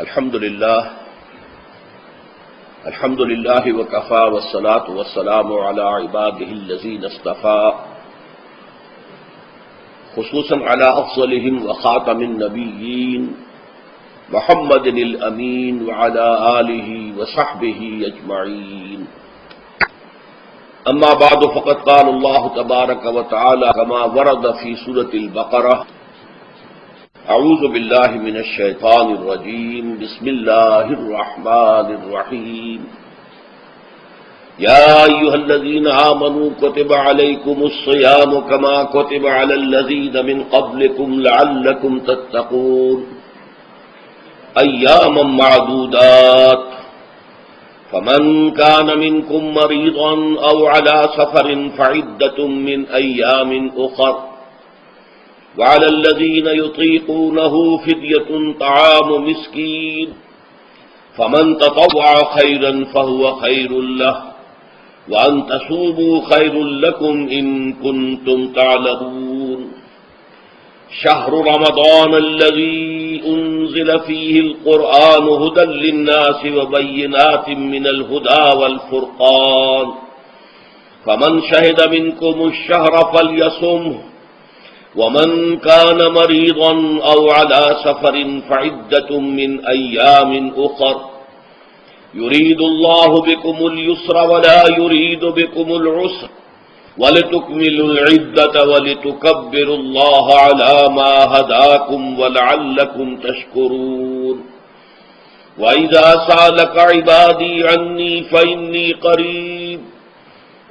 الحمد لله وكفى والصلاة والسلام على عباده الذين اصطفى خصوصا على أفضلهم وخاتم النبيين محمد الأمين وعلى آله وصحبه أجمعين. أما بعد فقد قال الله تبارك وتعالى كما ورد في سورة البقرة: اعوذ باللہ من الشیطان الرجیم بسم اللہ الرحمن الرحیم یا ایہا الذین آمنوا کتب علیکم الصیام کما کتب علی الذین من قبلکم لعلکم تتقون ایاما معدودات فمن کان منکم مریضا او علی سفر فعدۃ من ایام اخر وعلى الذين يطيقونه فدية طعام مسكين فمن تطوع خيرا فهو خير له وأن تصوموا خير لكم إن كنتم تعلمون. شهر رمضان الذي أنزل فيه القرآن هدى للناس وبينات من الهدى والفرقان فمن شهد منكم الشهر فليصمه ومن كان مريضا أو على سفر فعدة من أيام أخر يريد الله بكم اليسر ولا يريد بكم العسر ولتكملوا العدة ولتكبروا الله على ما هداكم ولعلكم تشكرون. وإذا سألك عبادي عني فإني قريب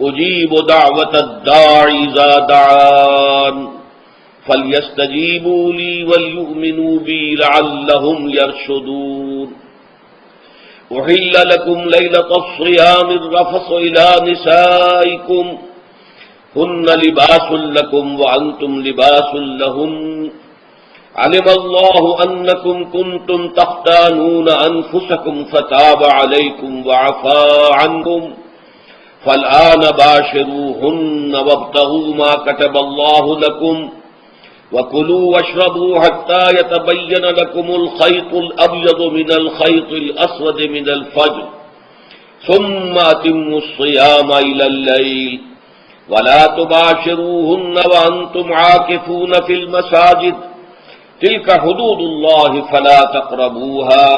أجيب دعوة الداعي إذا دعان فَلْيَسْتَجِيبُوا لِي وَلْيُؤْمِنُوا بِي لَعَلَّهُمْ يَرْشُدُونَ. أُحِلَّ لَكُمْ لَيْلَةَ الصِّيَامِ الرَّفَثُ إِلَى نِسَائِكُمْ هُنَّ لِبَاسٌ لَكُمْ وَأَنْتُمْ لِبَاسٌ لَهُنَّ عَلِمَ اللَّهُ أَنَّكُمْ كُنْتُمْ تَخْتَانُونَ أَنفُسَكُمْ فَتَابَ عَلَيْكُمْ وَعَفَا عَنْكُمْ فَالْآنَ بَاشِرُوهُنَّ وَابْتَغُوا مَا كَتَبَ اللَّهُ لَكُمْ وَكُلُوا وَاشْرَبُوا حَتَّى يَتَبَيَّنَ لَكُمُ الْخَيْطُ الْأَبْيَضُ مِنَ الْخَيْطِ الْأَسْوَدِ مِنَ الْفَجْرِ ثُمَّ أَتِمُّوا الصِّيَامَ إِلَى اللَّيْلِ وَلَا تُبَاشِرُوهُنَّ وَأَنْتُمْ عَاكِفُونَ فِي الْمَسَاجِدِ تِلْكَ حُدُودُ اللَّهِ فَلَا تَقْرَبُوهَا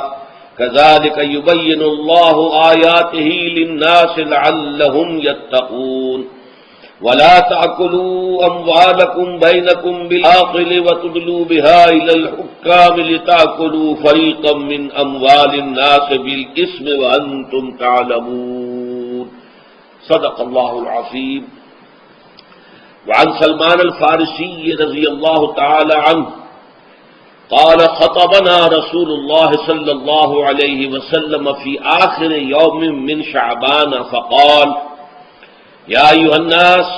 كَذَلِكَ يُبَيِّنُ اللَّهُ آيَاتِهِ لِلنَّاسِ لَعَلَّهُمْ يَتَّقُونَ. ولا تأكلوا أموالكم بينكم بالباطل وتدلوا بها إلى الحكام لتأكلوا فريقا من أموال الناس بالإثم وأنتم تعلمون. صدق الله العظيم. وعن سلمان الفارسي رضي الله تعالى عنه قال: خطبنا رسول الله صلى الله عليه وسلم في آخر يوم من شعبان فقال: يا أيها الناس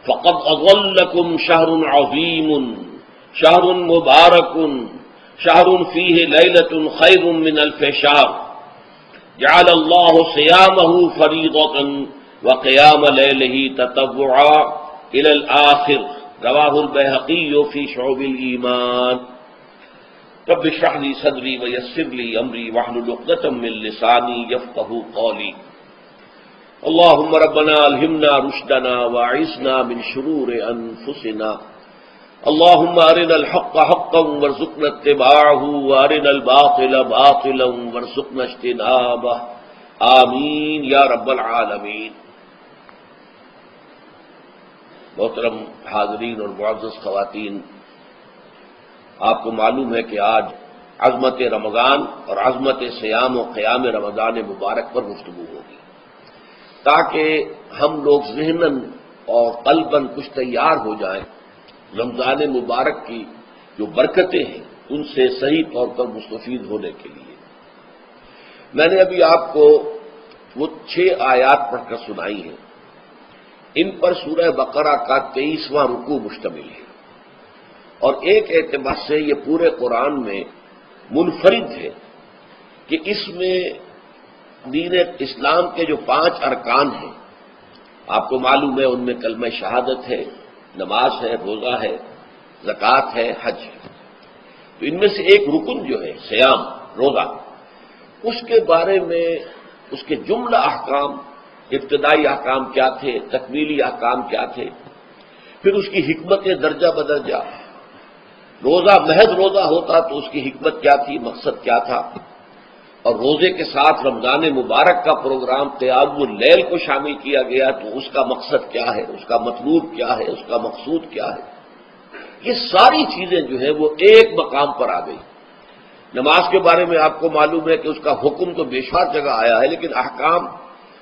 فقد أظلكم شهر عظيم شهر مبارك شهر فيه ليلة خير من ألف شهر جعل الله صيامه فريضة وقيام ليله تطوعا إلى الآخر. رواه البيهقي في شعب الإيمان. رب اشرح لي صدري ويسر لي أمري واحلل عقدة من لساني يفقهوا قولي. اللهم ربنا الہمنا رشدنا واعصمنا من شرور انفسنا. اللهم ارنا الحق حقا وارزقنا اتباعه وارنا الباطل باطلا وارزقنا اجتنابه. آمین یا رب العالمین. محترم حاضرین اور معزز خواتین، آپ کو معلوم ہے کہ آج عظمت رمضان اور عظمت صیام و قیام رمضان مبارک پر گفتگو ہوگی، تاکہ ہم لوگ ذہناً اور قلباً کچھ تیار ہو جائیں رمضان مبارک کی جو برکتیں ہیں ان سے صحیح طور پر مستفید ہونے کے لیے. میں نے ابھی آپ کو وہ 6 آیات پڑھ کر سنائی ہیں. ان پر سورہ بقرہ کا 23واں رکوع مشتمل ہے، اور ایک اعتبار سے یہ پورے قرآن میں منفرد ہے کہ اس میں دین اسلام کے جو 5 ارکان ہیں، آپ کو معلوم ہے ان میں کلمہ شہادت ہے، نماز ہے، روزہ ہے، زکوٰۃ ہے، حج ہے. تو ان میں سے ایک رکن جو ہے سیام، روزہ، اس کے بارے میں اس کے جملہ احکام، ابتدائی احکام کیا تھے، تکمیلی احکام کیا تھے، پھر اس کی حکمت درجہ بدرجہ، روزہ محض روزہ ہوتا تو اس کی حکمت کیا تھی، مقصد کیا تھا، اور روزے کے ساتھ رمضان مبارک کا پروگرام قیام اللیل کو شامل کیا گیا تو اس کا مقصد کیا ہے، اس کا مطلوب کیا ہے، اس کا مقصود کیا ہے۔ یہ ساری چیزیں جو ہے وہ ایک مقام پر آ گئی۔ نماز کے بارے میں آپ کو معلوم ہے کہ اس کا حکم تو بے شمار جگہ آیا ہے، لیکن احکام،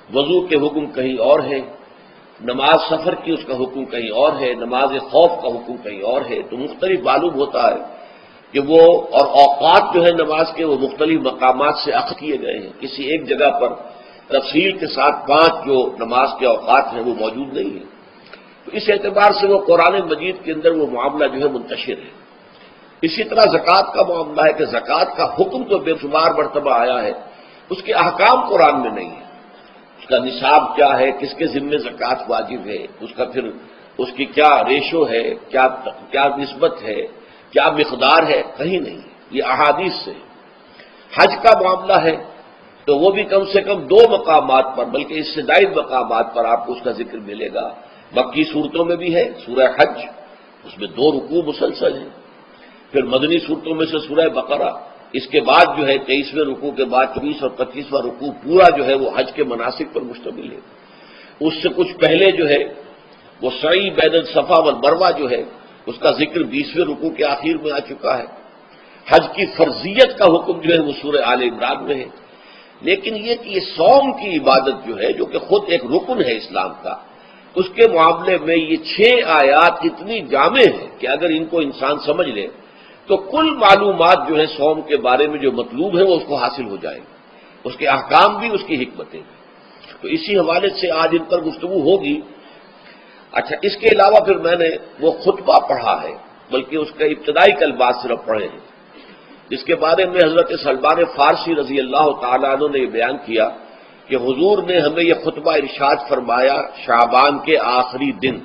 وضو کے حکم کہیں اور ہے، نماز سفر کی اس کا حکم کہیں اور ہے، نماز خوف کا حکم کہیں اور ہے، تو مختلف معلوم ہوتا ہے کہ وہ اور اوقات جو ہے نماز کے وہ مختلف مقامات سے اخذ کیے گئے ہیں، کسی ایک جگہ پر تفصیل کے ساتھ 5 جو نماز کے اوقات ہیں وہ موجود نہیں ہیں۔ تو اس اعتبار سے وہ قرآن مجید کے اندر وہ معاملہ جو ہے منتشر ہے۔ اسی طرح زکوٰۃ کا معاملہ ہے کہ زکوٰۃ کا حکم تو بے شمار مرتبہ آیا ہے، اس کے احکام قرآن میں نہیں ہے، اس کا نصاب کیا ہے، کس کے ذمے زکوٰۃ واجب ہے، اس کا پھر اس کی کیا ریشو ہے، کیا نسبت ہے، کیا مقدار ہے، کہیں نہیں، یہ احادیث سے۔ حج کا معاملہ ہے تو وہ بھی کم سے کم 2 مقامات پر، بلکہ اس سے زائد مقامات پر آپ کو اس کا ذکر ملے گا۔ مکی صورتوں میں بھی ہے سورہ حج، اس میں 2 رکوع مسلسل ہیں، پھر مدنی صورتوں میں سے سورہ بقرہ، اس کے بعد جو ہے 23ویں رکوع کے بعد 24 اور 25واں رکوع پورا جو ہے وہ حج کے مناسک پر مشتمل ہے۔ اس سے کچھ پہلے جو ہے وہ سعی بین الصفا والمروہ جو ہے اس کا ذکر 20ویں رکوع کے آخر میں آ چکا ہے۔ حج کی فرضیت کا حکم جو ہے وہ سورہ آل عمران میں ہے۔ لیکن یہ کہ یہ صوم کی عبادت جو ہے، جو کہ خود ایک رکن ہے اسلام کا، اس کے معاملے میں یہ 6 آیات اتنی جامع ہیں کہ اگر ان کو انسان سمجھ لے تو کل معلومات جو ہے صوم کے بارے میں جو مطلوب ہے وہ اس کو حاصل ہو جائے گی، اس کے احکام بھی، اس کی حکمتیں بھی۔ تو اسی حوالے سے آج ان پر گفتگو ہوگی۔ اچھا، اس کے علاوہ پھر میں نے وہ خطبہ پڑھا ہے، بلکہ اس کا ابتدائی کلمات صرف پڑھے ہیں، جس کے بارے میں حضرت سلمان فارسی رضی اللہ تعالیٰ عنہ نے یہ بیان کیا کہ حضور نے ہمیں یہ خطبہ ارشاد فرمایا شعبان کے آخری دن۔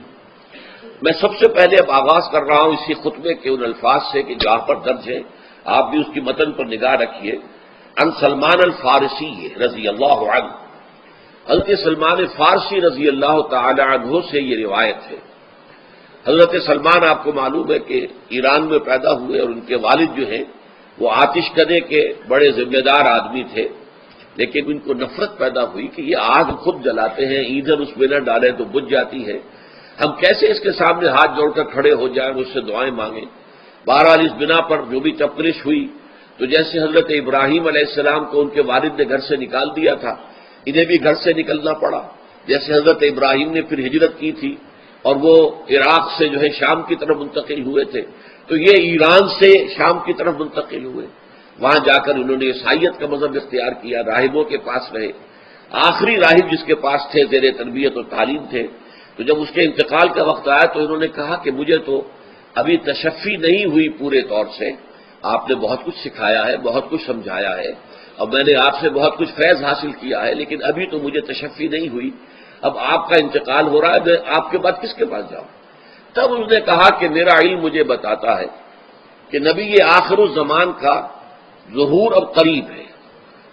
میں سب سے پہلے اب آغاز کر رہا ہوں اسی خطبے کے ان الفاظ سے کہ جہاں پر درج ہے، آپ بھی اس کی متن پر نگاہ رکھیے۔ ان سلمان الفارسی رضی اللہ عنہ، حضرت سلمان فارسی رضی اللہ تعالی عنہ سے یہ روایت ہے۔ حضرت سلمان آپ کو معلوم ہے کہ ایران میں پیدا ہوئے اور ان کے والد جو ہیں وہ آتش کدے کے بڑے ذمہ دار آدمی تھے، لیکن ان کو نفرت پیدا ہوئی کہ یہ آگ خود جلاتے ہیں، ایندھن اس میں نہ ڈالیں تو بجھ جاتی ہے، ہم کیسے اس کے سامنے ہاتھ جوڑ کر کھڑے ہو جائیں، اس سے دعائیں مانگیں۔ بہرحال اس بنا پر جو بھی چپکلش ہوئی تو جیسے حضرت ابراہیم علیہ السلام کو ان کے والد نے گھر سے نکال دیا تھا، انہیں بھی گھر سے نکلنا پڑا۔ جیسے حضرت ابراہیم نے پھر ہجرت کی تھی اور وہ عراق سے جو ہے شام کی طرف منتقل ہوئے تھے، تو یہ ایران سے شام کی طرف منتقل ہوئے، وہاں جا کر انہوں نے عیسائیت کا مذہب اختیار کیا، راہبوں کے پاس رہے۔ آخری راہب جس کے پاس تھے زیر تربیت اور تعلیم تھے، تو جب اس کے انتقال کا وقت آیا تو انہوں نے کہا کہ مجھے تو ابھی تشفی نہیں ہوئی پورے طور سے، آپ نے بہت کچھ سکھایا ہے، بہت کچھ سمجھایا ہے، اور میں نے آپ سے بہت کچھ فیض حاصل کیا ہے، لیکن ابھی تو مجھے تشفی نہیں ہوئی، اب آپ کا انتقال ہو رہا ہے، میں آپ کے بعد کس کے پاس جاؤں؟ تب اس نے کہا کہ میرا علم مجھے بتاتا ہے کہ نبی یہ آخر الزمان کا ظہور اب قریب ہے،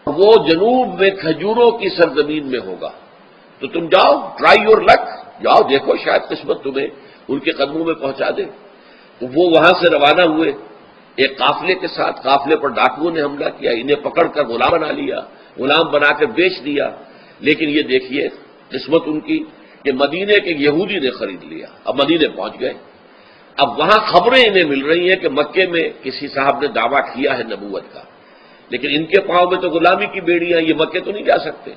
وہ جنوب میں کھجوروں کی سرزمین میں ہوگا، تو تم جاؤ، ٹرائی یور لک، جاؤ دیکھو شاید قسمت تمہیں ان کے قدموں میں پہنچا دے۔ تو وہ وہاں سے روانہ ہوئے ایک قافلے کے ساتھ، قافلے پر ڈاکوؤں نے حملہ کیا، انہیں پکڑ کر غلام بنا لیا، غلام بنا کر بیچ دیا، لیکن یہ دیکھیے قسمت ان کی کہ مدینے کے یہودی نے خرید لیا، اب مدینے پہنچ گئے۔ اب وہاں خبریں انہیں مل رہی ہیں کہ مکے میں کسی صاحب نے دعویٰ کیا ہے نبوت کا، لیکن ان کے پاؤں میں تو غلامی کی بیڑیاں، یہ مکے تو نہیں جا سکتے۔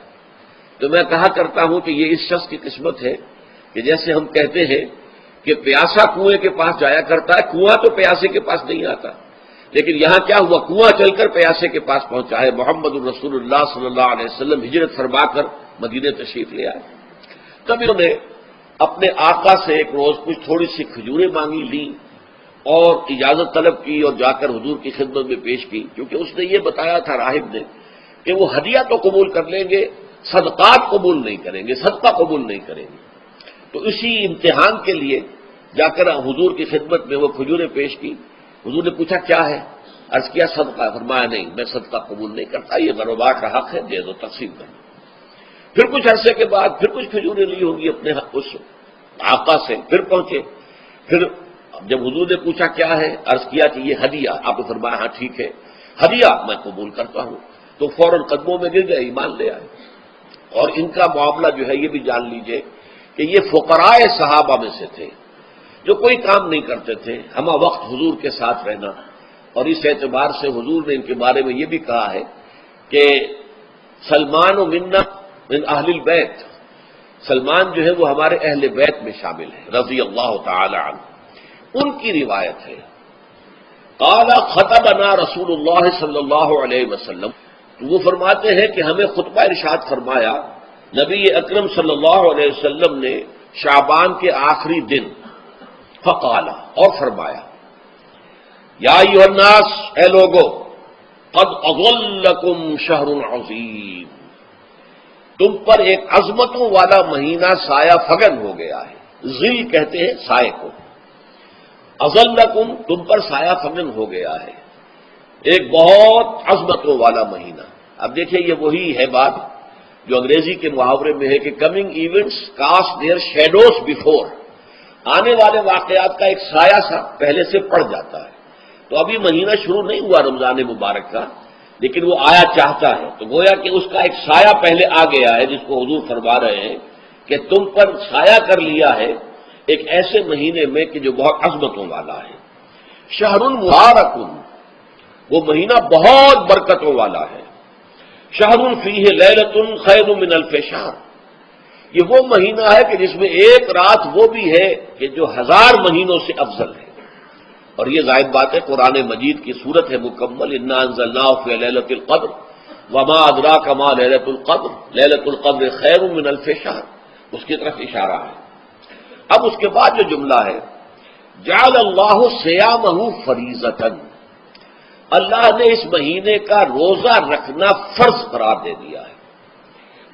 تو میں کہا کرتا ہوں کہ یہ اس شخص کی قسمت ہے کہ جیسے ہم کہتے ہیں کہ پیاسا کنویں کے پاس جایا کرتا ہے، کنواں تو پیاسے کے پاس نہیں آتا، لیکن یہاں کیا ہوا، کنواں چل کر پیاسے کے پاس پہنچا ہے۔ محمد الرسول اللہ صلی اللہ علیہ وسلم ہجرت فرما کر مدینے تشریف لے آئے۔ تب انہوں نے اپنے آقا سے ایک روز کچھ تھوڑی سی کھجوریں مانگی، لیں اور اجازت طلب کی اور جا کر حضور کی خدمت میں پیش کی، کیونکہ اس نے یہ بتایا تھا راہب نے کہ وہ ہدیہ تو قبول کر لیں گے، صدقات قبول نہیں کریں گے، صدقہ قبول نہیں کریں گے۔ تو اسی امتحان کے لیے جا کر حضور کی خدمت میں وہ کھجوریں پیش کی۔ حضور نے پوچھا کیا ہے؟ عرض کیا صدقہ؟ فرمایا نہیں، میں صدقہ قبول نہیں کرتا، یہ غربا کا حق ہے، دے دو، تقسیم کر دو۔ پھر کچھ عرصے کے بعد پھر کچھ کھجوریں لی ہوگی اپنے اس آقا سے، پھر پہنچے، پھر جب حضور نے پوچھا کیا ہے، عرض کیا کہ یہ ہدیہ۔ آپ نے فرمایا ہاں ٹھیک ہے، ہدیہ میں قبول کرتا ہوں، تو فوراً قدموں میں گر گئے، ایمان لے آئے۔ اور ان کا معاملہ جو ہے یہ بھی جان لیجئے کہ یہ فقراء صحابہ میں سے تھے جو کوئی کام نہیں کرتے تھے، ہمہ وقت حضور کے ساتھ رہنا، اور اس اعتبار سے حضور نے ان کے بارے میں یہ بھی کہا ہے کہ سلمان و منا من اہل البیت، سلمان جو ہے وہ ہمارے اہل بیت میں شامل ہے رضی اللہ تعالی عنہ۔ ان کی روایت ہے قال خطبنا رسول اللہ صلی اللہ علیہ وسلم، تو وہ فرماتے ہیں کہ ہمیں خطبہ ارشاد فرمایا نبی اکرم صلی اللہ علیہ وسلم نے شعبان کے آخری دن، فقال، اور فرمایا یا ایھا الناس، اے لوگو، قد اظلکم شہر عظیم، تم پر ایک عظمتوں والا مہینہ سایہ فگن ہو گیا ہے۔ ظل کہتے ہیں سائے کو، اظلکم تم پر سایہ فگن ہو گیا ہے، ایک بہت عظمتوں والا مہینہ۔ اب دیکھیں یہ وہی ہے بات جو انگریزی کے محاورے میں ہے کہ coming events cast their shadows before, آنے والے واقعات کا ایک سایہ سا پہلے سے پڑ جاتا ہے۔ تو ابھی مہینہ شروع نہیں ہوا رمضان مبارک کا، لیکن وہ آیا چاہتا ہے، تو گویا کہ اس کا ایک سایہ پہلے آ گیا ہے، جس کو حضور فرما رہے ہیں کہ تم پر سایہ کر لیا ہے ایک ایسے مہینے میں کہ جو بہت عظمتوں والا ہے۔ شہر مبارک، وہ مہینہ بہت برکتوں والا ہے۔ شہر فیہ لیلۃ خیر من الف شہر، یہ وہ مہینہ ہے کہ جس میں ایک رات وہ بھی ہے کہ جو 1000 مہینوں سے افضل ہے۔ اور یہ ظاہر بات ہے، قرآن مجید کی صورت ہے مکمل، انا انزلناہ فی لیلۃ القدر وما ادراک ما لیلۃ القدر لیلۃ القدر خیر من الف شہر، اس کی طرف اشارہ ہے۔ اب اس کے بعد جو جملہ ہے جعل اللہ صیامہ فریضۃ، اللہ نے اس مہینے کا روزہ رکھنا فرض قرار دے دیا ہے۔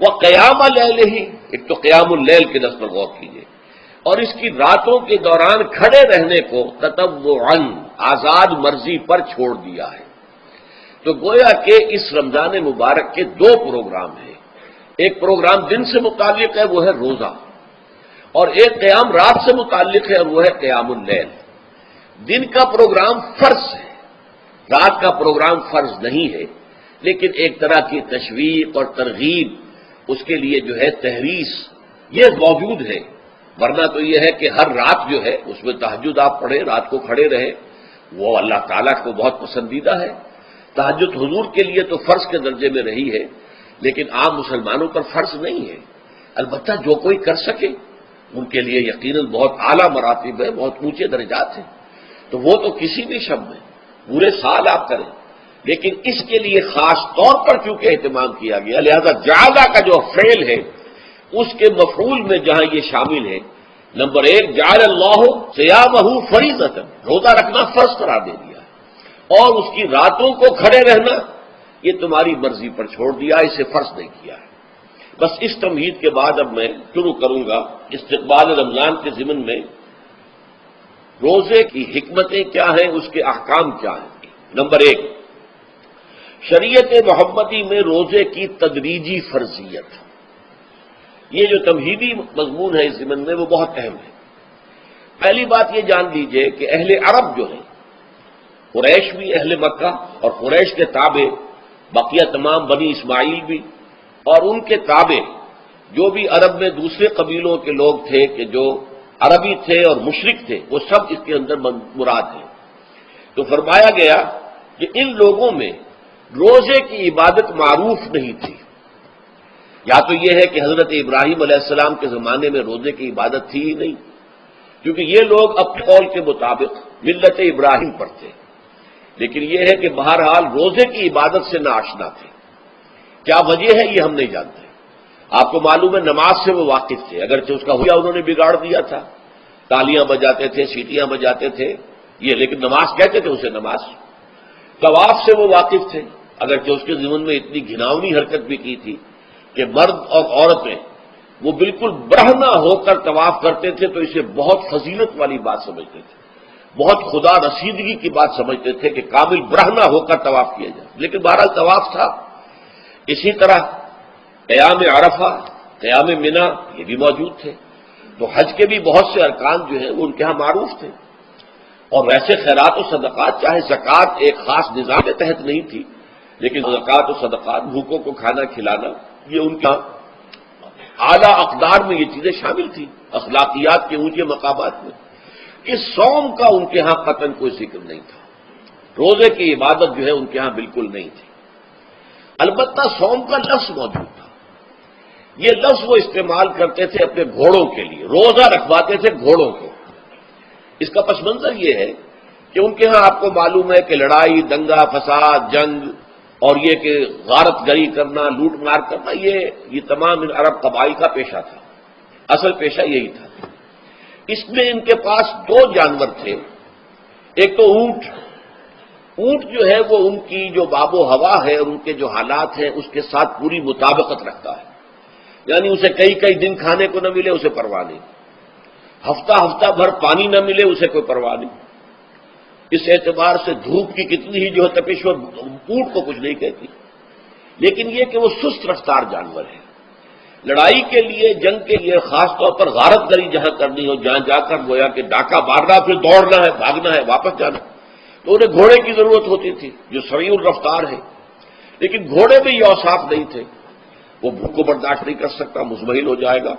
وہ قیام لیلہ، ایک تو قیام اللیل کے لفظ پر غور کیجیے، اور اس کی راتوں کے دوران کھڑے رہنے کو تطوعاً، آزاد مرضی پر چھوڑ دیا ہے۔ تو گویا کہ اس رمضان مبارک کے 2 پروگرام ہیں، ایک پروگرام دن سے متعلق ہے وہ ہے روزہ، اور ایک قیام رات سے متعلق ہے اور وہ ہے قیام اللیل۔ دن کا پروگرام فرض ہے، رات کا پروگرام فرض نہیں ہے، لیکن ایک طرح کی تشویق اور ترغیب، اس کے لیے جو ہے تحریص، یہ موجود ہے۔ ورنہ تو یہ ہے کہ ہر رات جو ہے اس میں تہجد آپ پڑھیں، رات کو کھڑے رہے، وہ اللہ تعالیٰ کو بہت پسندیدہ ہے۔ تہجد حضور کے لیے تو فرض کے درجے میں رہی ہے، لیکن عام مسلمانوں پر فرض نہیں ہے۔ البتہ جو کوئی کر سکے ان کے لیے یقیناً بہت اعلیٰ مراتب ہے، بہت اونچے درجات ہیں، تو وہ تو کسی بھی شب میں پورے سال آپ کریں، لیکن اس کے لیے خاص طور پر چونکہ اہتمام کیا گیا، لہذا جعلہ کا جو فعل ہے اس کے مفعول میں جہاں یہ شامل ہے، نمبر 1 جعل اللہ صیامہ فریضۃ، روزہ رکھنا فرض قرار دے دیا ہے، اور اس کی راتوں کو کھڑے رہنا یہ تمہاری مرضی پر چھوڑ دیا، اسے فرض نہیں کیا ہے۔ بس اس تمہید کے بعد اب میں شروع کروں گا استقبال رمضان کے ضمن میں روزے کی حکمتیں کیا ہیں، اس کے احکام کیا ہیں۔ نمبر 1، شریعت محمدی میں روزے کی تدریجی فرضیت، یہ جو تمہیدی مضمون ہے اس ضمن میں وہ بہت اہم ہے۔ پہلی بات یہ جان لیجئے کہ اہل عرب جو ہیں، قریش بھی، اہل مکہ اور قریش کے تابع بقیہ تمام بنی اسماعیل بھی، اور ان کے تابع جو بھی عرب میں دوسرے قبیلوں کے لوگ تھے کہ جو عربی تھے اور مشرک تھے، وہ سب اس کے اندر مراد ہیں۔ تو فرمایا گیا کہ ان لوگوں میں روزے کی عبادت معروف نہیں تھی، یا تو یہ ہے کہ حضرت ابراہیم علیہ السلام کے زمانے میں روزے کی عبادت تھی ہی نہیں، کیونکہ یہ لوگ اپنے قول کے مطابق ملت ابراہیم پر تھے، لیکن یہ ہے کہ بہرحال روزے کی عبادت سے ناآشنا تھے۔ کیا وجہ ہے یہ ہم نہیں جانتے۔ آپ کو معلوم ہے نماز سے وہ واقف تھے، اگرچہ اس کا حلیہ انہوں نے بگاڑ دیا تھا، تالیاں بجاتے تھے، سیٹیاں بجاتے تھے یہ، لیکن نماز کہتے تھے اسے نماز۔ طواف سے وہ واقف تھے، اگرچہ اس کے ضمن میں اتنی گھناؤنی حرکت بھی کی تھی کہ مرد اور عورتیں وہ بالکل برہنہ ہو کر طواف کرتے تھے، تو اسے بہت فضیلت والی بات سمجھتے تھے۔ بہت خدا رسیدگی کی بات سمجھتے تھے کہ کامل برہنہ ہو کر طواف کیا جائے، لیکن بہرحال طواف تھا۔ اسی طرح قیام عرفہ، قیام منا، یہ بھی موجود تھے۔ تو حج کے بھی بہت سے ارکان جو ہیں وہ ان کے ہاں معروف تھے، اور ویسے خیرات و صدقات، چاہے زکوٰۃ ایک خاص نظام کے تحت نہیں تھی، لیکن زکوٰۃ و صدقات، بھوکوں کو کھانا کھلانا، یہ ان کا اعلیٰ اقدار میں یہ چیزیں شامل تھیں، اخلاقیات کے اونچے مقامات میں۔ اس صوم کا ان کے ہاں قطعاً کوئی ذکر نہیں تھا، روزے کی عبادت جو ہے ان کے ہاں بالکل نہیں تھی۔ البتہ صوم کا لفظ موجود تھا، یہ لفظ وہ استعمال کرتے تھے اپنے گھوڑوں کے لیے، روزہ رکھواتے تھے گھوڑوں کو۔ اس کا پس منظر یہ ہے کہ ان کے ہاں آپ کو معلوم ہے کہ لڑائی، دنگا فساد، جنگ، اور یہ کہ غارت گری کرنا، لوٹ مار کرنا، یہ تمام ان عرب قبائل کا پیشہ تھا، اصل پیشہ یہی تھا۔ اس میں ان کے پاس دو جانور تھے، ایک تو اونٹ۔ اونٹ جو ہے وہ ان کی جو باب و ہوا ہے اور ان کے جو حالات ہیں اس کے ساتھ پوری مطابقت رکھتا ہے، یعنی اسے کئی دن کھانے کو نہ ملے اسے پرواہ نہیں، ہفتہ بھر پانی نہ ملے اسے کوئی پرواہ نہیں۔ اس اعتبار سے دھوپ کی کتنی ہی جو ہے تپش وہ اونٹ کو کچھ نہیں کہتی، لیکن یہ کہ وہ سست رفتار جانور ہے۔ لڑائی کے لیے، جنگ کے لیے، خاص طور پر غارت گری جہاں کرنی ہو، جہاں جا کر گویا کہ ڈاکہ مارنا، پھر دوڑنا ہے، بھاگنا ہے، واپس جانا، تو انہیں گھوڑے کی ضرورت ہوتی تھی جو سریع الرفتار ہے، لیکن گھوڑے میں یہ اوصاف نہیں تھے۔ وہ بھوک کو برداشت نہیں کر سکتا، مزمحل ہو جائے گا،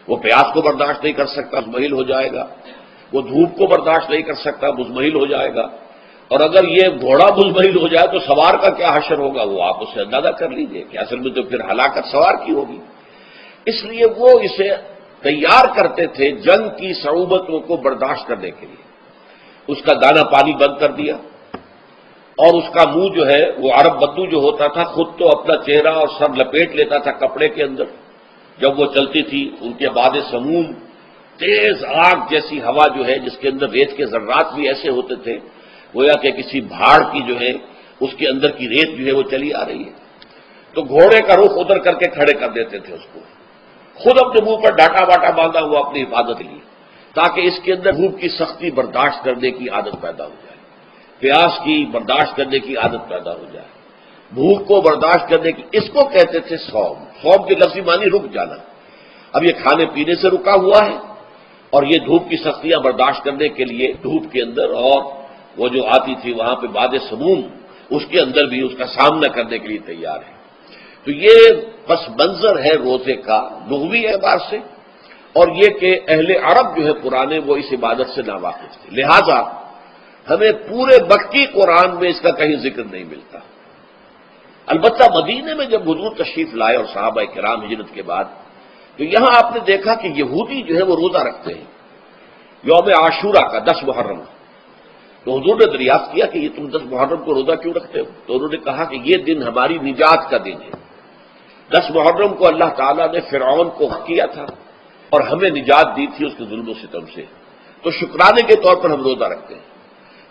وہ پیاس کو برداشت نہیں کر سکتا، مزمحل ہو جائے گا، وہ دھوپ کو برداشت نہیں کر سکتا، مزمحل ہو جائے گا، اور اگر یہ گھوڑا مزمحل ہو جائے تو سوار کا کیا حشر ہوگا، وہ آپ اسے اندازہ کر لیجئے کہ اصل میں تو پھر ہلاکت سوار کی ہوگی۔ اس لیے وہ اسے تیار کرتے تھے جنگ کی صعوبتوں کو برداشت کرنے کے لیے۔ اس کا دانہ پانی بند کر دیا، اور اس کا منہ جو ہے وہ عرب بدو جو ہوتا تھا خود تو اپنا چہرہ اور سر لپیٹ لیتا تھا کپڑے کے اندر، جب وہ چلتی تھی ان کے بعد سموم تیز آگ جیسی ہوا جو ہے جس کے اندر ریت کے ذرات بھی ایسے ہوتے تھے گویا کہ کسی بھاڑ کی جو ہے اس کے اندر کی ریت جو ہے وہ چلی آ رہی ہے، تو گھوڑے کا رخ ادھر کر کے کھڑے کر دیتے تھے اس کو، خود اپنے منہ پر ڈاٹا واٹا باندھا ہوا اپنی حفاظت لی، تاکہ اس کے اندر دھوپ کی سختی برداشت کرنے کی عادت پیدا ہو جائے، پیاس کی برداشت کرنے کی عادت پیدا ہو جائے، بھوک کو برداشت کرنے کی۔ اس کو کہتے تھے صوم۔ صوم کے لفظی معنی رک جانا۔ اب یہ کھانے پینے سے رکا ہوا ہے، اور یہ دھوپ کی سختیاں برداشت کرنے کے لیے دھوپ کے اندر، اور وہ جو آتی تھی وہاں پہ باد سموم، اس کے اندر بھی اس کا سامنا کرنے کے لیے تیار ہے۔ تو یہ پس منظر ہے روزے کا لغوی اعتبار سے، اور یہ کہ اہل عرب جو ہے پرانے وہ اس عبادت سے ناواقف تھے، لہذا ہمیں پورے مکی قرآن میں اس کا کہیں ذکر نہیں ملتا۔ البتہ مدینے میں جب حضور تشریف لائے اور صحابہ کرام ہجرت کے بعد، تو یہاں آپ نے دیکھا کہ یہودی جو ہے وہ روزہ رکھتے ہیں یوم عاشورہ کا، 10 محرم۔ تو حضور نے دریافت کیا کہ یہ تم 10 محرم کو روزہ کیوں رکھتے ہو؟ تو انہوں نے کہا کہ یہ دن ہماری نجات کا دن ہے۔ 10 محرم کو اللہ تعالیٰ نے فرعون کو کیا تھا اور ہمیں نجات دی تھی اس کے ظلم و ستم سے، تو شکرانے کے طور پر ہم روزہ رکھتے ہیں۔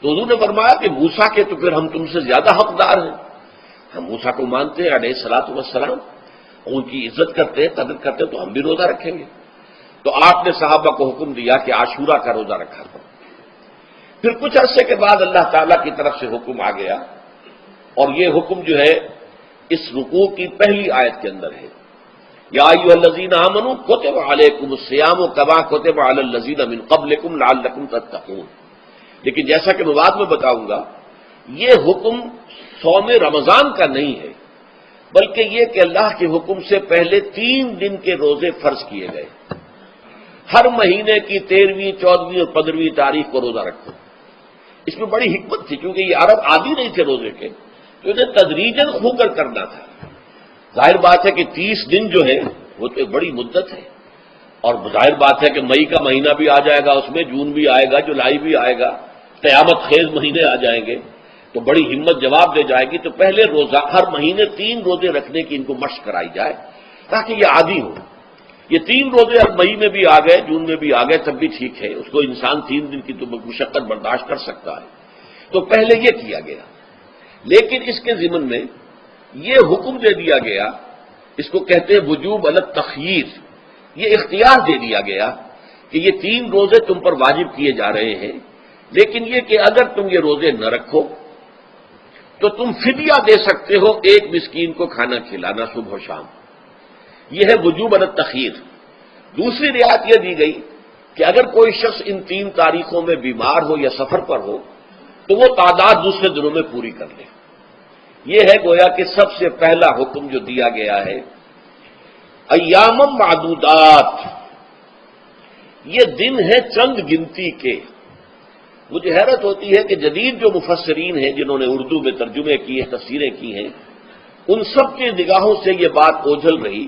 تو حضور نے فرمایا کہ موسیٰ کے تو پھر ہم تم سے زیادہ حقدار ہیں، ہم موسیٰ کو مانتے ہیں علیہ الصلوۃ والسلام، ان کی عزت کرتے ہیں، قدر کرتے ہیں، تو ہم بھی روزہ رکھیں گے۔ تو آپ نے صحابہ کو حکم دیا کہ عاشورہ کا روزہ رکھا کرو۔ پھر کچھ عرصے کے بعد اللہ تعالیٰ کی طرف سے حکم آ گیا، اور یہ حکم جو ہے اس رکوع کی پہلی آیت کے اندر ہے، یا ایھا الذین آمنوا کتب علیکم الصیام کما کتب علی الذین من قبلکم لعلکم تتقون۔ لیکن جیسا کہ میں بعد میں بتاؤں گا، یہ حکم صوم رمضان کا نہیں ہے، بلکہ یہ کہ اللہ کے حکم سے پہلے 3 دن کے روزے فرض کیے گئے، ہر مہینے کی 13ویں، 14ویں اور 15ویں تاریخ کو روزہ رکھو۔ اس میں بڑی حکمت تھی، کیونکہ یہ عرب عادی نہیں تھے روزے کے، تو انہیں تدریجاً کھو کر کرنا تھا۔ ظاہر بات ہے کہ 30 دن جو ہے وہ تو ایک بڑی مدت ہے، اور ظاہر بات ہے کہ مئی کا مہینہ بھی آ جائے گا، اس میں جون بھی آئے گا، جولائی بھی آئے گا، قیامت خیز مہینے آ جائیں گے، تو بڑی ہمت جواب دے جائے گی۔ تو پہلے روزہ ہر مہینے 3 روزے رکھنے کی ان کو مشق کرائی جائے تاکہ یہ عادی ہو۔ یہ 3 روزے اب مئی میں بھی آ گئے، جون میں بھی آ گئے، تب بھی ٹھیک ہے، اس کو انسان 3 دن کی تو مشقت برداشت کر سکتا ہے۔ تو پہلے یہ کیا گیا، لیکن اس کے ضمن میں یہ حکم دے دیا گیا، اس کو کہتے ہیں وجوب علی التخییر، یہ اختیار دے دیا گیا کہ یہ 3 روزے تم پر واجب کیے جا رہے ہیں، لیکن یہ کہ اگر تم یہ روزے نہ رکھو تو تم فدیہ دے سکتے ہو ایک مسکین کو کھانا کھلانا صبح و شام. یہ ہے وجوب علی التخیر. دوسری رعایت یہ دی گئی کہ اگر کوئی شخص ان 3 تاریخوں میں بیمار ہو یا سفر پر ہو تو وہ تعداد دوسرے دنوں میں پوری کر لے. یہ ہے گویا کہ سب سے پہلا حکم جو دیا گیا ہے. ایام معدودات، یہ دن ہے چند گنتی کے. مجھے حیرت ہوتی ہے کہ جدید جو مفسرین ہیں جنہوں نے اردو میں ترجمے کیے تفسیریں کی ہیں، ان سب کی نگاہوں سے یہ بات اوجھل رہی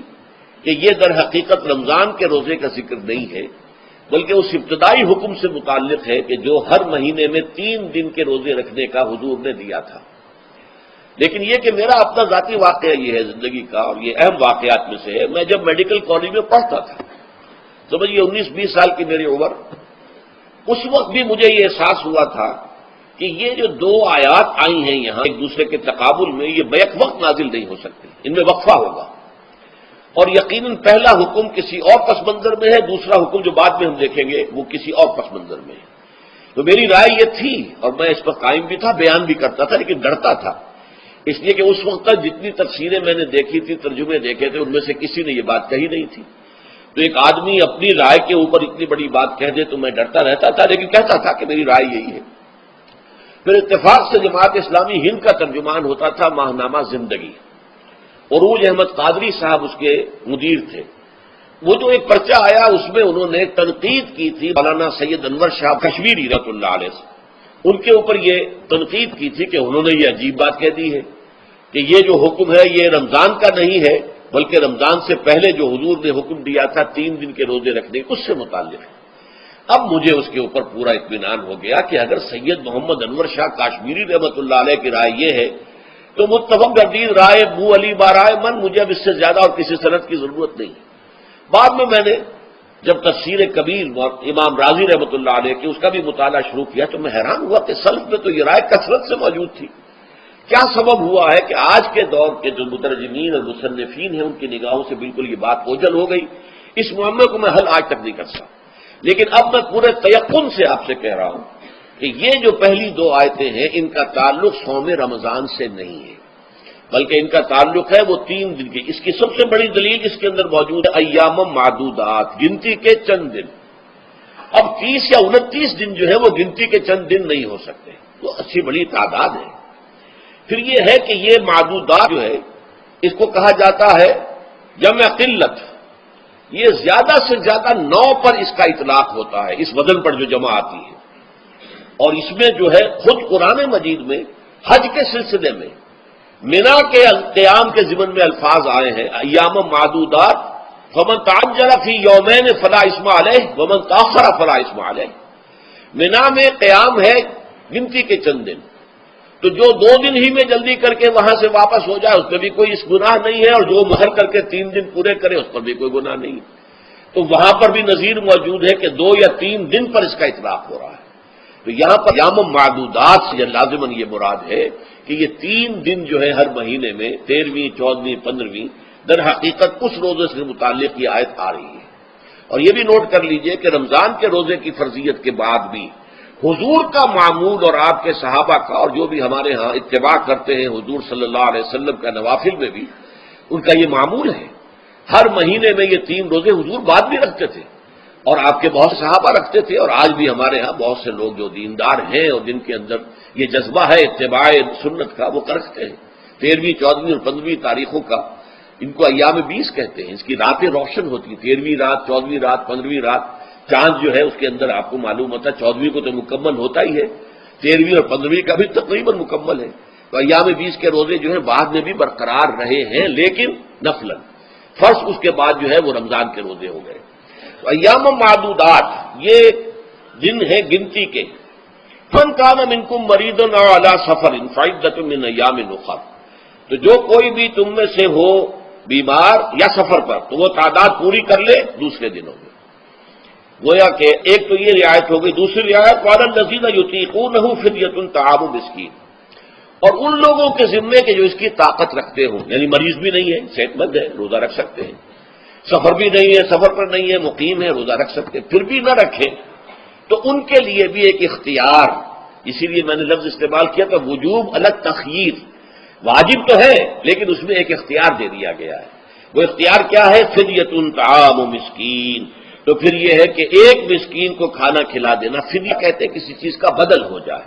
کہ یہ در حقیقت رمضان کے روزے کا ذکر نہیں ہے، بلکہ اس ابتدائی حکم سے متعلق ہے کہ جو ہر مہینے میں 3 دن کے روزے رکھنے کا حضور نے دیا تھا. لیکن یہ کہ میرا اپنا ذاتی واقعہ یہ ہے زندگی کا، اور یہ اہم واقعات میں سے ہے. میں جب میڈیکل کالج میں پڑھتا تھا، سمجھیے 19-20 سال کی میری عمر، اس وقت بھی مجھے یہ احساس ہوا تھا کہ یہ جو 2 آیات آئی ہیں یہاں ایک دوسرے کے تقابل میں، یہ بیک وقت نازل نہیں ہو سکتی، ان میں وقفہ ہوگا. اور یقیناً پہلا حکم کسی اور پس منظر میں ہے، دوسرا حکم جو بعد میں ہم دیکھیں گے وہ کسی اور پس منظر میں ہے. تو میری رائے یہ تھی، اور میں اس پر قائم بھی تھا، بیان بھی کرتا تھا، لیکن ڈرتا تھا، اس لیے کہ اس وقت تک جتنی تفسیریں میں نے دیکھی تھی، ترجمے دیکھے تھے، ان میں سے کسی نے یہ بات کہی نہیں تھی. تو ایک آدمی اپنی رائے کے اوپر اتنی بڑی بات کہہ دے تو میں ڈرتا رہتا تھا، لیکن کہتا تھا کہ میری رائے یہی ہے. پھر اتفاق سے جماعت اسلامی ہند کا ترجمان ہوتا تھا ماہنامہ زندگی، عروج احمد قادری صاحب اس کے مدیر تھے. وہ جو ایک پرچہ آیا اس میں انہوں نے تنقید کی تھی مولانا سید انور شاہ کشمیری رحمۃ اللہ علیہ سے. ان کے اوپر یہ تنقید کی تھی کہ انہوں نے یہ عجیب بات کہہ دی ہے کہ یہ جو حکم ہے یہ رمضان کا نہیں ہے، بلکہ رمضان سے پہلے جو حضور نے حکم دیا تھا 3 دن کے روزے رکھنے اس سے متعلق ہے. اب مجھے اس کے اوپر پورا اطمینان ہو گیا کہ اگر سید محمد انور شاہ کاشمیری رحمۃ اللہ علیہ کی رائے یہ ہے تو متفق گردید رائے بو علی بارائے من، مجھے اب اس سے زیادہ اور کسی سند کی ضرورت نہیں. بعد میں نے جب تفسیر کبیر امام راضی رحمۃ اللہ علیہ کی اس کا بھی مطالعہ شروع کیا تو میں حیران ہوا کہ سلف میں تو یہ رائے کثرت سے موجود تھی. کیا سبب ہوا ہے کہ آج کے دور کے جو مترجمین اور مصنفین ہیں ان کی نگاہوں سے بالکل یہ بات اوجھل ہو گئی؟ اس معاملے کو میں حل آج تک نہیں کر سکتا. لیکن اب میں پورے تیقن سے آپ سے کہہ رہا ہوں کہ یہ جو پہلی 2 آیتیں ہیں ان کا تعلق صوم رمضان سے نہیں ہے، بلکہ ان کا تعلق ہے وہ 3 دن کی. اس کی سب سے بڑی دلیل اس کے اندر موجود ہے ایام معدودات، گنتی کے چند دن. اب 30 یا 29 دن جو ہے وہ گنتی کے چند دن نہیں ہو سکتے، وہ اچھی بڑی تعداد ہے. پھر یہ ہے کہ یہ معدودات جو ہے اس کو کہا جاتا ہے جمع قلت. یہ زیادہ سے زیادہ 9 پر اس کا اطلاق ہوتا ہے، اس وزن پر جو جمع آتی ہے. اور اس میں جو ہے خود قرآن مجید میں حج کے سلسلے میں منا کے قیام کے ضمن میں الفاظ آئے ہیں ایام معدودات، فمن تعجل فی یومین فلا اثم علیہ ومن تاخر فلا اثم علیہ. منا میں قیام ہے گنتی کے چند دن، تو جو 2 دن ہی میں جلدی کر کے وہاں سے واپس ہو جائے اس پہ بھی کوئی اس گناہ نہیں ہے، اور جو مہر کر کے 3 دن پورے کرے اس پر بھی کوئی گناہ نہیں. تو وہاں پر بھی نظیر موجود ہے کہ 2 یا 3 دن پر اس کا اطلاق ہو رہا ہے. تو یہاں پر ایام معدودات سے لازماً یہ مراد ہے کہ یہ 3 دن جو ہے ہر مہینے میں 13ویں 14ویں 15ویں در حقیقت اس روزے سے متعلق یہ آیت آ رہی ہے. اور یہ بھی نوٹ کر لیجئے کہ رمضان کے روزے کی فرضیت کے بعد بھی حضور کا معمول اور آپ کے صحابہ کا اور جو بھی ہمارے ہاں اتباع کرتے ہیں حضور صلی اللہ علیہ وسلم کا نوافل میں بھی ان کا یہ معمول ہے. ہر مہینے میں یہ 3 روزے حضور بعد بھی رکھتے تھے اور آپ کے بہت صحابہ رکھتے تھے، اور آج بھی ہمارے ہاں بہت سے لوگ جو دیندار ہیں اور جن کے اندر یہ جذبہ ہے اتباع سنت کا وہ رکھتے ہیں. 13ویں 14ویں اور 15ویں تاریخوں کا ان کو ایام 20 کہتے ہیں. اس کی راتیں روشن ہوتی ہیں، 13ویں رات 14ویں رات 15ویں رات. چاند جو ہے اس کے اندر آپ کو معلوم ہوتا ہے 14ویں کو تو مکمل ہوتا ہی ہے، 13ویں اور 15ویں کا بھی تقریباً مکمل ہے. تو ایام 20 کے روزے جو ہیں بعد میں بھی برقرار رہے ہیں، لیکن نفلاً. فرض اس کے بعد جو ہے وہ رمضان کے روزے ہو گئے. تو ایام معدودات یہ دن ہے گنتی کے. فمن کان منکم مریض او علی سفر فعدۃ من ایام اخر. تو جو کوئی بھی تم میں سے ہو بیمار یا سفر پر تو وہ تعداد پوری کر لے دوسرے دنوں میں. گویا کہ ایک تو یہ رعایت ہو گئی. دوسری رعایت وعلی الذین یطیقونہ فدیۃ طعام مسکین. اور ان لوگوں کے ذمے کے جو اس کی طاقت رکھتے ہوں، یعنی مریض بھی نہیں ہے، صحت مند ہے، روزہ رکھ سکتے ہیں، سفر بھی نہیں ہے، سفر پر نہیں ہے، مقیم ہے، روزہ رکھ سکتے ہیں، پھر بھی نہ رکھیں تو ان کے لیے بھی ایک اختیار، اسی لیے میں نے لفظ استعمال کیا تھا وجوب الگ تخییر، واجب تو ہے لیکن اس میں ایک اختیار دے دیا گیا ہے۔ وہ اختیار کیا ہے؟ فدیۃ طعام مسکین، تو پھر یہ ہے کہ ایک مسکین کو کھانا کھلا دینا، فدیہ کہتے ہیں کسی چیز کا بدل ہو جائے،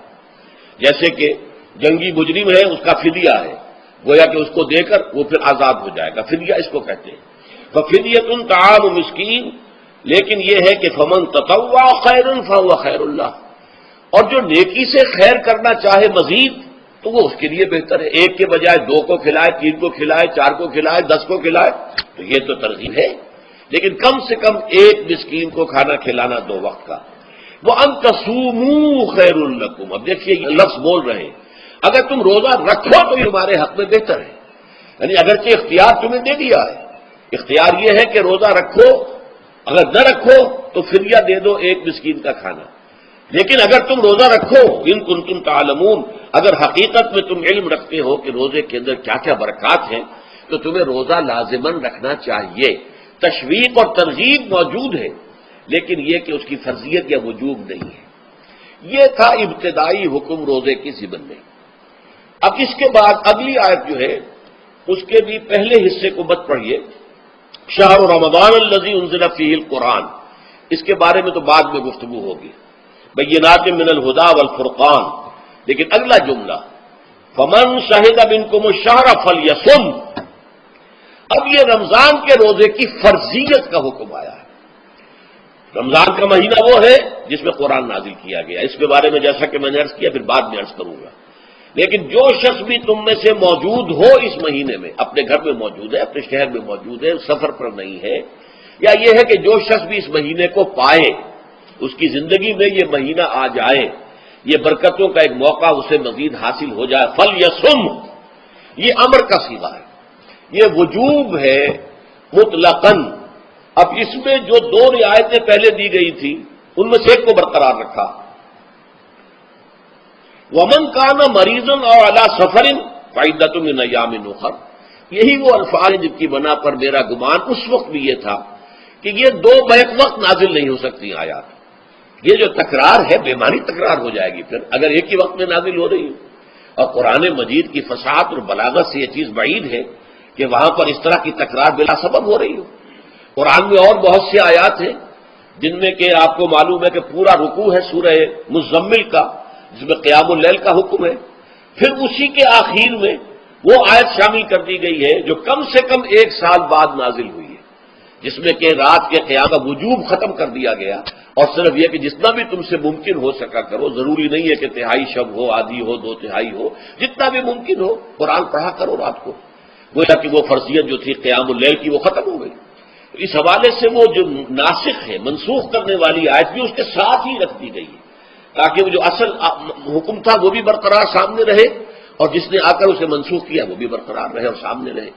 جیسے کہ جنگی مجرم ہے اس کا فدیہ ہے، گویا کہ اس کو دے کر وہ پھر آزاد ہو جائے گا، فدیہ اس کو کہتے ہیں۔ ففدیۃ طعام مسکین، لیکن یہ ہے کہ فمن تطوع خیرا فهو خیر اللہ، اور جو نیکی سے خیر کرنا چاہے مزید تو وہ اس کے لیے بہتر ہے، ایک کے بجائے 2 کو کھلائے، 3 کو کھلائے، 4 کو کھلائے، 10 کو کھلائے، تو یہ تو ترغیب ہے، لیکن کم سے کم ایک مسکین کو کھانا کھلانا 2 وقت کا۔ وَأَن تَصُومُوا خَيْرٌ لَكُمْ، اب دیکھیے یہ لفظ بول رہے ہیں، اگر تم روزہ رکھو تو یہ تمہارے حق میں بہتر ہے، یعنی اگرچہ اختیار تمہیں دے دیا ہے، اختیار یہ ہے کہ روزہ رکھو، اگر نہ رکھو تو فدیہ دے دو ایک مسکین کا کھانا، لیکن اگر تم روزہ رکھو ان کنتم تعلمون، اگر حقیقت میں تم علم رکھتے ہو کہ روزے کے اندر کیا کیا برکات ہیں، تو تمہیں روزہ لازماً رکھنا چاہیے۔ تشویق اور ترغیب موجود ہے، لیکن یہ کہ اس کی فرضیت یا وجوب نہیں ہے۔ یہ تھا ابتدائی حکم روزے کی ضمن میں۔ اب اس کے بعد اگلی آیت جو ہے اس کے بھی پہلے حصے کو مت پڑھیے، شہر رمضان الذی انزل فیہ القرآن، اس کے بارے میں تو بعد میں گفتگو ہوگی، بینات من الہدی والفرقان، لیکن اگلا جملہ فمن شہد منکم الشہر فلیصم، اب یہ رمضان کے روزے کی فرضیت کا حکم آیا ہے۔ رمضان کا مہینہ وہ ہے جس میں قرآن نازل کیا گیا، اس کے بارے میں جیسا کہ میں نے عرض کیا پھر بعد میں عرض کروں گا، لیکن جو شخص بھی تم میں سے موجود ہو اس مہینے میں، اپنے گھر میں موجود ہے، اپنے شہر میں موجود ہے، سفر پر نہیں ہے، یا یہ ہے کہ جو شخص بھی اس مہینے کو پائے، اس کی زندگی میں یہ مہینہ آ جائے، یہ برکتوں کا ایک موقع اسے مزید حاصل ہو جائے، فلیصم، یہ امر کا صیغہ ہے، یہ وجوب ہے مطلقاً۔ اب اس میں جو 2 رعایتیں پہلے دی گئی تھی ان میں سے ایک کو برقرار رکھا، ومن کان مریضا او علی سفر فعدۃ من ایام اخر، یہی وہ الفاظ جن کی بنا پر میرا گمان اس وقت بھی یہ تھا کہ یہ 2 بیک وقت نازل نہیں ہو سکتی آیات، یہ جو تکرار ہے بیماری تکرار ہو جائے گی پھر اگر ایک ہی وقت میں نازل ہو رہی ہو، اور قرآن مجید کی فصاحت اور بلاغت سے یہ چیز بعید ہے کہ وہاں پر اس طرح کی تکرار بلا سبب ہو رہی ہو۔ قرآن میں اور بہت سے آیات ہیں جن میں کہ آپ کو معلوم ہے کہ پورا رکوع ہے سورہ مزمل کا جس میں قیام اللیل کا حکم ہے، پھر اسی کے آخر میں وہ آیت شامل کر دی گئی ہے جو کم سے کم 1 سال بعد نازل ہوئی ہے، جس میں کہ رات کے قیام کا وجوب ختم کر دیا گیا، اور صرف یہ کہ جتنا بھی تم سے ممکن ہو سکا کرو، ضروری نہیں ہے کہ تہائی شب ہو، آدھی ہو، 2 تہائی ہو، جتنا بھی ممکن ہو قرآن پڑھا کرو رات کو، گویا کہ وہ فرضیت جو تھی قیام اللیل کی وہ ختم ہو گئی۔ اس حوالے سے وہ جو ناسخ ہے، منسوخ کرنے والی آیت بھی اس کے ساتھ ہی رکھ دی گئی ہے تاکہ وہ جو اصل حکم تھا وہ بھی برقرار سامنے رہے، اور جس نے آ کر اسے منسوخ کیا وہ بھی برقرار رہے اور سامنے رہے۔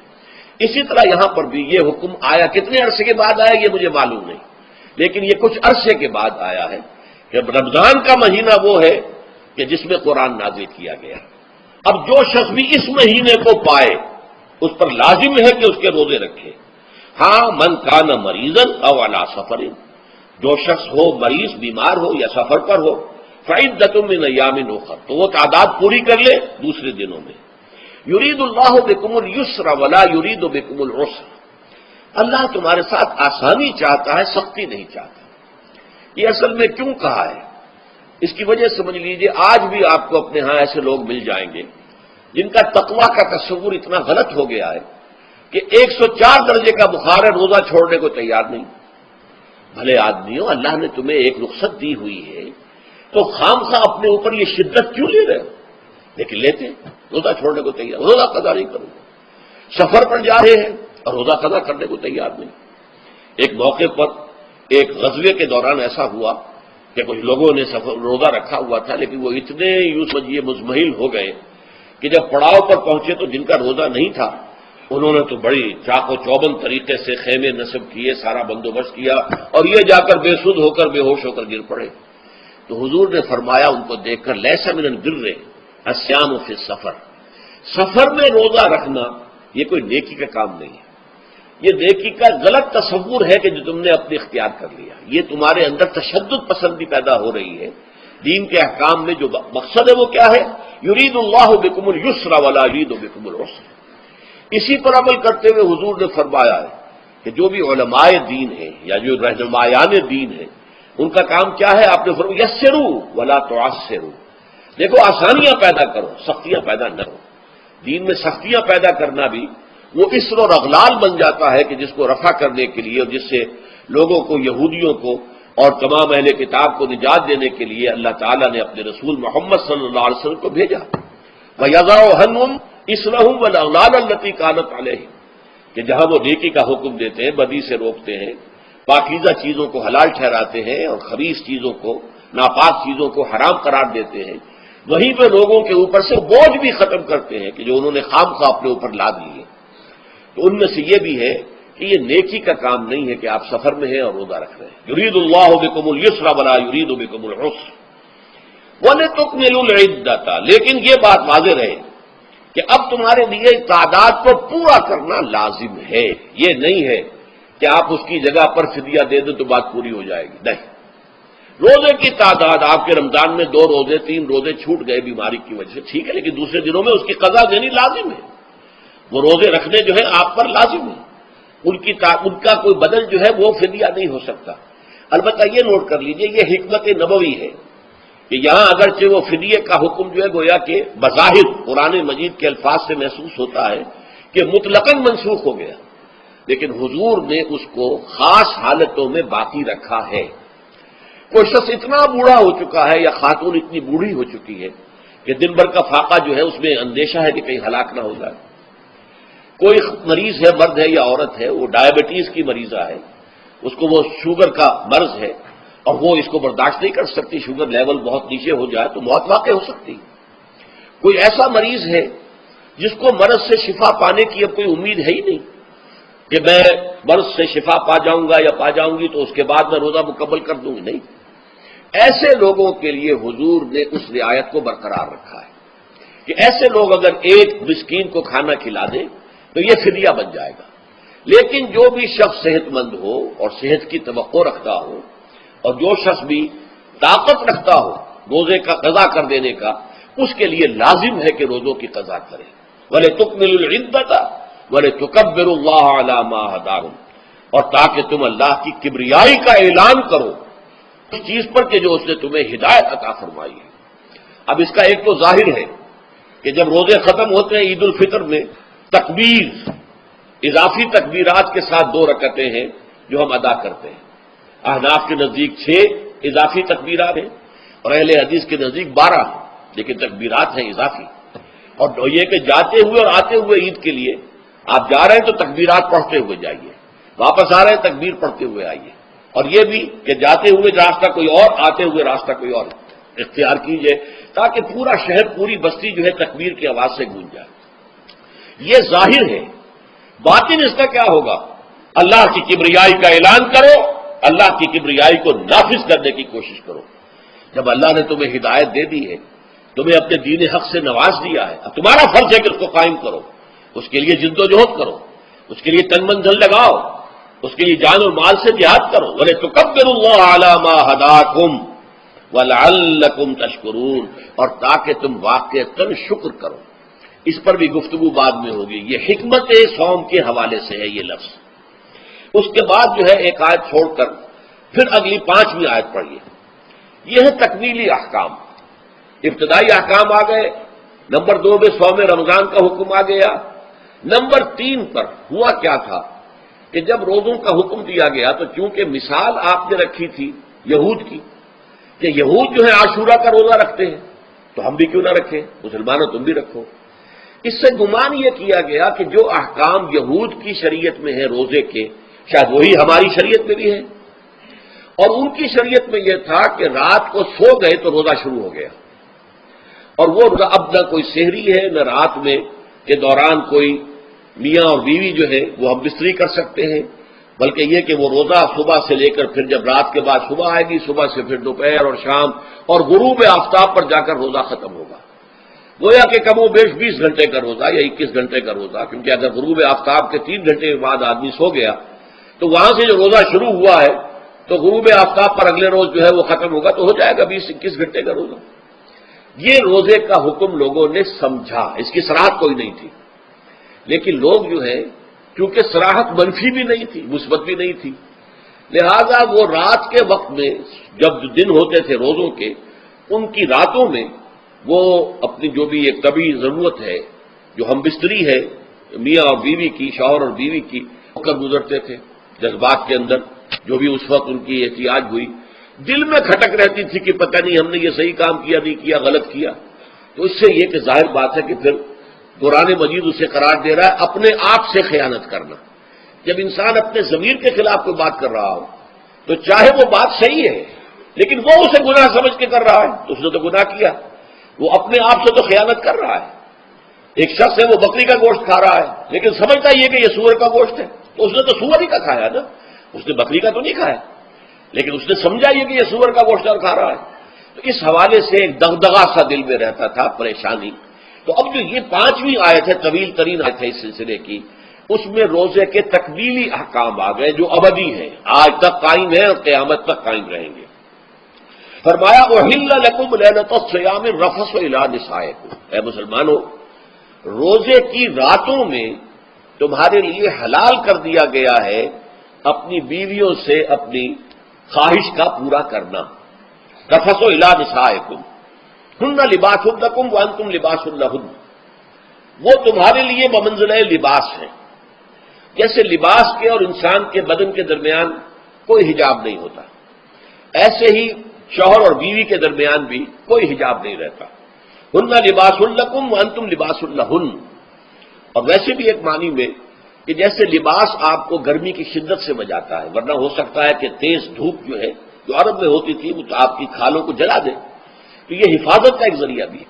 اسی طرح یہاں پر بھی یہ حکم آیا، کتنے عرصے کے بعد آیا یہ مجھے معلوم نہیں، لیکن یہ کچھ عرصے کے بعد آیا ہے کہ رمضان کا مہینہ وہ ہے کہ جس میں قرآن نازل کیا گیا۔ اب جو شخص بھی اس مہینے کو پائے اس پر لازم ہے کہ اس کے روزے رکھے۔ ہاں من کان مریضا او علی سفر، جو شخص ہو مریض، بیمار ہو یا سفر پر ہو، فعدۃ من ایام اخر، تو وہ تعداد پوری کر لے دوسرے دنوں میں۔ یرید اللہ بکم اليسر ولا یرید بکم العسر، اللہ تمہارے ساتھ آسانی چاہتا ہے، سختی نہیں چاہتا۔ یہ اصل میں کیوں کہا ہے اس کی وجہ سمجھ لیجئے، آج بھی آپ کو اپنے ہاں ایسے لوگ مل جائیں گے جن کا تقویٰ کا تصور اتنا غلط ہو گیا ہے کہ 104 درجے کا بخار ہے، روزہ چھوڑنے کو تیار نہیں۔ بھلے آدمیوں، اللہ نے تمہیں ایک رخصت دی ہوئی ہے تو خام خواہ اپنے اوپر یہ شدت کیوں لے رہے ہو؟ لیکن لیتے روزہ چھوڑنے کو تیار، روزہ قضا نہیں کروں گا، سفر پر جا رہے ہیں اور روزہ قضا کرنے کو تیار نہیں۔ ایک موقع پر ایک غزوے کے دوران ایسا ہوا کہ کچھ لوگوں نے روزہ رکھا ہوا تھا، لیکن وہ اتنے یوں سمجھیے مزمحل ہو گئے کہ جب پڑاؤ پر پہنچے تو جن کا روزہ نہیں تھا انہوں نے تو بڑی چاق و چوبند طریقے سے خیمے نصب کیے، سارا بندوبست کیا، اور یہ جا کر بے سود ہو کر بے ہوش ہو کر گر پڑے۔ تو حضور نے فرمایا ان کو دیکھ کر، لیسا من البر الصیام فی السفر، سفر میں روزہ رکھنا یہ کوئی نیکی کا کام نہیں ہے۔ یہ نیکی کا غلط تصور ہے کہ جو تم نے اپنے اختیار کر لیا. یہ تمہارے اندر تشدد پسندی پیدا ہو رہی ہے. دین کے احکام میں جو مقصد ہے وہ کیا ہے؟ یرید اللہ بکم اليسر ولا یرید بکم العسر. اسی پر عمل کرتے ہوئے حضور نے فرمایا ہے کہ جو بھی علماء دین ہیں یا جو رہنمایان دین ہیں ان کا کام کیا ہے؟ آپ نے فرمایا یسروا ولا تعسروا. دیکھو آسانیاں پیدا کرو، سختیاں پیدا نہ کرو. دین میں سختیاں پیدا کرنا بھی وہ اسر اور اغلال بن جاتا ہے کہ جس کو رفع کرنے کے لیے اور جس سے لوگوں کو، یہودیوں کو اور تمام اہل کتاب کو نجات دینے کے لیے اللہ تعالیٰ نے اپنے رسول محمد صلی اللہ علیہ وسلم کو بھیجا. وَيَضَعُ عَنْهُمْ إِصْرَهُمْ وَالْأَغْلَالَ الَّتِي كَانَتْ عَلَيْهِمْ. کہ جہاں وہ نیکی کا حکم دیتے ہیں، بدی سے روکتے ہیں، پاکیزہ چیزوں کو حلال ٹھہراتے ہیں اور خبیث چیزوں کو، ناپاک چیزوں کو حرام قرار دیتے ہیں، وہیں پہ لوگوں کے اوپر سے بوجھ بھی ختم کرتے ہیں کہ جو انہوں نے خام خواہ اپنے اوپر لاد لیے. تو ان میں سے یہ بھی ہے کہ یہ نیکی کا کام نہیں ہے کہ آپ سفر میں ہیں اور روزہ رکھ رہے ہیں. یرید اللہ بکم اليسر ولا یرید بکم العسر وَلِتُكْمِلُوا الْعِدَّةَ. لیکن یہ بات واضح رہے کہ اب تمہارے لیے تعداد کو پورا کرنا لازم ہے. یہ نہیں ہے کہ آپ اس کی جگہ پر فدیہ دے دیں تو بات پوری ہو جائے گی. نہیں، روزے کی تعداد آپ کے رمضان میں 2 روزے 3 روزے چھوٹ گئے بیماری کی وجہ سے، ٹھیک ہے، لیکن دوسرے دنوں میں اس کی قضا دینی لازم ہے. وہ روزے رکھنے جو ہے آپ پر لازم ہے. ان کا کوئی بدل جو ہے وہ فدیہ نہیں ہو سکتا. البتہ یہ نوٹ کر لیجئے، یہ حکمت نبوی ہے کہ یہاں اگرچہ وہ فدیے کا حکم جو ہے گویا کہ بظاہر قرآن مجید کے الفاظ سے محسوس ہوتا ہے کہ مطلقاً منسوخ ہو گیا، لیکن حضور نے اس کو خاص حالتوں میں باقی رکھا ہے. کوئی شخص اتنا بوڑھا ہو چکا ہے یا خاتون اتنی بوڑھی ہو چکی ہے کہ دن بھر کا فاقہ جو ہے اس میں اندیشہ ہے کہ کہیں ہلاک نہ ہو جائے. کوئی مریض ہے، مرد ہے یا عورت ہے، وہ ڈائبٹیز کی مریضہ ہے، اس کو وہ شوگر کا مرض ہے اور وہ اس کو برداشت نہیں کر سکتی، شوگر لیول بہت نیچے ہو جائے تو موت واقع ہو سکتی. کوئی ایسا مریض ہے جس کو مرض سے شفا پانے کی اب کوئی امید ہے ہی نہیں کہ میں مرض سے شفا پا جاؤں گا یا پا جاؤں گی تو اس کے بعد میں روزہ مکمل کر دوں گی. نہیں، ایسے لوگوں کے لیے حضور نے اس رعایت کو برقرار رکھا ہے کہ ایسے لوگ اگر ایک مسکین کو کھانا کھلا دیں تو یہ فدیہ بن جائے گا. لیکن جو بھی شخص صحت مند ہو اور صحت کی توقع رکھتا ہو اور جو شخص بھی طاقت رکھتا ہو روزے کا قضا کر دینے کا، اس کے لیے لازم ہے کہ روزوں کی قضا کرے. وَلِتُكْمِلُوا الْعِدَّةَ وَلِتُكَبِّرُوا اللَّهَ عَلَىٰ مَا هَدَاكُمْ. اور تاکہ تم اللہ کی کبریائی کا اعلان کرو اس چیز پر کہ جو اس نے تمہیں ہدایت عطا فرمائی ہے. اب اس کا ایک تو ظاہر ہے کہ جب روزے ختم ہوتے ہیں عید الفطر میں، تکبیر، اضافی تکبیرات کے ساتھ 2 رکعتیں ہیں جو ہم ادا کرتے ہیں. احناف کے نزدیک 6 اضافی تکبیرات ہیں اور اہل حدیث کے نزدیک 12 ہیں، لیکن تکبیرات ہیں اضافی. اور یہ کہ جاتے ہوئے اور آتے ہوئے عید کے لیے آپ جا رہے ہیں تو تکبیرات پڑھتے ہوئے جائیے، واپس آ رہے ہیں تکبیر پڑھتے ہوئے آئیے. اور یہ بھی کہ جاتے ہوئے راستہ کوئی اور، آتے ہوئے راستہ کوئی اور اختیار کیجئے تاکہ پورا شہر، پوری بستی جو ہے تکبیر کی آواز سے گونج جائے. یہ ظاہر ہے. باطن اس کا کیا ہوگا؟ اللہ کی کبریائی کا اعلان کرو، اللہ کی کبریائی کو نافذ کرنے کی کوشش کرو. جب اللہ نے تمہیں ہدایت دے دی ہے، تمہیں اپنے دین حق سے نواز دیا ہے، اب تمہارا فرض ہے کہ اس کو قائم کرو، اس کے لیے جد و جہد کرو، اس کے لیے تن من دھن لگاؤ، اس کے لیے جان اور مال سے جہاد کرو. وَلِتُكَبِّرُوا اللَّهَ عَلَىٰ مَا هَدَاكُمْ وَلَعَلَّكُمْ تَشْكُرُونَ. اور تاکہ تم واقعتاً شکر کرو. اس پر بھی گفتگو بعد میں ہوگی. یہ حکمت صوم کے حوالے سے ہے یہ لفظ. اس کے بعد جو ہے ایک آیت چھوڑ کر پھر اگلی 5ویں آیت پڑھیے. یہ ہے تکمیلی احکام. ابتدائی احکام آ گئے. نمبر 2 میں صوم رمضان کا حکم آ گیا. نمبر 3 پر ہوا کیا تھا کہ جب روزوں کا حکم دیا گیا تو چونکہ مثال آپ نے رکھی تھی یہود کی کہ یہود جو ہے عاشورہ کا روزہ رکھتے ہیں تو ہم بھی کیوں نہ رکھیں، مسلمانوں تم بھی رکھو. اس سے گمان یہ کیا گیا کہ جو احکام یہود کی شریعت میں ہیں روزے کے، شاید وہی ہماری شریعت میں بھی ہے. اور ان کی شریعت میں یہ تھا کہ رات کو سو گئے تو روزہ شروع ہو گیا، اور وہ روزہ اب نہ کوئی سحری ہے نہ رات میں کے دوران کوئی میاں اور بیوی جو ہے وہ ہم بستری کر سکتے ہیں، بلکہ یہ کہ وہ روزہ صبح سے لے کر پھر جب رات کے بعد صبح آئے گی، صبح سے پھر دوپہر اور شام اور غروب آفتاب پر جا کر روزہ ختم ہوگا. گویا کہ کم و بیش 20 گھنٹے کا روزہ یا 21 گھنٹے کا روزہ، کیونکہ اگر غروب آفتاب کے 3 گھنٹے کے بعد آدمی سو گیا تو وہاں سے جو روزہ شروع ہوا ہے تو غروب آفتاب پر اگلے روز جو ہے وہ ختم ہوگا، تو ہو جائے گا 20-21 گھنٹے کا روزہ۔ یہ روزے کا حکم لوگوں نے سمجھا، اس کی صراحت کوئی نہیں تھی، لیکن لوگ جو ہے کیونکہ صراحت منفی بھی نہیں تھی مثبت بھی نہیں تھی، لہذا وہ رات کے وقت میں جب دن ہوتے تھے روزوں کے، ان کی راتوں میں وہ اپنی جو بھی ایک طبعی ضرورت ہے جو ہم بستری ہے میاں اور بیوی کی، شوہر اور بیوی کی، ہو کر گزرتے تھے جذبات کے اندر، جو بھی اس وقت ان کی احتیاج ہوئی، دل میں کھٹک رہتی تھی کہ پتہ نہیں ہم نے یہ صحیح کام کیا نہیں کیا، غلط کیا۔ تو اس سے یہ کہ ظاہر بات ہے کہ پھر قرآن مجید اسے قرار دے رہا ہے اپنے آپ سے خیانت کرنا۔ جب انسان اپنے ضمیر کے خلاف کوئی بات کر رہا ہو تو چاہے وہ بات صحیح ہے لیکن وہ اسے گناہ سمجھ کے کر رہا ہے تو اس نے تو گناہ کیا، وہ اپنے آپ سے تو خیانت کر رہا ہے۔ ایک شخص ہے وہ بکری کا گوشت کھا رہا ہے لیکن سمجھتا یہ کہ یہ سور کا گوشت ہے، تو اس نے تو سور ہی کا کھایا نا، اس نے بکری کا تو نہیں کھایا، لیکن اس نے سمجھا یہ کہ یہ سور کا گوشت اور کھا رہا ہے۔ تو اس حوالے سے ایک دغدغہ سا دل میں رہتا تھا، پریشانی۔ تو اب جو یہ 5ویں آیت ہے، طویل ترین آیت ہے اس سلسلے کی، اس میں روزے کے تکمیلی احکام آ گئے جو ابدی ہیں، آج تک قائم ہیں اور قیامت تک قائم رہیں گے۔ فرمایا احل لکم لیلۃ الصیام الرفث الی نسائکم، اے مسلمانوں روزے کی راتوں میں تمہارے لیے حلال کر دیا گیا ہے اپنی بیویوں سے اپنی خواہش کا پورا کرنا۔ رفث الی نسائکم ہن لباس لکم وانتم لباس لہن، وہ تمہارے لیے بمنزلہ لباس ہے، جیسے لباس کے اور انسان کے بدن کے درمیان کوئی حجاب نہیں ہوتا، ایسے ہی شوہر اور بیوی کے درمیان بھی کوئی حجاب نہیں رہتا۔ ہن لباس لکم وانتم لباس لہن، اور ویسے بھی ایک معنی میں کہ جیسے لباس آپ کو گرمی کی شدت سے بچاتا ہے، ورنہ ہو سکتا ہے کہ تیز دھوپ جو ہے جو عرب میں ہوتی تھی وہ آپ کی کھالوں کو جلا دے، تو یہ حفاظت کا ایک ذریعہ بھی ہے۔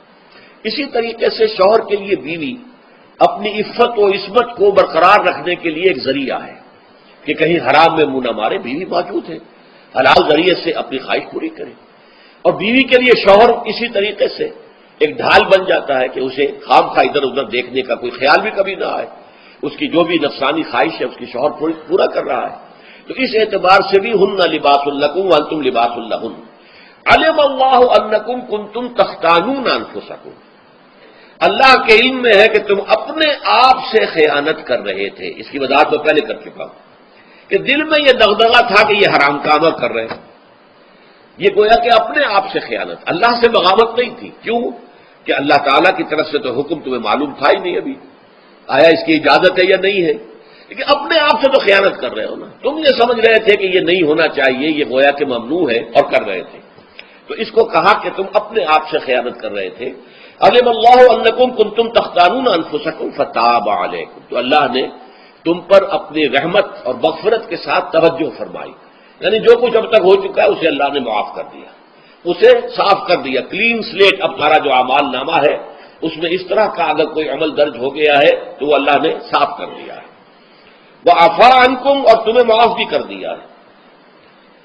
اسی طریقے سے شوہر کے لیے بیوی اپنی عفت و عصمت کو برقرار رکھنے کے لیے ایک ذریعہ ہے کہ کہیں حرام میں منہ نہ مارے، بیوی موجود ہے، حلال ذریعے سے اپنی خواہش پوری کرے۔ اور بیوی کے لیے شوہر اسی طریقے سے ایک ڈھال بن جاتا ہے کہ اسے خام خواہ ادھر ادھر دیکھنے کا کوئی خیال بھی کبھی نہ آئے، اس کی جو بھی نفسانی خواہش ہے اس کی شوہر پورا کر رہا ہے۔ تو اس اعتبار سے بھی ہن لباس لکم وانتم لباس لہن۔ علم اللہ انکم کنتم تختانون انفسکم، اللہ کے علم میں ہے کہ تم اپنے آپ سے خیانت کر رہے تھے، اس کی وضاحت میں پہلے کر چکا ہوں کہ دل میں یہ دغدغہ تھا کہ یہ حرام کام کر رہے ہیں، یہ گویا کہ اپنے آپ سے خیانت، اللہ سے بغاوت نہیں تھی۔ کیوں؟ کہ اللہ تعالیٰ کی طرف سے تو حکم تمہیں معلوم تھا ہی نہیں ابھی، آیا اس کی اجازت ہے یا نہیں ہے، لیکن اپنے آپ سے تو خیانت کر رہے ہو نا، تم یہ سمجھ رہے تھے کہ یہ نہیں ہونا چاہیے، یہ گویا کہ ممنوع ہے اور کر رہے تھے، تو اس کو کہا کہ تم اپنے آپ سے خیانت کر رہے تھے۔ علم اللہ انکم کنتم تختانون انفسکم فتاب علیکم، تو اللہ نے تم پر اپنی رحمت اور مغفرت کے ساتھ توجہ فرمائی، یعنی جو کچھ اب تک ہو چکا ہے اسے اللہ نے معاف کر دیا، اسے صاف کر دیا، کلین سلیٹ۔ اب تمہارا جو اعمال نامہ ہے اس میں اس طرح کا اگر کوئی عمل درج ہو گیا ہے تو وہ اللہ نے صاف کر دیا ہے۔ وعفا عنکم، اور تمہیں معاف بھی کر دیا ہے۔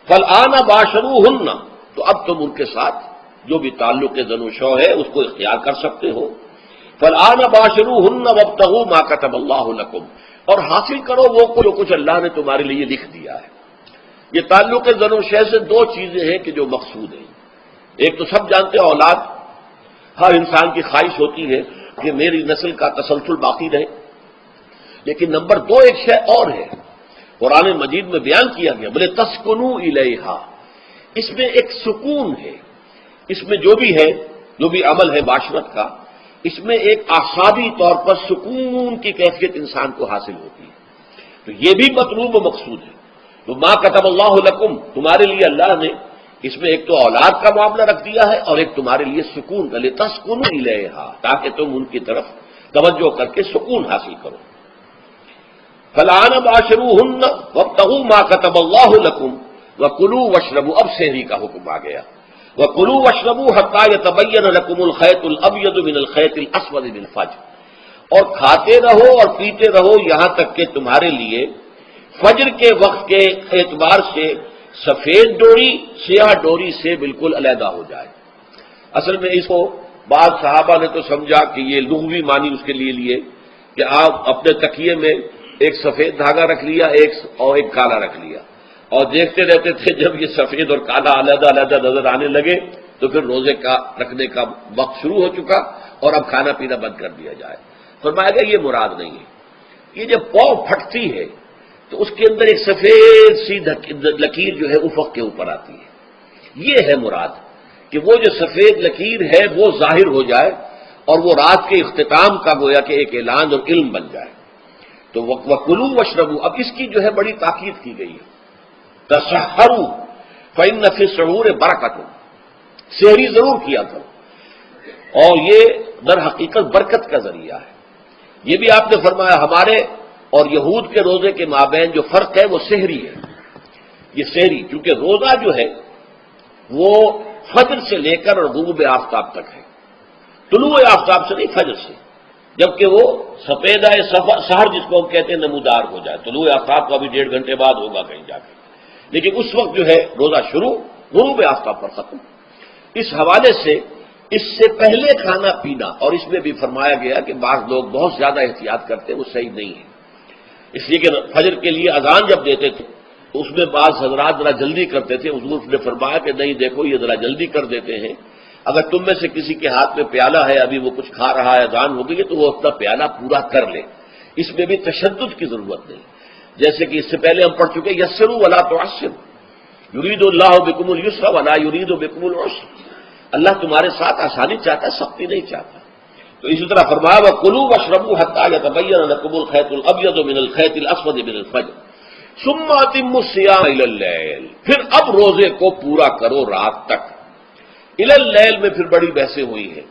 فالآن باشروہن، تو اب تم ان کے ساتھ جو بھی تعلق زن و شو ہے اس کو اختیار کر سکتے ہو۔ فالآن باشروہن وابتغوا ما كتب اللہ لکم، اور حاصل کرو وہ جو کچھ اللہ نے تمہارے لیے لکھ دیا ہے۔ یہ تعلق زن و شے سے دو چیزیں ہیں کہ جو مقصود ہیں، ایک تو سب جانتے ہیں اولاد، ہر انسان کی خواہش ہوتی ہے کہ میری نسل کا تسلسل باقی رہے، لیکن نمبر 2 ایک شے اور ہے، قرآن مجید میں بیان کیا گیا، بولے تسکنوا الیہا، اس میں ایک سکون ہے، اس میں جو بھی ہے جو بھی عمل ہے معاشرت کا، اس میں ایک اعصابی طور پر سکون کی کیفیت انسان کو حاصل ہوتی ہے، تو یہ بھی مطلوب و مقصود ہے۔ تو ما کتب اللہ لکم، تمہارے لیے اللہ نے اس میں ایک تو اولاد کا معاملہ رکھ دیا ہے اور ایک تمہارے لیے سکون کا، لتسکنوا الیہا، تاکہ تم ان کی طرف توجہ کر کے سکون حاصل کرو۔ فالآن باشروہن وابتغوا ما کتب اللہ لکم وکلوا واشربوا، اب سحری کا حکم آ گیا، وکلوا واشربوا حتی یتبین لکم الخیط الابیض من الخیط الاسود من الفجر، اور کھاتے رہو اور پیتے رہو یہاں تک کہ تمہارے لیے فجر کے وقت کے اعتبار سے سفید ڈوری سیاہ ڈوری سے بالکل علیحدہ ہو جائے۔ اصل میں اس کو بعض صحابہ نے تو سمجھا کہ یہ لغوی معنی اس کے لیے کہ آپ اپنے تکیے میں ایک سفید دھاگا رکھ لیا اور ایک کالا رکھ لیا، اور دیکھتے رہتے تھے جب یہ سفید اور کالا علیحدہ علیحدہ نظر آنے لگے تو پھر روزے کا رکھنے کا وقت شروع ہو چکا اور اب کھانا پینا بند کر دیا جائے۔ فرمایا گیا یہ مراد نہیں ہے، یہ جب پاؤ پھٹتی ہے تو اس کے اندر ایک سفید سی لکیر جو ہے افق کے اوپر آتی ہے، یہ ہے مراد کہ وہ جو سفید لکیر ہے وہ ظاہر ہو جائے اور وہ رات کے اختتام کا گویا کہ ایک اعلان اور علم بن جائے۔ تو وَكُلُوا وَاشْرَبُوا، اب اس کی جو ہے بڑی تاکید کی گئی ہے، تَسَحَّرُوا فَإِنَّ فِي السَّحُورِ بَرَكَةٌ، سحری ضرور کیا کرو، اور یہ در حقیقت برکت کا ذریعہ ہے۔ یہ بھی آپ نے فرمایا ہمارے اور یہود کے روزے کے مابین جو فرق ہے وہ سحری ہے۔ یہ سحری کیونکہ روزہ جو ہے وہ فجر سے لے کر اور غروب آفتاب تک ہے، طلوع آفتاب سے نہیں، فجر سے، جبکہ وہ سفیدہ سحر جس کو ہم کہتے ہیں نمودار ہو جائے، طلوع آفتاب کا بھی 1.5 گھنٹے بعد ہوگا کہیں جا کے، لیکن اس وقت جو ہے روزہ شروع، غروب آفتاب پر ختم۔ اس حوالے سے اس سے پہلے کھانا پینا، اور اس میں بھی فرمایا گیا کہ بعض لوگ بہت زیادہ احتیاط کرتے ہیں، وہ صحیح نہیں ہے، اس لیے کہ فجر کے لیے اذان جب دیتے تھے تو اس میں بعض حضرات ذرا جلدی کرتے تھے، حضور نے فرمایا کہ نہیں دیکھو یہ ذرا جلدی کر دیتے ہیں، اگر تم میں سے کسی کے ہاتھ میں پیالہ ہے، ابھی وہ کچھ کھا رہا ہے، اذان ہو گئی ہے، تو وہ اپنا پیالہ پورا کر لے، اس میں بھی تشدد کی ضرورت نہیں، جیسے کہ اس سے پہلے ہم پڑھ چکے یسروا ولا تعسروا، یرید اللہ بکم اليسر ولا یرید بکم العسر، اللہ تمہارے ساتھ آسانی چاہتا ہے، سختی نہیں چاہتا۔ تو اسی طرح فرمایا وَكُلُوا وَاشْرَبُوا حَتَّىٰ يَتَبَيَّنَ لَكُمُ الْخَيْطُ الْأَبْيَضُ مِنَ الْخَيْطِ الْأَسْوَدِ مِنَ الْفَجْرِ ثُمَّ أَتِمُّوا الصِّيَامَ إِلَى اللَّيْلِ، پھر اب روزے کو پورا کرو رات تک۔ إِلَى اللَّيْلِ میں پھر بڑی بحثیں ہوئی ہیں،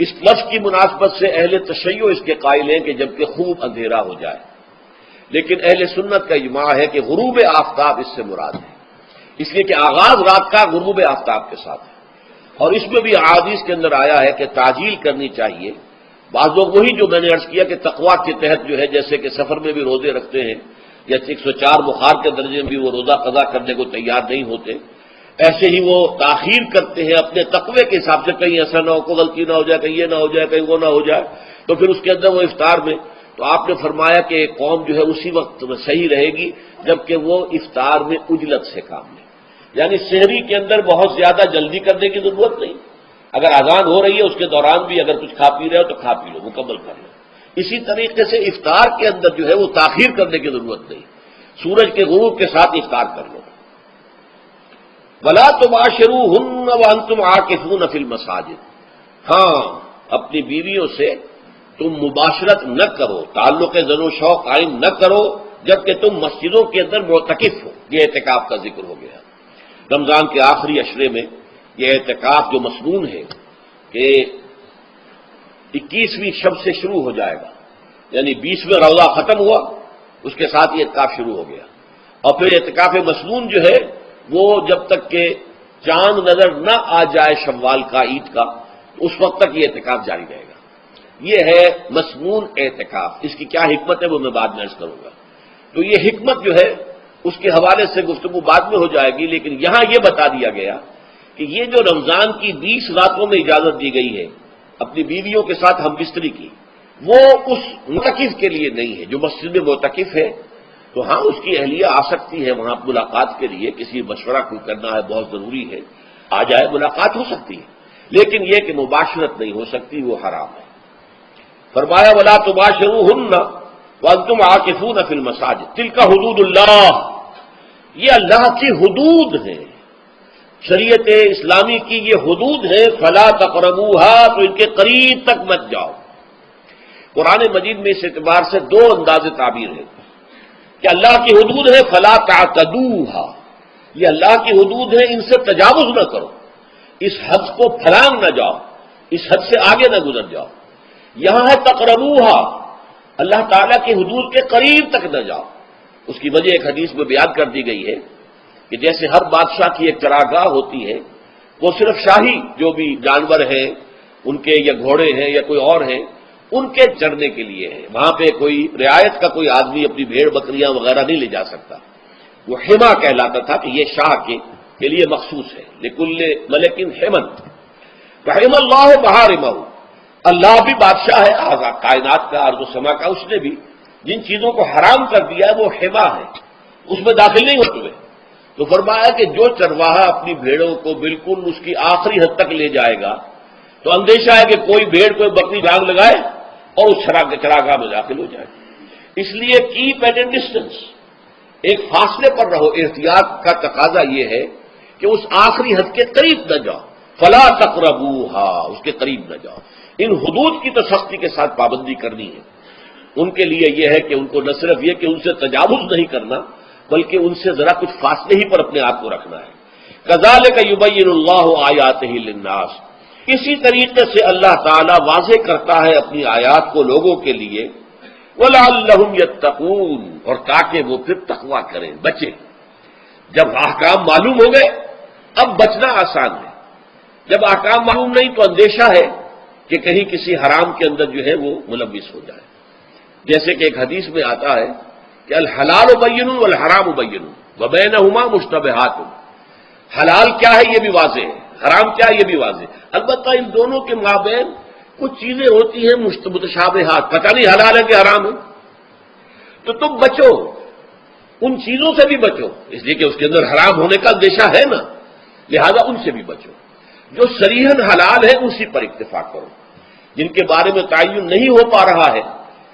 اس لفظ کی مناسبت سے اہل تشیع اس کے قائل ہیں کہ جبکہ خوب اندھیرا ہو جائے، لیکن اہل سنت کا اجماع ہے کہ غروب آفتاب اس سے مراد ہے، اس لیے کہ آغاز رات کا غروب آفتاب کے ساتھ ہے، اور اس میں بھی احادیث کے اندر آیا ہے کہ تعجیل کرنی چاہیے۔ بعض لوگ وہی جو میں نے عرض کیا کہ تقویٰ کے تحت جو ہے جیسے کہ سفر میں بھی روزے رکھتے ہیں، یا 104 بخار کے درجے میں بھی وہ روزہ قضا کرنے کو تیار نہیں ہوتے، ایسے ہی وہ تاخیر کرتے ہیں اپنے تقوی کے حساب سے، کہیں ایسا نہ ہو، کوئی غلطی نہ ہو جائے، کہیں یہ نہ ہو جائے، کہیں وہ نہ ہو جائے، تو پھر اس کے اندر وہ افطار میں، تو آپ نے فرمایا کہ قوم جو ہے اسی وقت صحیح رہے گی جبکہ وہ افطار میں عجلت سے کام لے، یعنی سحری کے اندر بہت زیادہ جلدی کرنے کی ضرورت نہیں، اگر اذان ہو رہی ہے اس کے دوران بھی اگر کچھ کھا پی رہے ہو تو کھا پی لو، مکمل کر لو۔ اسی طریقے سے افطار کے اندر جو ہے وہ تاخیر کرنے کی ضرورت نہیں، سورج کے غروب کے ساتھ افطار کر لو۔ وَلَا تُبَاشِرُوهُنَّ وَأَنْتُمْ عَاكِفُونَ فِي الْمَسَاجِدِ، ہاں اپنی بیویوں سے تم مباشرت نہ کرو، تعلق زن و شوق قائم نہ کرو جبکہ تم مسجدوں کے اندر معتکف ہو۔ یہ اعتکاف کا ذکر ہو گیا، رمضان کے آخری عشرے میں یہ اعتکاف جو مسنون ہے کہ 21ویں شب سے شروع ہو جائے گا، یعنی 20واں روزہ ختم ہوا اس کے ساتھ یہ اعتکاف شروع ہو گیا، اور پھر اعتکاف مسنون جو ہے وہ جب تک کہ چاند نظر نہ آ جائے شوال کا، عید کا، اس وقت تک یہ اعتکاف جاری رہے گا۔ یہ ہے مسنون اعتکاف، اس کی کیا حکمت ہے وہ میں بعد میں عرض کروں گا۔ تو یہ حکمت جو ہے اس کے حوالے سے گفتگو بعد میں ہو جائے گی، لیکن یہاں یہ بتا دیا گیا کہ یہ جو رمضان کی 20 راتوں میں اجازت دی گئی ہے اپنی بیویوں کے ساتھ ہم بستری کی، وہ اس معتکف کے لیے نہیں ہے جو مسجد میں معتکف ہے، تو ہاں اس کی اہلیہ آ سکتی ہے وہاں ملاقات کے لیے، کسی مشورہ کوئی کرنا ہے بہت ضروری ہے، آ جائے، ملاقات ہو سکتی ہے، لیکن یہ کہ مباشرت نہیں ہو سکتی، وہ حرام ہے۔ فرمایا وَلَا تُبَاشِرُوهُنَّ وَأَنْتُمْ عَاكِفُونَ فِي الْمَسَاجِدِ تِلْكَ حُدُودُ اللَّهِ، یہ اللہ کی حدود ہیں، شریعت اسلامی کی یہ حدود ہے، فَلَا تَقْرَبُوهَا، تو ان کے قریب تک مت جاؤ۔ قرآن مجید میں اس اعتبار سے دو انداز تعبیر ہے کہ اللہ کی حدود ہے فَلَا تَعْتَدُوهَا، یہ اللہ کی حدود ہے، ان سے تجاوز نہ کرو، اس حد کو پھلانگ نہ جاؤ، اس حد سے آگے نہ گزر جاؤ۔ یہاں ہے تقربوها، اللہ تعالیٰ کی حدود کے قریب تک نہ جاؤ۔ اس کی وجہ ایک حدیث میں بیان کر دی گئی ہے کہ جیسے ہر بادشاہ کی ایک چراگاہ ہوتی ہے، وہ صرف شاہی جو بھی جانور ہیں ان کے، یا گھوڑے ہیں یا کوئی اور ہیں، ان کے چرنے کے لیے ہے، وہاں پہ کوئی رعایت کا کوئی آدمی اپنی بھیڑ بکریاں وغیرہ نہیں لے جا سکتا، وہ حما کہلاتا تھا کہ یہ شاہ کے لیے مخصوص ہے، لکل ملک حمن۔ رحم اللہ محارمہ، اللہ بھی بادشاہ ہے کائنات کا، ارض و سما کا، اس نے بھی جن چیزوں کو حرام کر دیا ہے وہ حما ہے، اس میں داخل نہیں ہوتے ہوئے. تو فرمایا کہ جو چرواہا اپنی بھیڑوں کو بالکل اس کی آخری حد تک لے جائے گا تو اندیشہ ہے کہ کوئی بھیڑ کوئی بکری جان لگائے اور اس چراگاہ میں داخل ہو جائے. اس لیے کیپ ایٹ اے ڈسٹینس، ایک فاصلے پر رہو. احتیاط کا تقاضا یہ ہے کہ اس آخری حد کے قریب نہ جاؤ. فلا تقربوہا، اس کے قریب نہ جاؤ. ان حدود کی تو سختی کے ساتھ پابندی کرنی ہے. ان کے لیے یہ ہے کہ ان کو نہ صرف یہ کہ ان سے تجاوز نہیں کرنا بلکہ ان سے ذرا کچھ فاصلے ہی پر اپنے آپ کو رکھنا ہے. کذالک یبین اللہ آیاتہ للناس، اسی طریقے سے اللہ تعالی واضح کرتا ہے اپنی آیات کو لوگوں کے لیے. وَلَعَلَّهُمْ يَتَّقُونَ، اور تاکہ وہ پھر تقویٰ کریں، بچیں. جب احکام معلوم ہو گئے اب بچنا آسان ہے. جب احکام معلوم نہیں تو اندیشہ ہے کہ کہیں کسی حرام کے اندر جو ہے وہ ملوث ہو جائے. جیسے کہ ایک حدیث میں آتا ہے کہ الحلال بین والحرام بین وبینہما مشتبہات، حلال کیا ہے یہ بھی واضح ہے، حرام کیا ہے یہ بھی واضح. البتہ ان دونوں کے مابین کچھ چیزیں ہوتی ہیں متشابہات، پتہ نہیں حلال ہے کہ حرام ہے. تو تم بچو، ان چیزوں سے بھی بچو، اس لیے کہ اس کے اندر حرام ہونے کا اندیشہ ہے نا، لہذا ان سے بھی بچو. جو صریحاً حلال ہے اسی پر اکتفا کرو. جن کے بارے میں تعین نہیں ہو پا رہا ہے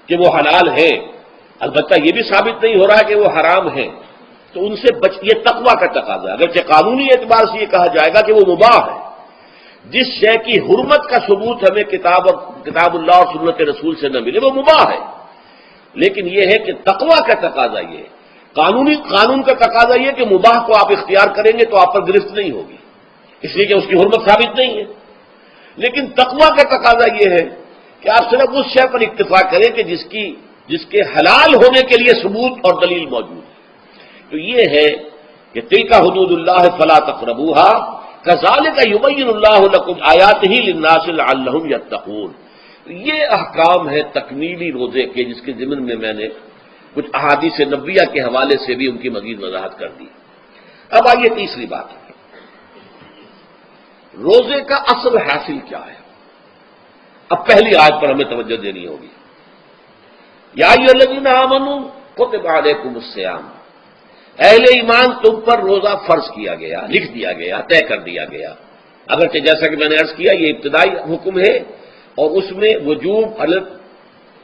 کہ وہ حلال ہے، البتہ یہ بھی ثابت نہیں ہو رہا ہے کہ وہ حرام ہے، تو ان سے یہ تقویٰ کا تقاضا ہے. اگرچہ قانونی اعتبار سے یہ کہا جائے گا کہ وہ مباح ہے. جس شے کی حرمت کا ثبوت ہمیں کتاب اللہ اور سنت رسول سے نہ ملے وہ مباح ہے. لیکن یہ ہے کہ تقویٰ کا تقاضا یہ ہے. قانون کا تقاضا یہ کہ مباح کو آپ اختیار کریں گے تو آپ پر گرفت نہیں ہوگی، اس لیے کہ اس کی حرمت ثابت نہیں ہے. لیکن تقویٰ کا تقاضا یہ ہے کہ آپ صرف اس شے پر اکتفا کریں کہ جس کے حلال ہونے کے لیے ثبوت اور دلیل موجود ہے. تو یہ ہے کہ تلک حدود اللہ فلا تقربوہا کذالک یبین اللہ لکم آیاتہ للناس لعلہم یتقون. یہ احکام ہے تکمیلی روزے کے، جس کے ضمن میں میں نے کچھ احادیث نبویہ کے حوالے سے بھی ان کی مزید وضاحت کر دی. اب آئیے تیسری بات، روزے کا اصل حاصل کیا ہے. اب پہلی آیت پر ہمیں توجہ دینی ہوگی. یا ایھا الذین آمنوا کتب علیکم الصیام، اہل ایمان تم پر روزہ فرض کیا گیا، لکھ دیا گیا، طے کر دیا گیا. اگرچہ جیسا کہ میں نے عرض کیا یہ ابتدائی حکم ہے اور اس میں وجوب علی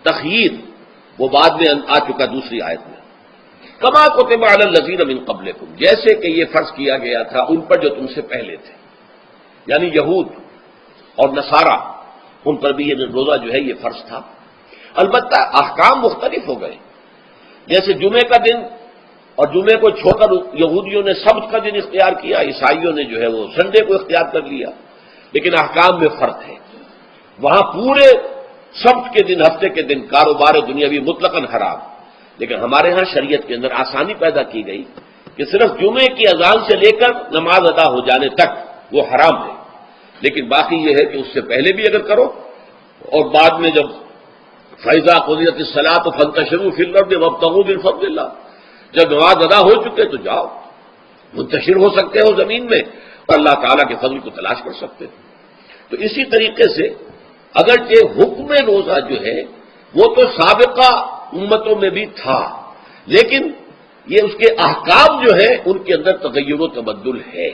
تخییر وہ بعد میں آ چکا دوسری آیت میں. کما کتب علی الذین من قبلکم، جیسے کہ یہ فرض کیا گیا تھا ان پر جو تم سے پہلے تھے، یعنی یہود اور نصارہ، ان پر بھی یہ روزہ جو ہے یہ فرض تھا. البتہ احکام مختلف ہو گئے. جیسے جمعے کا دن اور جمعے کو چھوڑ کر یہودیوں نے سبت کا دن اختیار کیا، عیسائیوں نے جو ہے وہ سنڈے کو اختیار کر لیا، لیکن احکام میں فرق ہے. وہاں پورے سبت کے دن، ہفتے کے دن کاروبار دنیاوی مطلقاً حرام، لیکن ہمارے ہاں شریعت کے اندر آسانی پیدا کی گئی کہ صرف جمعے کی اذان سے لے کر نماز ادا ہو جانے تک وہ حرام ہے. لیکن باقی یہ ہے کہ اس سے پہلے بھی اگر کرو اور بعد میں جب فَإِذَا قُضِيَتِ الصَّلَاةُ فَانتَشِرُوا فِي الْأَرْضِ وَابْتَغُوا مِن فَضْلِ اللَّهِ، جب نماز ادا ہو چکے تو جاؤ منتشر ہو سکتے ہو زمین میں اور اللہ تعالیٰ کے فضل کو تلاش کر سکتے ہو. تو اسی طریقے سے اگرچہ حکم روزہ جو ہے وہ تو سابقہ امتوں میں بھی تھا، لیکن یہ اس کے احکام جو ہے ان کے اندر تغیر و تبدل ہے.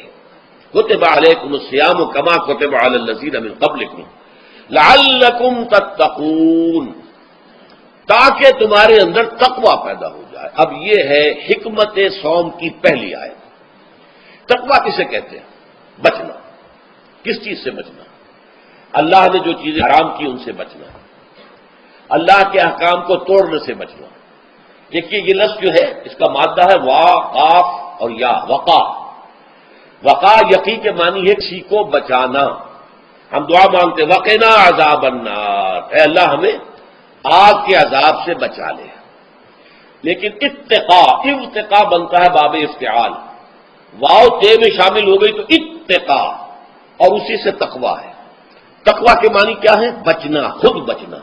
کتب علیکم الصیام کما کتب علی الذین من قبلکم لعلکم تتقون، تاکہ تمہارے اندر تقوی پیدا ہو جائے. اب یہ ہے حکمت صوم کی پہلی آیت. تقوی کسے کہتے ہیں؟ بچنا. کس چیز سے بچنا؟ اللہ نے جو چیزیں حرام کی ان سے بچنا، اللہ کے احکام کو توڑنے سے بچنا. دیکھیے یہ لفظ جو ہے اس کا مادہ ہے وا، قاف اور یا، وقا. وقا یقی کے معنی ہے کسی کو بچانا. ہم دعا مانگتے وقنا عذاب النار، اے اللہ ہمیں آگ کے عذاب سے بچا لے. لیکن اتقا بنتا ہے باب افتعال، واو تے میں شامل ہو گئی تو اتقا، اور اسی سے تقوی ہے. تقوی کے معنی کیا ہے؟ بچنا، خود بچنا.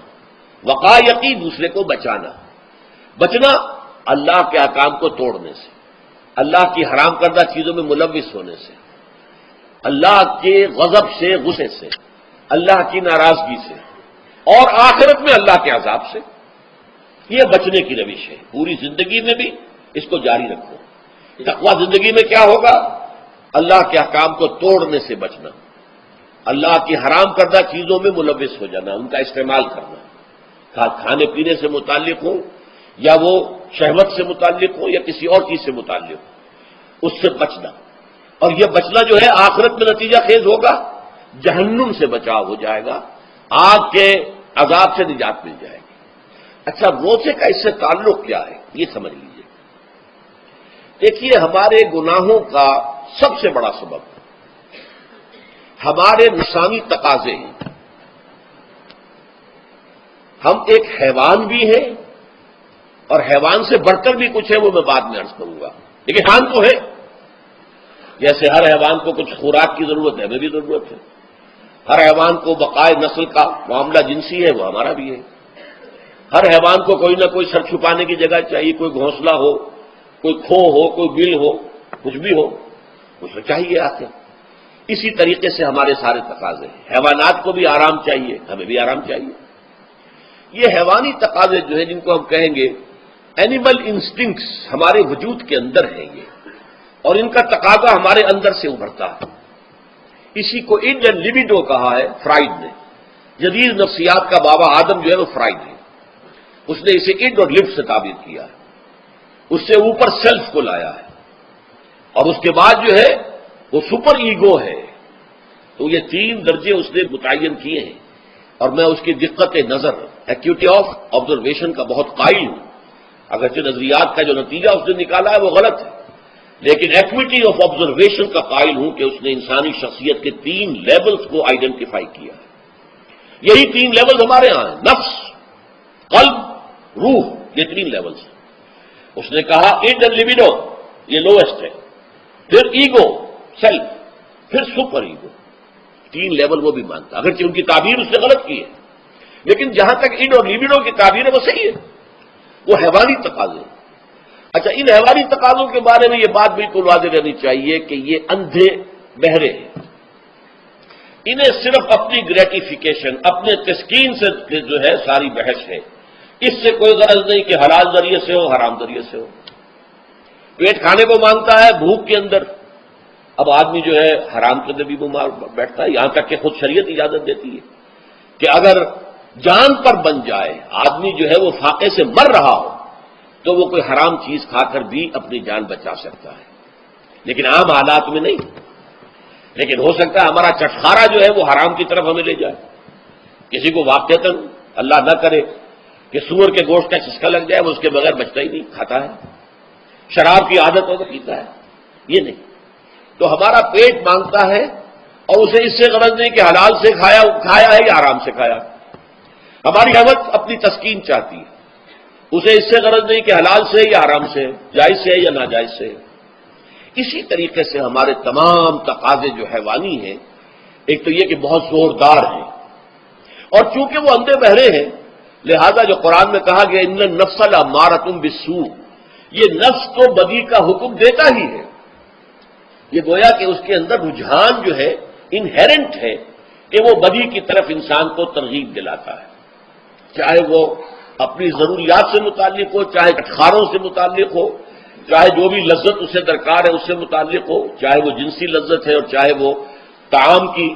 وقا یقی دوسرے کو بچانا. بچنا اللہ کے احکام کو توڑنے سے، اللہ کی حرام کردہ چیزوں میں ملوث ہونے سے، اللہ کے غضب سے، غصے سے. اللہ کی ناراضگی سے اور آخرت میں اللہ کے عذاب سے. یہ بچنے کی روش ہے. پوری زندگی میں بھی اس کو جاری رکھو. تقویٰ زندگی میں کیا ہوگا؟ اللہ کے احکام کو توڑنے سے بچنا، اللہ کی حرام کردہ چیزوں میں ملوث ہو جانا، ان کا استعمال کرنا، کھانے پینے سے متعلق ہو یا وہ شہوت سے متعلق ہو یا کسی اور چیز سے متعلق ہو، اس سے بچنا. اور یہ بچنا جو ہے آخرت میں نتیجہ خیز ہوگا، جہنم سے بچاؤ ہو جائے گا، آگ کے عذاب سے نجات مل جائے گی. اچھا، روزے کا اس سے تعلق کیا ہے یہ سمجھ لیجیے. دیکھیے، ہمارے گناہوں کا سب سے بڑا سبب ہمارے نفسانی تقاضے ہیں. ہم ایک حیوان بھی ہیں اور حیوان سے بڑھ کر بھی کچھ ہے، وہ میں بعد میں عرض کروں گا. لیکن حیوان تو ہے. جیسے ہر حیوان کو کچھ خوراک کی ضرورت ہے، ہمیں بھی ضرورت ہے. ہر حیوان کو بقائے نسل کا معاملہ جنسی ہے، وہ ہمارا بھی ہے. ہر حیوان کو کوئی نہ کوئی سر چھپانے کی جگہ چاہیے، کوئی گھونسلہ ہو، کوئی کھو ہو، کوئی بل ہو، کچھ بھی ہو، کچھ چاہیے آخر. اسی طریقے سے ہمارے سارے تقاضے ہیں. حیوانات کو بھی آرام چاہیے، ہمیں بھی آرام چاہیے. یہ حیوانی تقاضے جو ہیں، جن کو ہم کہیں گے اینیمل انسٹنکٹس، ہمارے وجود کے اندر ہیں یہ، اور ان کا تقاضا ہمارے اندر سے ابھرتا ہے. اسی کو اڈ اینڈ لیبیڈو کہا ہے فرائڈ نے. جدید نفسیات کا بابا آدم جو ہے وہ فرائڈ ہے. اس نے اسے اڈ اور لب سے تعبیر کیا ہے. اس سے اوپر سیلف کو لایا ہے، اور اس کے بعد جو ہے وہ سپر ایگو ہے. تو یہ 3 درجے اس نے متعین کیے ہیں، اور میں اس کی دقت نظر، ایکیوٹی آف آبزرویشن کا بہت قائل ہوں. اگرچہ نظریات کا جو نتیجہ اس نے نکالا ہے وہ غلط ہے، لیکن ایکویٹی آف آبزرویشن کا قائل ہوں کہ اس نے انسانی شخصیت کے 3 لیولز کو آئیڈینٹیفائی کیا ہے. یہی 3 لیولز ہمارے ہاں ہیں: نفس، قلب، روح. یہ 3 لیولز ہیں. اس نے کہا اڈ اینڈ لیبیڈو یہ لوئسٹ ہے، پھر ایگو سیلف، پھر سپر ایگو. 3 لیول وہ بھی مانتا، اگرچہ ان کی تعبیر اس نے غلط کی ہے، لیکن جہاں تک اڈ اور لیبیڈو کی تعبیر ہے وہ صحیح ہے. وہ حیوانی تقاضے. اچھا، ان حیوانی تقاضوں کے بارے میں یہ بات بالکل واضح رہنی چاہیے کہ یہ اندھے بہرے ہیں. انہیں صرف اپنی گریٹیفیکیشن، اپنے تسکین سے جو ہے ساری بحث ہے. اس سے کوئی غرض نہیں کہ حلال ذریعے سے ہو، حرام ذریعے سے ہو. پیٹ کھانے کو مانگتا ہے بھوک کے اندر. اب آدمی جو ہے حرام کے اندر بھی بیمار بیٹھتا ہے، یہاں تک کہ خود شریعت اجازت دیتی ہے کہ اگر جان پر بن جائے، آدمی جو ہے وہ فاقے سے مر رہا ہو، تو وہ کوئی حرام چیز کھا کر بھی اپنی جان بچا سکتا ہے. لیکن عام حالات میں نہیں. لیکن ہو سکتا ہے ہمارا چٹخارا جو ہے وہ حرام کی طرف ہمیں لے جائے. کسی کو واقعتاً اللہ نہ کرے کہ سور کے گوشت کا چسکا لگ جائے، وہ اس کے بغیر بچتا ہی نہیں، کھاتا ہے. شراب کی عادت ہو تو پیتا ہے. یہ نہیں. تو ہمارا پیٹ مانگتا ہے، اور اسے اس سے غرض نہیں کہ حلال سے کھایا ہے یا حرام سے کھایا. ہماری حوث اپنی تسکین چاہتی ہے، اسے اس سے غرض نہیں کہ حلال سے یا حرام سے، جائز سے یا ناجائز سے. اسی طریقے سے ہمارے تمام تقاضے جو حیوانی ہیں، ایک تو یہ کہ بہت زوردار ہیں، اور چونکہ وہ اندھے بہرے ہیں، لہذا جو قرآن میں کہا گیا ان النفس لامارۃ بالسوء، یہ نفس تو بدی کا حکم دیتا ہی ہے. یہ گویا کہ اس کے اندر رجحان جو ہے انہیرنٹ ہے کہ وہ بدی کی طرف انسان کو ترغیب دلاتا ہے، چاہے وہ اپنی ضروریات سے متعلق ہو، چاہے اٹخاروں سے متعلق ہو، چاہے جو بھی لذت اسے درکار ہے اس سے متعلق ہو، چاہے وہ جنسی لذت ہے اور چاہے وہ طعام کی،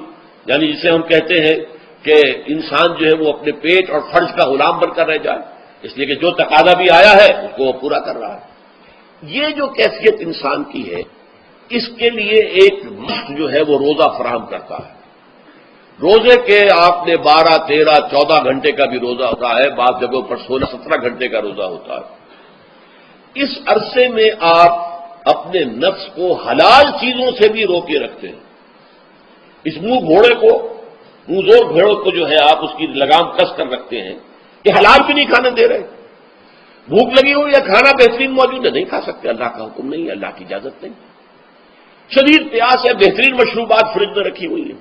یعنی جسے ہم کہتے ہیں کہ انسان جو ہے وہ اپنے پیٹ اور فرج کا غلام بن کر رہ جائے، اس لیے کہ جو تقاضا بھی آیا ہے اس کو وہ پورا کر رہا ہے. یہ جو کیفیت انسان کی ہے، اس کے لیے ایک مشق جو ہے وہ روزہ فراہم کرتا ہے. روزے کے آپ نے 12، 13، 14 گھنٹے کا بھی روزہ ہوتا ہے، بعض جگہوں پر 16، 17 گھنٹے کا روزہ ہوتا ہے. اس عرصے میں آپ اپنے نفس کو حلال چیزوں سے بھی روکے رکھتے ہیں. اس منہ گھوڑے کو، منہ زور گھوڑے کو جو ہے آپ اس کی لگام کس کر رکھتے ہیں کہ حلال بھی نہیں کھانے دے رہے. بھوک لگی ہو یا کھانا بہترین موجود ہے، نہیں کھا سکتے، اللہ کا حکم نہیں ہے، اللہ کی اجازت نہیں. شدید پیاس ہے، بہترین مشروبات فریج میں رکھی ہوئی ہے،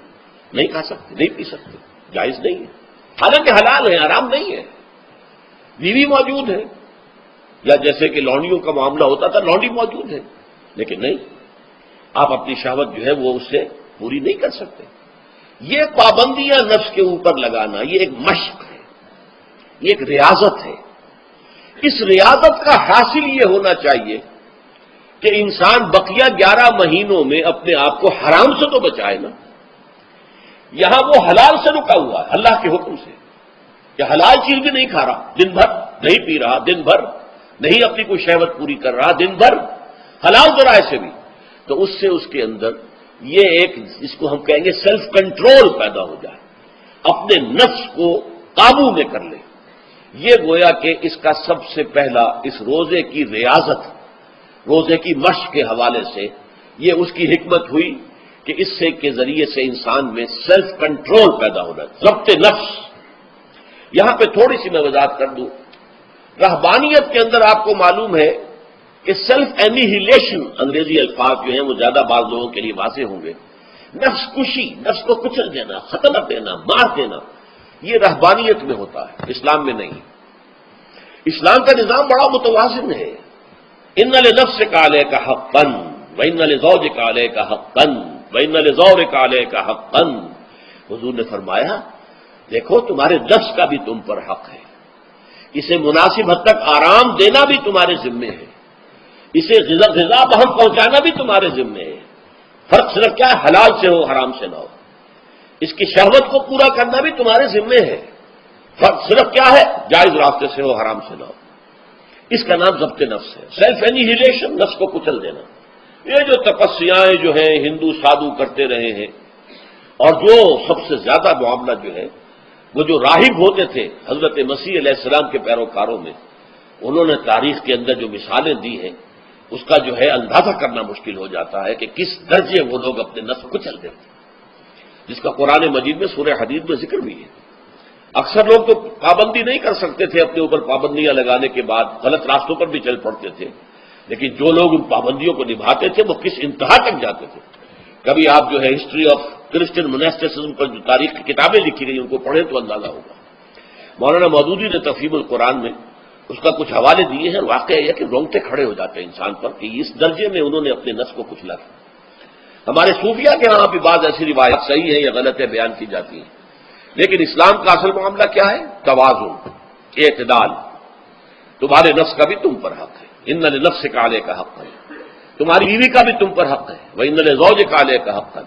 نہیں کھا سکتے، نہیں پی سکتے، جائز نہیں ہے. حالانکہ حلال ہے، حرام نہیں ہے. بیوی موجود ہے، یا جیسے کہ لونڈیوں کا معاملہ ہوتا تھا، لونڈی موجود ہے، لیکن نہیں، آپ اپنی شہوت جو ہے وہ اس سے پوری نہیں کر سکتے. یہ پابندیاں نفس کے اوپر لگانا یہ ایک مشق ہے، یہ ایک ریاضت ہے۔ اس ریاضت کا حاصل یہ ہونا چاہیے کہ انسان بقیہ 11 مہینوں میں اپنے آپ کو حرام سے تو بچائے نا۔ یہاں وہ حلال سے رکا ہوا ہے اللہ کے حکم سے، کہ حلال چیز بھی نہیں کھا رہا، دن بھر نہیں پی رہا، دن بھر نہیں اپنی کوئی شہوت پوری کر رہا، دن بھر حلال ذرائع سے بھی، تو اس سے اس کے اندر یہ ایک جس کو ہم کہیں گے سیلف کنٹرول پیدا ہو جائے، اپنے نفس کو قابو میں کر لے۔ یہ گویا کہ اس کا سب سے پہلا اس روزے کی ریاضت، روزے کی مشق کے حوالے سے یہ اس کی حکمت ہوئی کہ اس سے کے ذریعے سے انسان میں سیلف کنٹرول پیدا ہونا، ضبط نفس۔ یہاں پہ تھوڑی سی میں وضاحت کر دوں، رہبانیت کے اندر آپ کو معلوم ہے کہ سیلف اینیہیلیشن، انگریزی الفاظ جو ہیں وہ زیادہ بعض لوگوں کے لیے واضح ہوں گے، نفس کشی، نفس کو کچل دینا، ختم کر دینا، مار دینا، یہ رہبانیت میں ہوتا ہے، اسلام میں نہیں۔ اسلام کا نظام بڑا متوازن ہے۔ ان لنفسک علیک حقا وان لزوجک علیک حقا وان لزورک علیک حقا۔ حضور نے فرمایا دیکھو تمہارے نفس کا بھی تم پر حق ہے، اسے مناسب حد تک آرام دینا بھی تمہارے ذمے ہے، اسے غذا بہم پہنچانا بھی تمہارے ذمے ہے۔ فرق صرف کیا ہے؟ حلال سے ہو، حرام سے نہ ہو۔ اس کی شہوت کو پورا کرنا بھی تمہارے ذمے ہے، فرق صرف کیا ہے؟ جائز راستے سے ہو، حرام سے نہ ہو۔ اس کا نام ضبط نفس ہے، سیلف اینیہیلیشن، نفس کو کچل دینا۔ یہ جو تپسیاں جو ہیں ہندو سادھو کرتے رہے ہیں، اور جو سب سے زیادہ معاملہ جو ہے وہ جو راہب ہوتے تھے حضرت مسیح علیہ السلام کے پیروکاروں میں، انہوں نے تاریخ کے اندر جو مثالیں دی ہیں اس کا جو ہے اندازہ کرنا مشکل ہو جاتا ہے کہ کس درجے وہ لوگ اپنے نفس کو کچل دیتے، جس کا قرآن مجید میں سورہ حدید میں ذکر بھی ہے۔ اکثر لوگ تو پابندی نہیں کر سکتے تھے، اپنے اوپر پابندیاں لگانے کے بعد غلط راستوں پر بھی چل پڑتے تھے، لیکن جو لوگ ان پابندیوں کو نبھاتے تھے وہ کس انتہا تک جاتے تھے۔ کبھی آپ جو ہے ہسٹری آف کرسچن موناسٹسزم پر جو تاریخ کی کتابیں لکھی گئی ان کو پڑھیں تو اندازہ ہوگا۔ مولانا مودودی نے تفہیم القرآن میں اس کا کچھ حوالے دیے ہیں، واقعہ یہ کہ رونگٹے کھڑے ہو جاتے ہیں انسان پر کہ اس درجے میں انہوں نے اپنے نفس کو کچلا۔ ہمارے صوفیہ کے ہاں بھی بعض ایسی روایت صحیح ہیں یا غلط ہے بیان کی جاتی ہیں، لیکن اسلام کا اصل معاملہ کیا ہے؟ توازن، اعتدال۔ تمہارے نفس کا بھی تم پر حق ہے، ان لنفسک علیک حقا، تمہاری بیوی کا بھی تم پر حق ہے، وان لزوجک علیک حقا،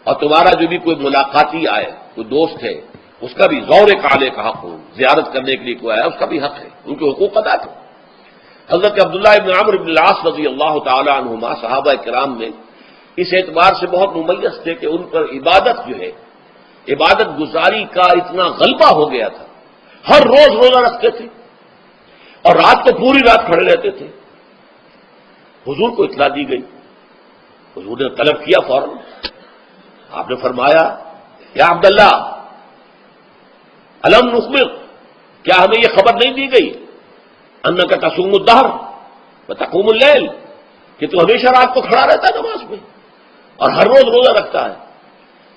اور تمہارا جو بھی کوئی ملاقاتی آئے، کوئی دوست ہے، اس کا بھی زورک علیک حق ہو، زیارت کرنے کے لیے کوئی آیا اس کا بھی حق ہے، ان کے حقوق ادا کرو۔ حضرت عبداللہ ابن عمرو بن العاص رضی اللہ تعالی عنہما صحابہ کرام میں اس اعتبار سے بہت ممیز تھے کہ ان پر عبادت جو ہے، عبادت گزاری کا اتنا غلبہ ہو گیا تھا، ہر روز روزہ رکھتے تھے اور رات کو پوری رات کھڑے رہتے تھے۔ حضور کو اطلاع دی گئی، حضور نے طلب کیا فوراً، آپ نے فرمایا یا عبداللہ الم نخبر، کیا ہمیں یہ خبر نہیں دی گئی انک تصوم الدہر وتقوم اللیل، کہ تو ہمیشہ رات کو کھڑا رہتا ہے نماز میں اور ہر روز روزہ رکھتا ہے۔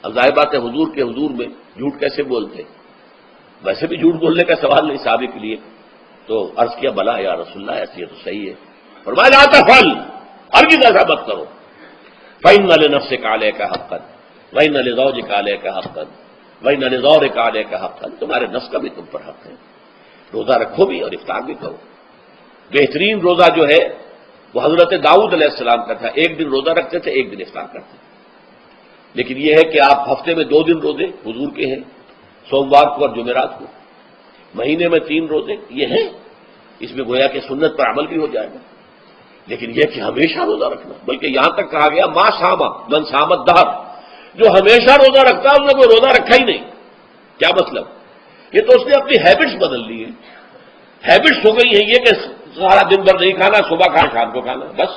اب ظاہر بات ہے حضور کے حضور میں جھوٹ کیسے بولتے، ویسے بھی جھوٹ بولنے کا سوال نہیں صحابی کے لیے، تو عرض کیا بلا یا رسول اللہ ایسی ہے تو صحیح ہے، فرمایا لا تفعل، ہرگز ایسا مت کرو، فإن لنفسک علیک حقا وإن لزوجک علیک حقا وإن لزورک علیک حقا، تمہارے نفس کا بھی تم پر حق ہے، روزہ رکھو بھی اور افطار بھی کرو۔ بہترین روزہ جو ہے وہ حضرت داؤد علیہ السلام کا تھا، ایک دن روزہ رکھتے تھے، ایک دن افطار کرتے تھے۔ لیکن یہ ہے کہ آپ ہفتے میں 2 دن روزے حضور کے ہیں، سوموار کو اور جمعرات کو، مہینے میں 3 روزے یہ ہیں، اس میں گویا کہ سنت پر عمل بھی ہو جائے گا۔ لیکن یہ کہ ہمیشہ روزہ رکھنا، بلکہ یہاں تک کہا گیا ما صام من صام الدہر، جو ہمیشہ روزہ رکھتا ہے اس نے کوئی روزہ رکھا ہی نہیں۔ کیا مطلب؟ یہ تو اس نے اپنی ہیبٹس بدل لی ہیں، ہیبٹس ہو گئی ہیں یہ کہ سارا دن بھر نہیں کھانا، صبح کھانا شام کو کھانا، بس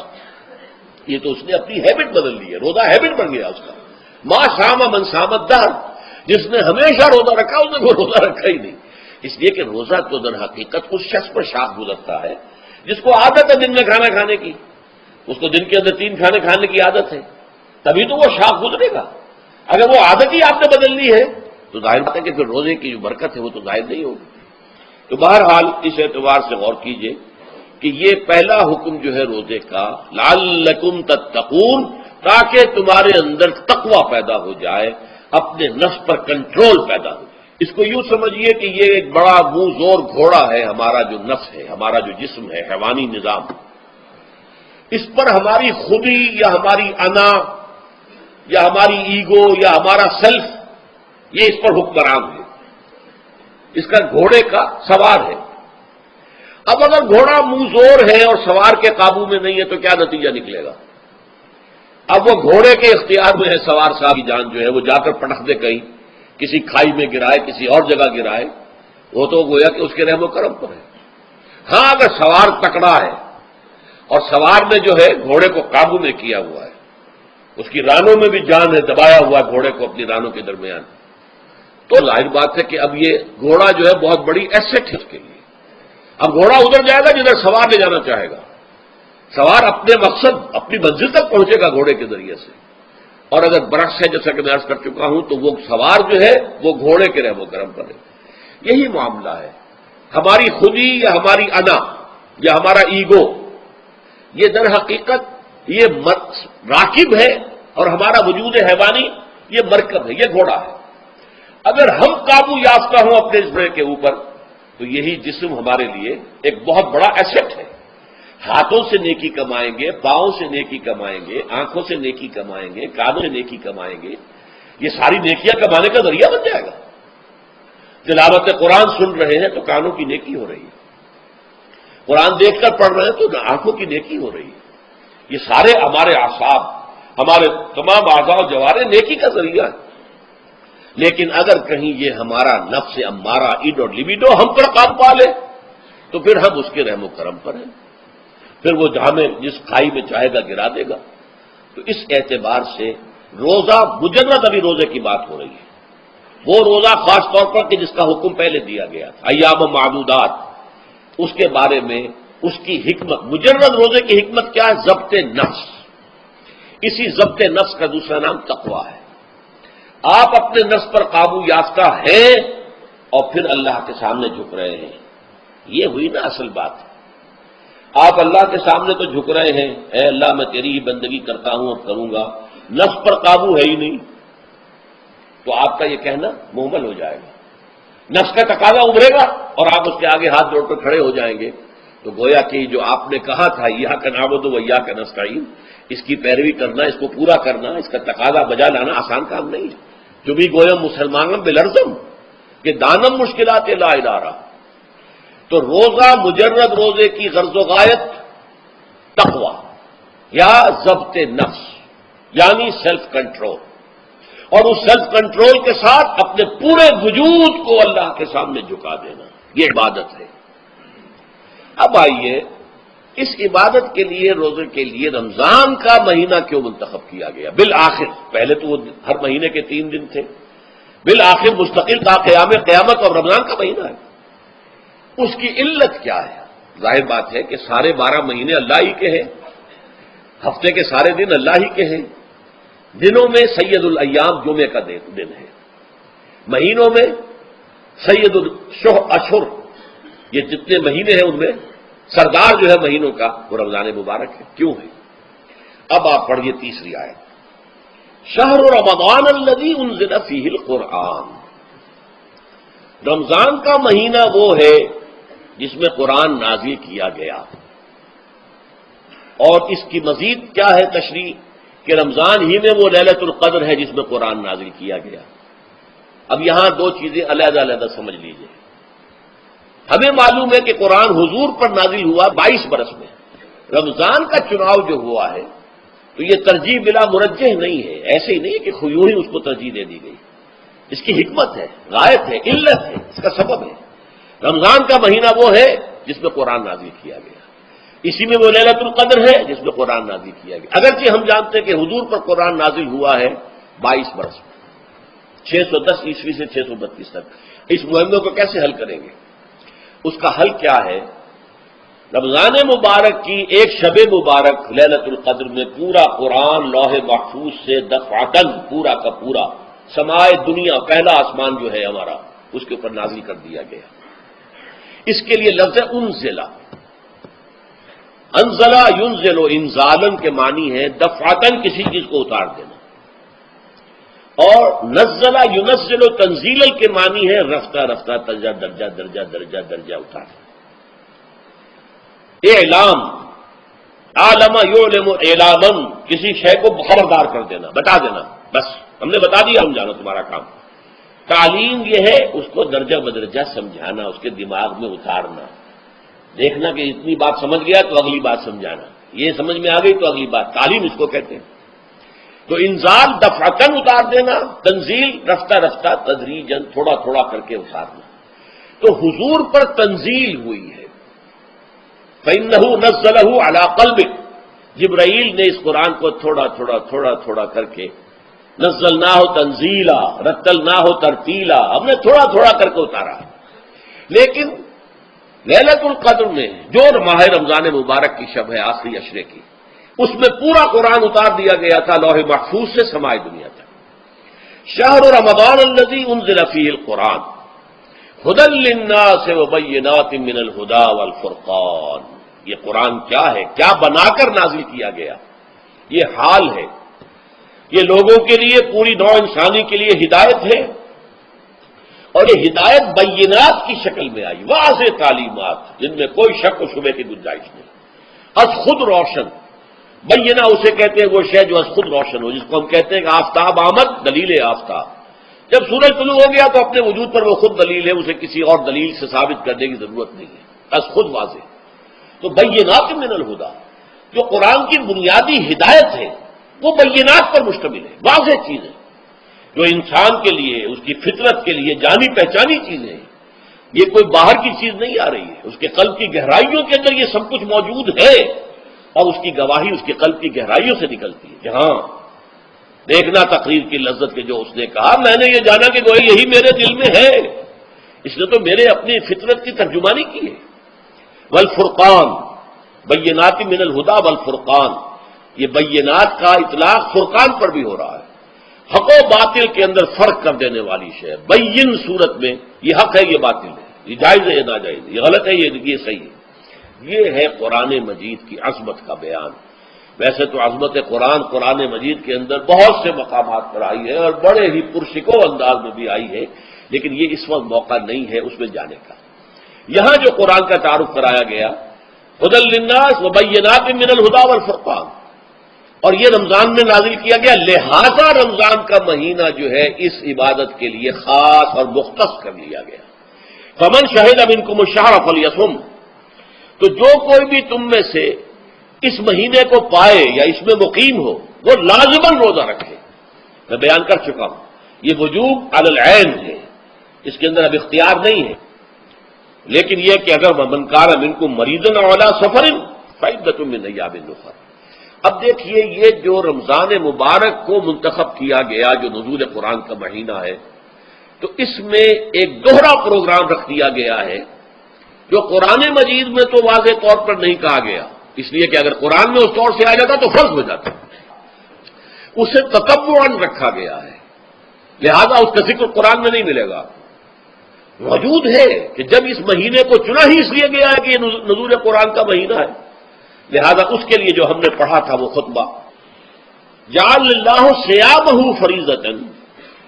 یہ تو اس نے اپنی ہیبٹ بدل لی ہے، روزہ ہیبٹ بن گیا اس کا۔ ما صام من صام الدہر، جس نے ہمیشہ روزہ رکھا اس نے کوئی روزہ رکھا ہی نہیں۔ اس لیے کہ روزہ تو در حقیقت اس شخص پر شاخ گزرتا ہے جس کو عادت ہے دن میں کھانا کھانے کی، اس کو دن کے اندر 3 کھانے کھانے کی عادت ہے، تبھی تو وہ شاخ گزرے گا۔ اگر وہ عادت ہی آپ نے بدل لی ہے تو ظاہر بات ہے کہ پھر روزے کی جو برکت ہے وہ تو ظاہر نہیں ہوگی۔ تو بہرحال اس اعتبار سے غور کیجئے کہ یہ پہلا حکم جو ہے روزے کا، لعلکم تتقون، تاکہ تمہارے اندر تقوی پیدا ہو جائے، اپنے نفس پر کنٹرول پیدا ہو جائے۔ اس کو یوں سمجھیے کہ یہ ایک بڑا منہ زور گھوڑا ہے، ہمارا جو نفس ہے، ہمارا جو جسم ہے، حیوانی نظام، اس پر ہماری خودی یا ہماری انا یا ہماری ایگو یا ہمارا سیلف، یہ اس پر حکمران ہے، اس کا گھوڑے کا سوار ہے۔ اب اگر گھوڑا منہ زور ہے اور سوار کے قابو میں نہیں ہے تو کیا نتیجہ نکلے گا؟ اب وہ گھوڑے کے اختیار میں ہے، سوار صاحب کی جان جو ہے وہ جا کر پٹک دے کہیں، کسی کھائی میں گرائے، کسی اور جگہ گرائے، وہ تو گویا کہ اس کے رحم و کرم پر ہے۔ ہاں اگر سوار تکڑا ہے اور سوار نے جو ہے گھوڑے کو قابو میں کیا ہوا ہے، اس کی رانوں میں بھی جان ہے، دبایا ہوا ہے گھوڑے کو اپنی رانوں کے درمیان، تو ظاہر بات ہے کہ اب یہ گھوڑا جو ہے بہت بڑی ایسٹ ہے اس کے لیے۔ اب گھوڑا ادھر جائے گا جدھر سوار لے جانا چاہے گا، سوار اپنے مقصد، اپنی منزل تک پہنچے گا گھوڑے کے ذریعے سے، اور اگر برعکس ہے جیسا کہ میں عرض کر چکا ہوں تو وہ سوار جو ہے وہ گھوڑے کے رحم و کرم پر ہے۔ یہی معاملہ ہے، ہماری خودی یا ہماری انا یا ہمارا ایگو، یہ در حقیقت یہ راکب ہے، اور ہمارا وجود حیوانی یہ مرکب ہے، یہ گھوڑا ہے۔ اگر ہم قابو یافتہ ہوں اپنے اس گھوڑے کے اوپر تو یہی جسم ہمارے لیے ایک بہت بڑا ایسٹ ہے۔ ہاتھوں سے نیکی کمائیں گے، پاؤں سے نیکی کمائیں گے، آنکھوں سے نیکی کمائیں گے، کانوں سے نیکی کمائیں گے، یہ ساری نیکیاں کمانے کا ذریعہ بن جائے گا۔ تلاوت قرآن سن رہے ہیں تو کانوں کی نیکی ہو رہی ہے، قرآن دیکھ کر پڑھ رہے ہیں تو آنکھوں کی نیکی ہو رہی ہے۔ یہ سارے ہمارے اعصاب، ہمارے تمام اعضاء و جوارح نیکی کا ذریعہ ہے۔ لیکن اگر کہیں یہ ہمارا نفس امارہ، ایڈ اور لیبیڈو ہم پر قابو پا لے تو پھر ہم اس کے رحم و کرم پر ہیں، پھر وہ ہمیں جس کھائی میں چاہے گا گرا دے گا۔ تو اس اعتبار سے روزہ مجرد، ابھی روزے کی بات ہو رہی ہے، وہ روزہ خاص طور پر کہ جس کا حکم پہلے دیا گیا تھا، ایام معدودات، اس کے بارے میں اس کی حکمت، مجرد روزے کی حکمت کیا ہے؟ ضبط نفس۔ اسی ضبط نفس کا دوسرا نام تقویٰ ہے۔ آپ اپنے نفس پر قابو یافتہ ہیں اور پھر اللہ کے سامنے جھک رہے ہیں، یہ ہوئی نا اصل بات۔ آپ اللہ کے سامنے تو جھک رہے ہیں، اے اللہ میں تیری ہی بندگی کرتا ہوں اور کروں گا، نفس پر قابو ہے ہی نہیں، تو آپ کا یہ کہنا مہمل ہو جائے گا، نفس کا تقاضا ابھرے گا اور آپ اس کے آگے ہاتھ جوڑ کر کھڑے ہو جائیں گے۔ تو گویا کہ جو آپ نے کہا تھا ایاک نعبد و ایاک نستعین، اس کی پیروی کرنا، اس کو پورا کرنا، اس کا تقاضا بجا لانا آسان کام نہیں ہے۔ جو بھی گویم مسلمانم بلرزم کہ دانم مشکلات لا ادارہ۔ تو روزہ مجرد روزے کی غرض و غایت تقویٰ یا ضبط نفس، یعنی سیلف کنٹرول، اور اس سیلف کنٹرول کے ساتھ اپنے پورے وجود کو اللہ کے سامنے جھکا دینا، یہ عبادت ہے۔ اب آئیے اس عبادت کے لیے، روزے کے لیے رمضان کا مہینہ کیوں منتخب کیا گیا؟ بالآخر، پہلے تو وہ ہر مہینے کے 3 دن تھے، بالآخر مستقل تھا قیامت اور رمضان کا مہینہ ہے۔ اس کی علت کیا ہے؟ ظاہر بات ہے کہ سارے 12 مہینے اللہ ہی کے ہیں، ہفتے کے سارے دن اللہ ہی کے ہیں، دنوں میں سید الایام جمعے کا دن ہے، مہینوں میں سید الاشہر، یہ جتنے مہینے ہیں ان میں سردار جو ہے مہینوں کا وہ رمضان مبارک ہے۔ کیوں ہے؟ اب آپ پڑھیے تیسری آیت، شہر رمضان الذی انزل فیہ القرآن۔ رمضان کا مہینہ وہ ہے جس میں قرآن نازل کیا گیا، اور اس کی مزید کیا ہے تشریح کہ رمضان ہی میں وہ لیلۃ القدر ہے جس میں قرآن نازل کیا گیا۔ اب یہاں 2 چیزیں علیحدہ علیحدہ سمجھ لیجئے۔ ہمیں معلوم ہے کہ قرآن حضور پر نازل ہوا 22 برس میں، رمضان کا چناؤ جو ہوا ہے تو یہ ترجیح بلا مرجح نہیں ہے، ایسے ہی نہیں ہے کہ یوں ہی اس کو ترجیح دے دی گئی، اس کی حکمت ہے، غایت ہے، علت ہے، اس کا سبب ہے۔ رمضان کا مہینہ وہ ہے جس میں قرآن نازل کیا گیا، اسی میں وہ لیلۃ القدر ہے جس میں قرآن نازل کیا گیا۔ اگرچہ ہم جانتے ہیں کہ حضور پر قرآن نازل ہوا ہے 22 برس میں، 610 عیسوی سے 632 تک۔ اس معاملے کو کیسے حل کریں گے؟ اس کا حل کیا ہے؟ رمضان مبارک کی ایک شب مبارک لیلۃ القدر میں پورا قرآن لوح محفوظ سے دفعتاً پورا کا پورا سمائے دنیا، پہلا آسمان جو ہے ہمارا، اس کے اوپر نازل کر دیا گیا۔ اس کے لیے لفظ انزلہ، انزلہ ینزل انزالن کے معنی ہے دفعتاً کسی چیز کو اتار دینا۔ اور نزلہ ینزل تنزیل کے معنی ہے رفتہ رفتہ درجہ درجہ درجہ درجہ درجہ اتارنا. اعلام، عالم یعلم اعلاما، کسی شے کو خبردار کر دینا، بتا دینا، بس ہم نے بتا دیا، ہم جانو تمہارا کام. تعلیم یہ ہے اس کو درجہ بدرجہ سمجھانا، اس کے دماغ میں اتارنا، دیکھنا کہ اتنی بات سمجھ گیا تو اگلی بات سمجھانا، یہ سمجھ میں آ گئی تو اگلی بات، تعلیم اس کو کہتے ہیں. تو انزال دفعتن اتار دینا، تنزیل رفتہ رفتہ تدریجن تھوڑا تھوڑا کر کے اتارنا. تو حضور پر تنزیل ہوئی ہے. فإنه نزلہ علی قلبک، جبرائیل نے اس قرآن کو تھوڑا تھوڑا تھوڑا تھوڑا کر کے، نزلناہ تنزیلا رتلناہ ترتیلا، ہم نے تھوڑا تھوڑا کر کے اتارا. لیکن لیلۃ القدر میں جو ماہ رمضان مبارک کی شب ہے آخری عشرے کی، اس میں پورا قرآن اتار دیا گیا تھا لوح محفوظ سے سمائے دنیا تک. شہر رمضان الذی انزل فیہ القرآن ھدی للناس وبینات من الھدی والفرقان. یہ قرآن کیا ہے، کیا بنا کر نازل کیا گیا، یہ حال ہے. یہ لوگوں کے لیے، پوری نوع انسانی کے لیے ہدایت ہے، اور یہ ہدایت بینات کی شکل میں آئی، واضح تعلیمات جن میں کوئی شک و شبہ کی گنجائش نہیں. از خود روشن، بینہ اسے کہتے ہیں وہ شے جو از خود روشن ہو، جس کو ہم کہتے ہیں کہ آفتاب آمد، دلیل آفتاب. جب سورج طلوع ہو گیا تو اپنے وجود پر وہ خود دلیل ہے، اسے کسی اور دلیل سے ثابت کرنے کی ضرورت نہیں ہے، از خود واضح. تو بینات من الہدی، جو قرآن کی بنیادی ہدایت ہے وہ بینات پر مشتمل ہے، واضح چیز ہے، جو انسان کے لیے، اس کی فطرت کے لیے جانی پہچانی چیزیں ہیں. یہ کوئی باہر کی چیز نہیں آ رہی ہے، اس کے قلب کی گہرائیوں کے اندر یہ سب کچھ موجود ہے، اور اس کی گواہی اس کے قلب کی گہرائیوں سے نکلتی ہے. جہاں دیکھنا تقریر کی لذت کے جو اس نے کہا، میں نے یہ جانا کہ گویا یہی میرے دل میں ہے، اس نے تو میرے اپنی فطرت کی ترجمانی کی ہے. والفرقان، بینات من الہدی والفرقان، یہ بینات کا اطلاق فرقان پر بھی ہو رہا ہے، حق و باطل کے اندر فرق کر دینے والی شے. بین صورت میں یہ حق ہے، یہ باطل ہے، یہ جائز ہے، یہ ناجائز ہے، یہ غلط ہے، یہ صحیح ہے. یہ ہے قرآن مجید کی عظمت کا بیان. ویسے تو عظمت قرآن مجید کے اندر بہت سے مقامات پر آئی ہے اور بڑے ہی پرشکو انداز میں بھی آئی ہے، لیکن یہ اس وقت موقع نہیں ہے اس میں جانے کا. یہاں جو قرآن کا تعارف کرایا گیا، ھدی للناس وبینات من الھدی والفرقان، اور یہ رمضان میں نازل کیا گیا، لہذا رمضان کا مہینہ جو ہے اس عبادت کے لیے خاص اور مختص کر لیا گیا. فمن شہد منکم الشہر فلیصم، تو جو کوئی بھی تم میں سے اس مہینے کو پائے یا اس میں مقیم ہو وہ لازماً روزہ رکھے. میں بیان کر چکا ہوں یہ وجوب علی العین ہے، اس کے اندر اب اختیار نہیں ہے. لیکن یہ کہ اگر من کان منکم مریضا او علی سفر فعدۃ من ایام اخر. اب دیکھیے یہ جو رمضان مبارک کو منتخب کیا گیا جو نزول قرآن کا مہینہ ہے، تو اس میں ایک دوہرا پروگرام رکھ دیا گیا ہے جو قرآن مجید میں تو واضح طور پر نہیں کہا گیا، اس لیے کہ اگر قرآن میں اس طور سے آ جاتا تو فرض ہو جاتا، اسے تتبعاً رکھا گیا ہے، لہذا اس کا ذکر قرآن میں نہیں ملے گا. موجود ہے کہ جب اس مہینے کو چنا ہی اس لیے گیا ہے کہ یہ نزول قرآن کا مہینہ ہے، لہذا اس کے لیے جو ہم نے پڑھا تھا وہ خطبہ، جعل اللہ صیامہ فریضۃ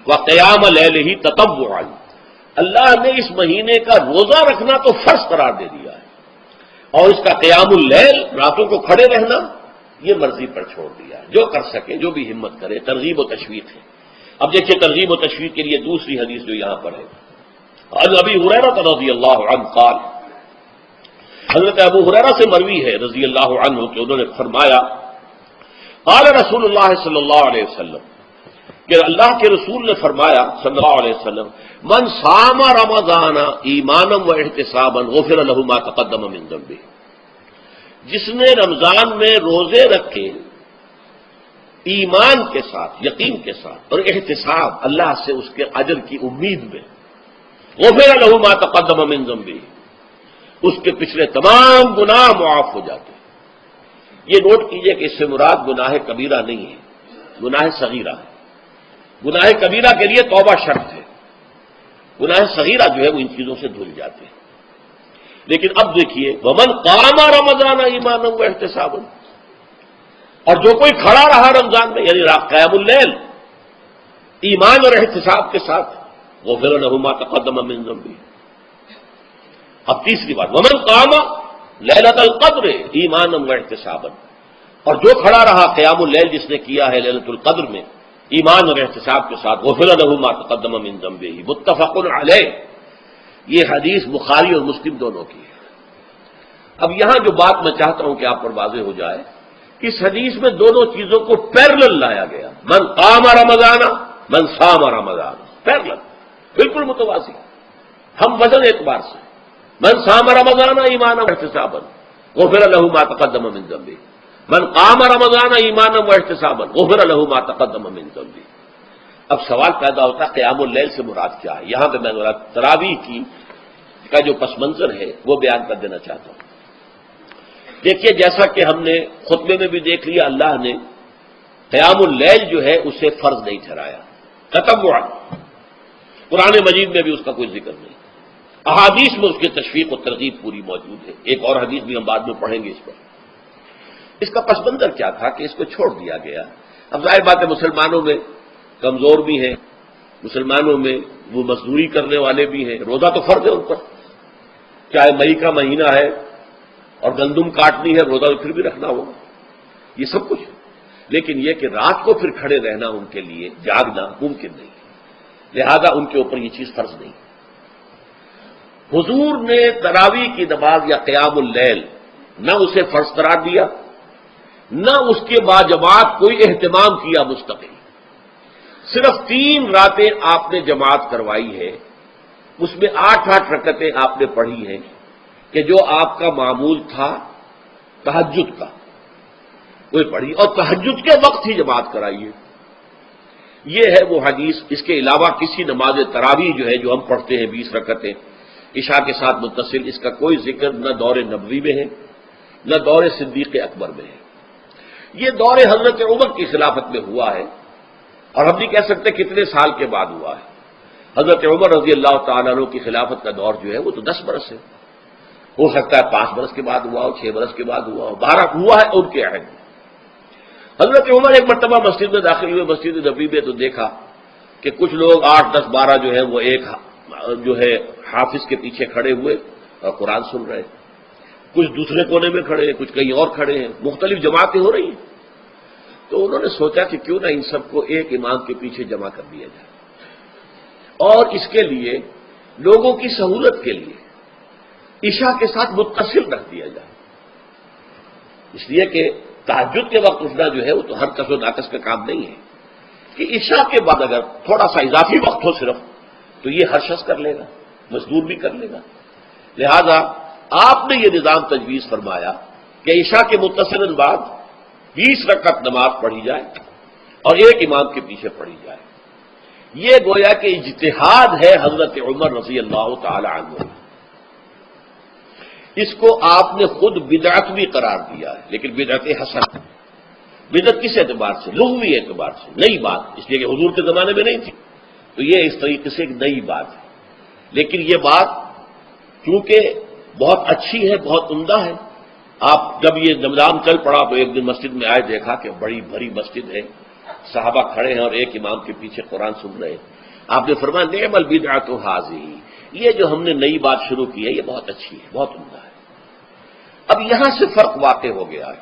وقیام لیلہ تطوعا، اللہ نے اس مہینے کا روزہ رکھنا تو فرض قرار دے دیا ہے، اور اس کا قیام اللیل، راتوں کو کھڑے رہنا، یہ مرضی پر چھوڑ دیا ہے. جو کر سکے، جو بھی ہمت کرے، ترغیب و تشویق ہے. اب دیکھیے ترغیب و تشویق کے لیے دوسری حدیث جو یہاں پر ہے، عن ابی ہریرہ رضی اللہ عنہ قال، حضرت ابو ہریرہ سے مروی ہے رضی اللہ عنہ کہ انہوں نے فرمایا، قال رسول اللہ صلی اللہ علیہ وسلم، کہ اللہ کے رسول نے فرمایا صلی اللہ علیہ وسلم، من صام رمضان ایمانا و احتسابا غفر له ما تقدم من ذنبه، جس نے رمضان میں روزے رکھے ایمان کے ساتھ، یقین کے ساتھ اور احتساب، اللہ سے اس کے اجر کی امید میں، غفر له ما تقدم من ذنبه، اس کے پچھلے تمام گناہ معاف ہو جاتے ہیں. یہ نوٹ کیجئے کہ اس سے مراد گناہ کبیرہ نہیں ہے، گناہ صغیرہ ہے. گناہ کبیرہ کے لیے توبہ شرط ہے، گناہ صغیرہ جو ہے وہ ان چیزوں سے دھل جاتے ہیں. لیکن اب دیکھیے، ومن قام رمضان ایمانا و احتسابا، اور جو کوئی کھڑا رہا رمضان میں، یعنی قیام اللیل، ایمان اور احتساب کے ساتھ غفر لہ ما تقدم من ذنبہ۔ اب تیسری بات، ومن قام لیلۃ القدر ایمانا واحتسابا، اور جو کھڑا رہا قیام اللیل جس نے کیا ہے لیلۃ القدر میں ایمان اور احتساب کے ساتھ، غفر لہ ما تقدم من ذنبہ، متفق علیہ۔ یہ حدیث بخاری اور مسلم دونوں کی ہے۔ اب یہاں جو بات میں چاہتا ہوں کہ آپ پر واضح ہو جائے، اس حدیث میں دونوں چیزوں کو پیرلل لایا گیا، من قام رمضان من صام رمضان، پیرلل، بالکل متوازی، ہم وزن اعتبار سے، من صام رمضان ایمانا واحتسابا غفر لہ ما تقدم من ذنبہ، من قام رمضان ایمانا واحتسابا غفر لہ ما تقدم من ذنبہ۔ اب سوال پیدا ہوتا ہے قیام اللیل سے مراد کیا ہے؟ یہاں پہ میں تراویح کا جو پس منظر ہے وہ بیان کر دینا چاہتا ہوں۔ دیکھیے، جیسا کہ ہم نے خطبے میں بھی دیکھ لیا، اللہ نے قیام اللیل جو ہے اسے فرض نہیں ٹھہرایا، تطوعا، قرآن مجید میں بھی اس کا کوئی ذکر نہیں، احادیث میں اس کی تشویق و ترغیب پوری موجود ہے، ایک اور حدیث بھی ہم بعد میں پڑھیں گے اس پر۔ اس کا پس منظر کیا تھا کہ اس کو چھوڑ دیا گیا۔ اب ظاہر بات ہے مسلمانوں میں کمزور بھی ہیں، مسلمانوں میں وہ مزدوری کرنے والے بھی ہیں، روزہ تو فرض ہے ان پر، چاہے مئی کا مہینہ ہے اور گندم کاٹنی ہے، روزہ تو پھر بھی رکھنا ہوگا، یہ سب کچھ ہے، لیکن یہ کہ رات کو پھر کھڑے رہنا ان کے لیے، جاگنا ممکن نہیں، لہذا ان کے اوپر یہ چیز فرض نہیں۔ حضور نے تراویح کی نماز یا قیام اللیل نہ اسے فرض قرار دیا، نہ اس کے باجماعت کوئی اہتمام کیا مستقل، صرف 3 راتیں آپ نے جماعت کروائی ہے، اس میں 8 رکعتیں آپ نے پڑھی ہیں کہ جو آپ کا معمول تھا تہجد کا، وہ پڑھی، اور تہجد کے وقت ہی جماعت کرائی ہے۔ یہ ہے وہ حدیث۔ اس کے علاوہ کسی نماز تراویح جو ہے جو ہم پڑھتے ہیں 20 رکعتیں عشاء کے ساتھ متصل، اس کا کوئی ذکر نہ دور نبوی میں ہے نہ دور صدیق اکبر میں ہے۔ یہ دور حضرت عمر کی خلافت میں ہوا ہے، اور ہم نہیں کہہ سکتے کتنے سال کے بعد ہوا ہے۔ حضرت عمر رضی اللہ تعالیٰ عنہ کی خلافت کا دور جو ہے وہ تو 10 برس ہے، ہو سکتا ہے 5 برس کے بعد ہوا ہو، 6 برس کے بعد ہوا ہو، 12 ہوا ہے ان کے عہد میں۔ حضرت عمر ایک مرتبہ مسجد میں داخل ہوئے، مسجد نبوی میں، تو دیکھا کہ کچھ لوگ 8، 10، 12 جو ہے وہ ایک جو ہے حافظ کے پیچھے کھڑے ہوئے اور قرآن سن رہے، کچھ دوسرے کونے میں کھڑے ہیں، کچھ کہیں اور کھڑے ہیں، مختلف جماعتیں ہو رہی ہیں۔ تو انہوں نے سوچا کہ کیوں نہ ان سب کو ایک امام کے پیچھے جمع کر دیا جائے، اور اس کے لیے لوگوں کی سہولت کے لیے عشاء کے ساتھ متصل رکھ دیا جائے، اس لیے کہ تہجد کے وقت اٹھنا جو ہے وہ تو ہر کس و ناقص کا کام نہیں ہے، کہ عشاء کے بعد اگر تھوڑا سا اضافی وقت ہو صرف، تو یہ ہر شخص کر لے گا، مزدور بھی کر لے گا۔ لہذا آپ نے یہ نظام تجویز فرمایا کہ عشاء کے متصل بعد 20 رکعت نماز پڑھی جائے اور ایک امام کے پیچھے پڑھی جائے۔ یہ گویا کہ اجتہاد ہے حضرت عمر رضی اللہ تعالی عنہ، اس کو آپ نے خود بدعت بھی قرار دیا ہے، لیکن بدعت حسن۔ بدعت کس اعتبار سے؟ لغوی اعتبار سے، نئی بات، اس لیے کہ حضور کے زمانے میں نہیں تھی، تو یہ اس طریقے سے ایک نئی بات ہے، لیکن یہ بات چونکہ بہت اچھی ہے، بہت عمدہ ہے۔ آپ جب یہ نظام چل پڑا تو ایک دن مسجد میں آئے، دیکھا کہ بڑی بھری مسجد ہے، صحابہ کھڑے ہیں اور ایک امام کے پیچھے قرآن سن رہے ہیں۔ آپ نے فرمایا نعم البدعۃ ھذہ، یہ جو ہم نے نئی بات شروع کی ہے یہ بہت اچھی ہے، بہت عمدہ ہے۔ اب یہاں سے فرق واقع ہو گیا ہے۔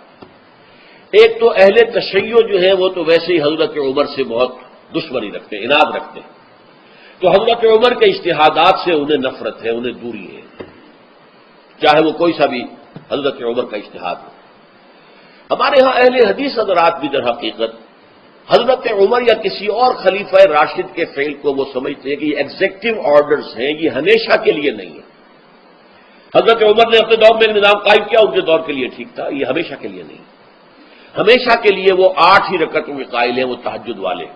ایک تو اہل تشیع جو ہے وہ تو ویسے ہی حضرت عمر سے بہت دشمنی رکھتے ہیں، عناد رکھتے ہیں، تو حضرت عمر کے اجتہادات سے انہیں نفرت ہے، انہیں دوری ہے، چاہے وہ کوئی سا بھی حضرت عمر کا اجتہاد ہو۔ ہمارے ہاں اہل حدیث حضرات بھی در حقیقت حضرت عمر یا کسی اور خلیفہ راشد کے فعل کو وہ سمجھتے ہیں کہ یہ ایگزیکٹو آرڈرز ہیں، یہ ہمیشہ کے لیے نہیں ہے۔ حضرت عمر نے اپنے دور میں ایک نظام قائم کیا، ان کے دور کے لیے ٹھیک تھا، یہ ہمیشہ کے لیے نہیں۔ ہمیشہ کے لیے وہ 8 ہی رکعتوں کے قائل ہیں، وہ تہجد والے،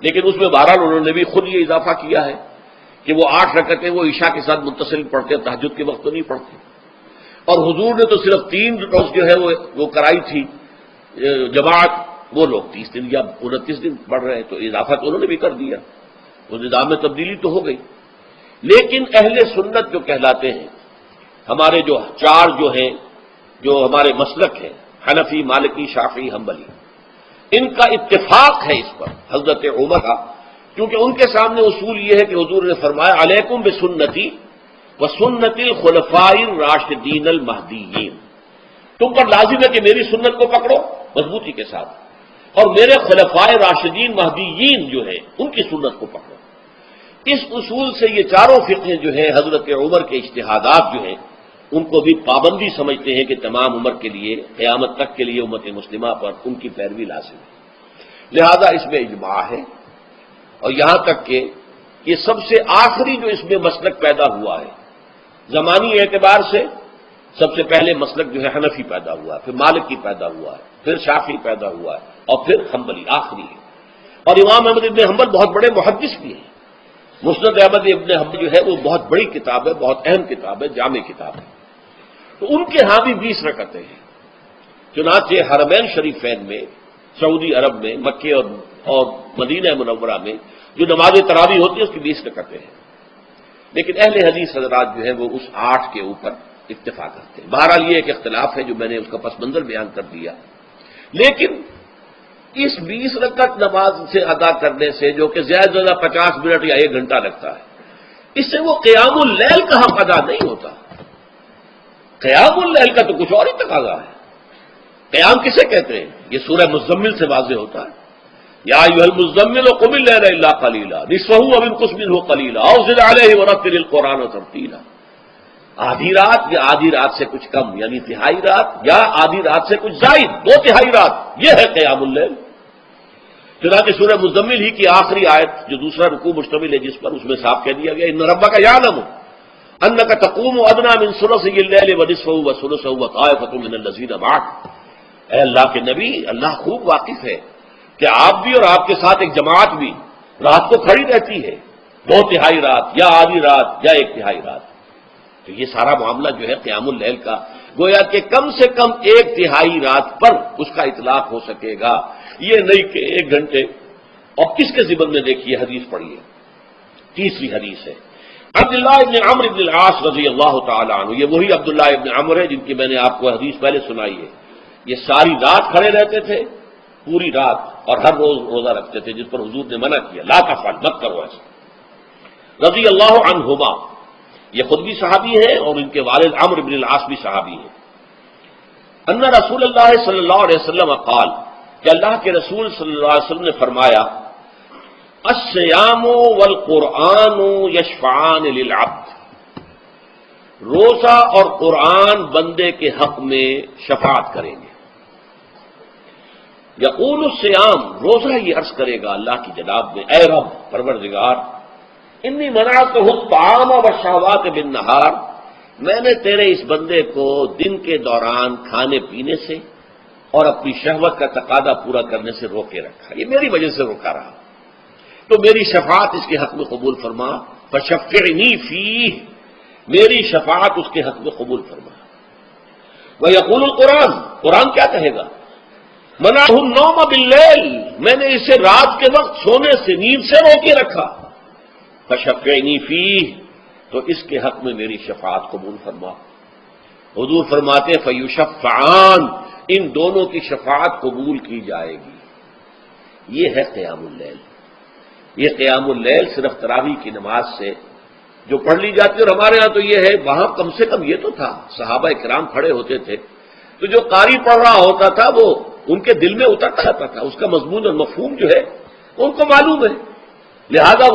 لیکن اس میں بہرحال انہوں نے بھی خود یہ اضافہ کیا ہے کہ وہ 8 رکعتیں وہ عشاء کے ساتھ متصل پڑھتے ہیں، تہجد کے وقت تو نہیں پڑھتے۔ اور حضور نے تو صرف 3 روز جو ہے وہ کرائی تھی جماعت، وہ لوگ 30 دن یا 29 دن پڑھ رہے ہیں، تو اضافہ تو انہوں نے بھی کر دیا، وہ نظام میں تبدیلی تو ہو گئی۔ لیکن اہل سنت جو کہلاتے ہیں، ہمارے جو 4 جو ہیں، جو ہمارے مسلک ہیں، حنفی، مالکی، شافعی، حنبلی، ان کا اتفاق ہے اس پر حضرت عمر کا کیونکہ ان کے سامنے اصول یہ ہے کہ حضور نے فرمایا علیکم بسنتی وسنت الخلفاء الراشدین المہدیین، تم پر لازم ہے کہ میری سنت کو پکڑو مضبوطی کے ساتھ، اور میرے خلفاء راشدین مہدیین جو ہیں ان کی سنت کو پکڑو۔ اس اصول سے یہ چاروں فقہیں جو ہیں حضرت عمر کے اجتہادات جو ہیں ان کو بھی پابندی سمجھتے ہیں کہ تمام عمر کے لیے قیامت تک کے لیے امت مسلمہ پر ان کی پیروی لازم ہے، لہذا اس میں اجماع ہے۔ اور یہاں تک کہ یہ سب سے آخری جو اس میں مسلک پیدا ہوا ہے زمانی اعتبار سے، سب سے پہلے مسلک جو ہے حنفی پیدا ہوا ہے، پھر مالکی پیدا ہوا ہے، پھر شافعی پیدا ہوا ہے، اور پھر حنبلی آخری ہے۔ اور امام احمد ابن حنبل بہت بڑے محدث بھی ہیں، مسند احمد ابن حنبل جو ہے وہ بہت بڑی کتاب ہے، بہت اہم کتاب ہے، جامع کتاب ہے۔ تو ان کے ہاں بھی 20 رکعتیں ہیں، چنانچہ حرمین شریفین میں سعودی عرب میں مکے اور مدینہ منورہ میں جو نماز تراویح ہوتی ہے اس کی 20 رکعتیں ہیں، لیکن اہل حدیث حضرات جو ہیں وہ اس 8 کے اوپر اتفاق کرتے ہیں۔ بہرحال یہ ایک اختلاف ہے جو میں نے اس کا پس منظر بیان کر دیا، لیکن اس 20 رکعت نماز سے ادا کرنے سے جو کہ زیادہ سے زیادہ 50 منٹ یا 1 گھنٹہ لگتا ہے، اس سے وہ قیام اللیل کا حق ادا نہیں ہوتا۔ قیام اللیل کا تو کچھ اور ہی تقاضا ہے۔ قیام کسے کہتے ہیں؟ یہ سورہ مزمل سے واضح ہوتا ہے، یا ایھا المزمل قم اللیل الا قلیلا نصفہ او انقص منہ قلیلا او زد علیہ ورتل القرآن ترتیلا۔ آدھی رات یا آدھی رات سے کچھ کم یعنی تہائی رات، یا آدھی رات سے کچھ زائد 2/3 رات، یہ ہے قیام اللیل۔ چنانچہ سورہ مزمل ہی کی آخری آیت جو دوسرا رکوع مشتمل ہے جس پر، اس میں صاف کہہ دیا گیا ان ربک یعلم انک تقوم ادنی من ثلثی اللیل ونصفہ وثلثہ وطائفۃ من الذین معک۔ اے اللہ کے نبی، اللہ خوب واقف ہے کہ آپ بھی اور آپ کے ساتھ ایک جماعت بھی رات کو کھڑی رہتی ہے، 2/3 رات یا آدھی رات یا 1/3 رات۔ تو یہ سارا معاملہ جو ہے قیام اللیل کا، گویا کہ کم سے کم 1/3 رات پر اس کا اطلاق ہو سکے گا، یہ نہیں کہ 1 گھنٹے۔ اور کس کے ذمن میں دیکھیے حدیث پڑھیے، تیسری حدیث ہے عبداللہ ابن عمرو ابن العاص رضی اللہ تعالی عنہ۔ یہ وہی عبداللہ ابن عمرو ہے جن کی میں نے آپ کو حدیث پہلے سنائی ہے۔ یہ ساری رات کھڑے رہتے تھے، پوری رات، اور ہر روز روزہ رکھتے تھے، جس پر حضور نے منع کیا، لا تفعل، مت کرو ایسا۔ رضی اللہ عنہما، یہ خود بھی صحابی ہیں اور ان کے والد عمرو بن العاص بھی صحابی ہیں۔ ان رسول اللہ صلی اللہ علیہ وسلم قال، کہ اللہ کے رسول صلی اللہ علیہ وسلم نے فرمایا الصیام والقرآن یشفعان للعبد، روزہ اور قرآن بندے کے حق میں شفاعت کریں گے۔ یقول الصیام، روزہ یہ عرض کرے گا اللہ کی جناب میں، اے رب پروردگار، انی منعتہ الطعام والشہوات بالنہار، میں نے تیرے اس بندے کو دن کے دوران کھانے پینے سے اور اپنی شہوت کا تقاضا پورا کرنے سے روکے رکھا، یہ میری وجہ سے روکا رہا، تو میری شفاعت اس کے حق میں قبول فرما، فشفعنی فیہ، میری شفاعت اس کے حق میں قبول فرما۔ ویقول القرآن، قرآن کیا کہے گا؟ منعہ النوم باللیل، میں نے اسے رات کے وقت سونے سے، نیند سے روکے رکھا، فشفعنی فیہ، تو اس کے حق میں میری شفاعت قبول فرما۔ حضور فرماتے فیشفعان، ان دونوں کی شفاعت قبول کی جائے گی۔ یہ ہے قیام اللیل۔ یہ قیام اللیل صرف تراویح کی نماز سے جو پڑھ لی جاتی ہے، اور ہمارے ہاں تو یہ ہے، وہاں کم سے کم یہ تو تھا، صحابہ کرام کھڑے ہوتے تھے تو جو قاری پڑھ رہا ہوتا تھا وہ ان کے دل میں اترتا رہتا تھا، اس کا مضمون اور مفہوم جو ہے ان کو معلوم ہے، لہذا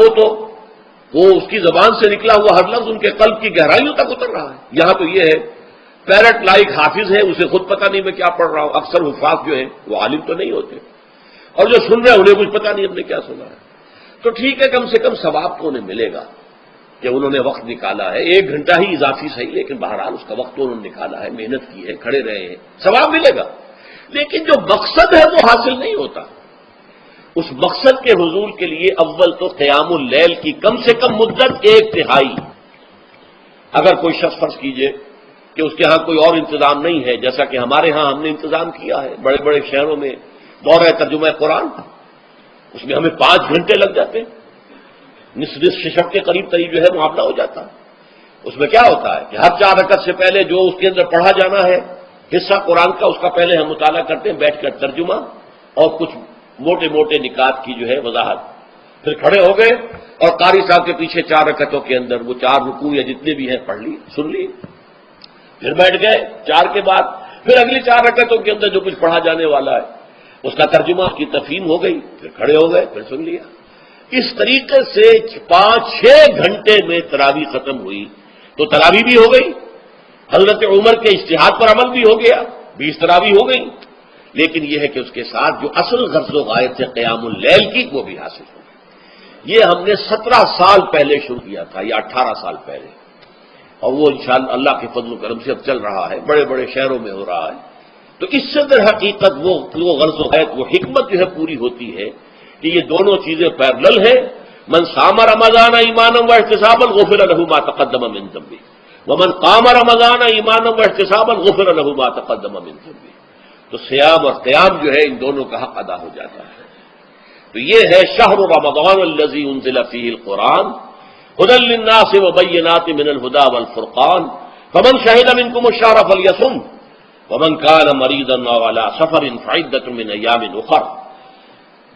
وہ اس کی زبان سے نکلا ہوا ہر لفظ ان کے قلب کی گہرائیوں تک اتر رہا ہے۔ یہاں تو یہ ہے پیرٹ لائک حافظ ہے، اسے خود پتہ نہیں میں کیا پڑھ رہا ہوں، اکثر حفاظ جو ہیں وہ عالم تو نہیں ہوتے، اور جو سن رہے ہیں انہیں کچھ پتہ نہیں ہم نے کیا سنا ہے، تو ٹھیک ہے، کم سے کم ثواب تو انہیں ملے گا کہ انہوں نے وقت نکالا ہے، 1 گھنٹہ ہی اضافی صحیح، لیکن بہرحال اس کا وقت تو انہوں نے نکالا ہے، محنت کی ہے، کھڑے رہے ہیں، ثواب ملے گا۔ لیکن جو مقصد ہے وہ حاصل نہیں ہوتا، اس مقصد کے حصول کے لیے اول تو قیام اللیل کی کم سے کم مدت 1/3۔ اگر کوئی شخص فرض کیجئے کہ اس کے ہاں کوئی اور انتظام نہیں ہے، جیسا کہ ہمارے ہاں ہم نے انتظام کیا ہے، بڑے بڑے شہروں میں دورہ ترجمہ قرآن، اس میں ہمیں 5 گھنٹے لگ جاتے ہیں، نصف شب کے قریب جو ہے معاملہ ہو جاتا ہے۔ اس میں کیا ہوتا ہے کہ ہر 4 رکعت سے پہلے جو اس کے اندر پڑھا جانا ہے حصہ قرآن کا، اس کا پہلے ہم مطالعہ کرتے ہیں بیٹھ کر، ترجمہ اور کچھ موٹے موٹے نکات کی جو ہے وضاحت، پھر کھڑے ہو گئے اور قاری صاحب کے پیچھے 4 رکعتوں کے اندر وہ 4 رکوع یا جتنے بھی ہیں پڑھ لیے، سن لیے، پھر بیٹھ گئے 4 کے بعد پھر اگلی 4 رکعتوں کے اندر جو کچھ پڑھا جانے والا ہے اس کا ترجمہ کی تفہیم ہو گئی، پھر کھڑے ہو گئے، پھر سن لیا۔ اس طریقے سے 5-6 گھنٹے میں تراویح ختم ہوئی، تو تراویح بھی ہو گئی، حضرت عمر کے اجتہاد پر عمل بھی ہو گیا، 20 تراویح ہو گئی، لیکن یہ ہے کہ اس کے ساتھ جو اصل غرض و غایت ہے قیام اللیل کی وہ بھی حاصل ہو گئی۔ یہ ہم نے 17 سال پہلے شروع کیا تھا یا 18 سال پہلے، اور وہ انشاءاللہ اللہ کے فضل و کرم سے اب چل رہا ہے، بڑے بڑے شہروں میں ہو رہا ہے۔ تو اس سے در حقیقت وہ غرض و غایت، وہ حکمت جو ہے پوری ہوتی ہے کہ یہ دونوں چیزیں پیرلل ہیں۔ من صام رمضان ایمانا واحتسابا غفر له ما تقدم من ذنبه ومن قام رمضان ایمانا واحتسابا غفر له ما تقدم من ذنبه۔ تو صیام اور قیام جو ہے ان دونوں کا حق ادا ہو جاتا ہے۔ تو یہ ہے شہر رمضان الذی انزل فیہ القرآن هدى للناس وبینات من الهدى والفرقان فمن شهد منکم الشہر فلیصم ومن كان مريضا او على سفر فعدة من ایام اخر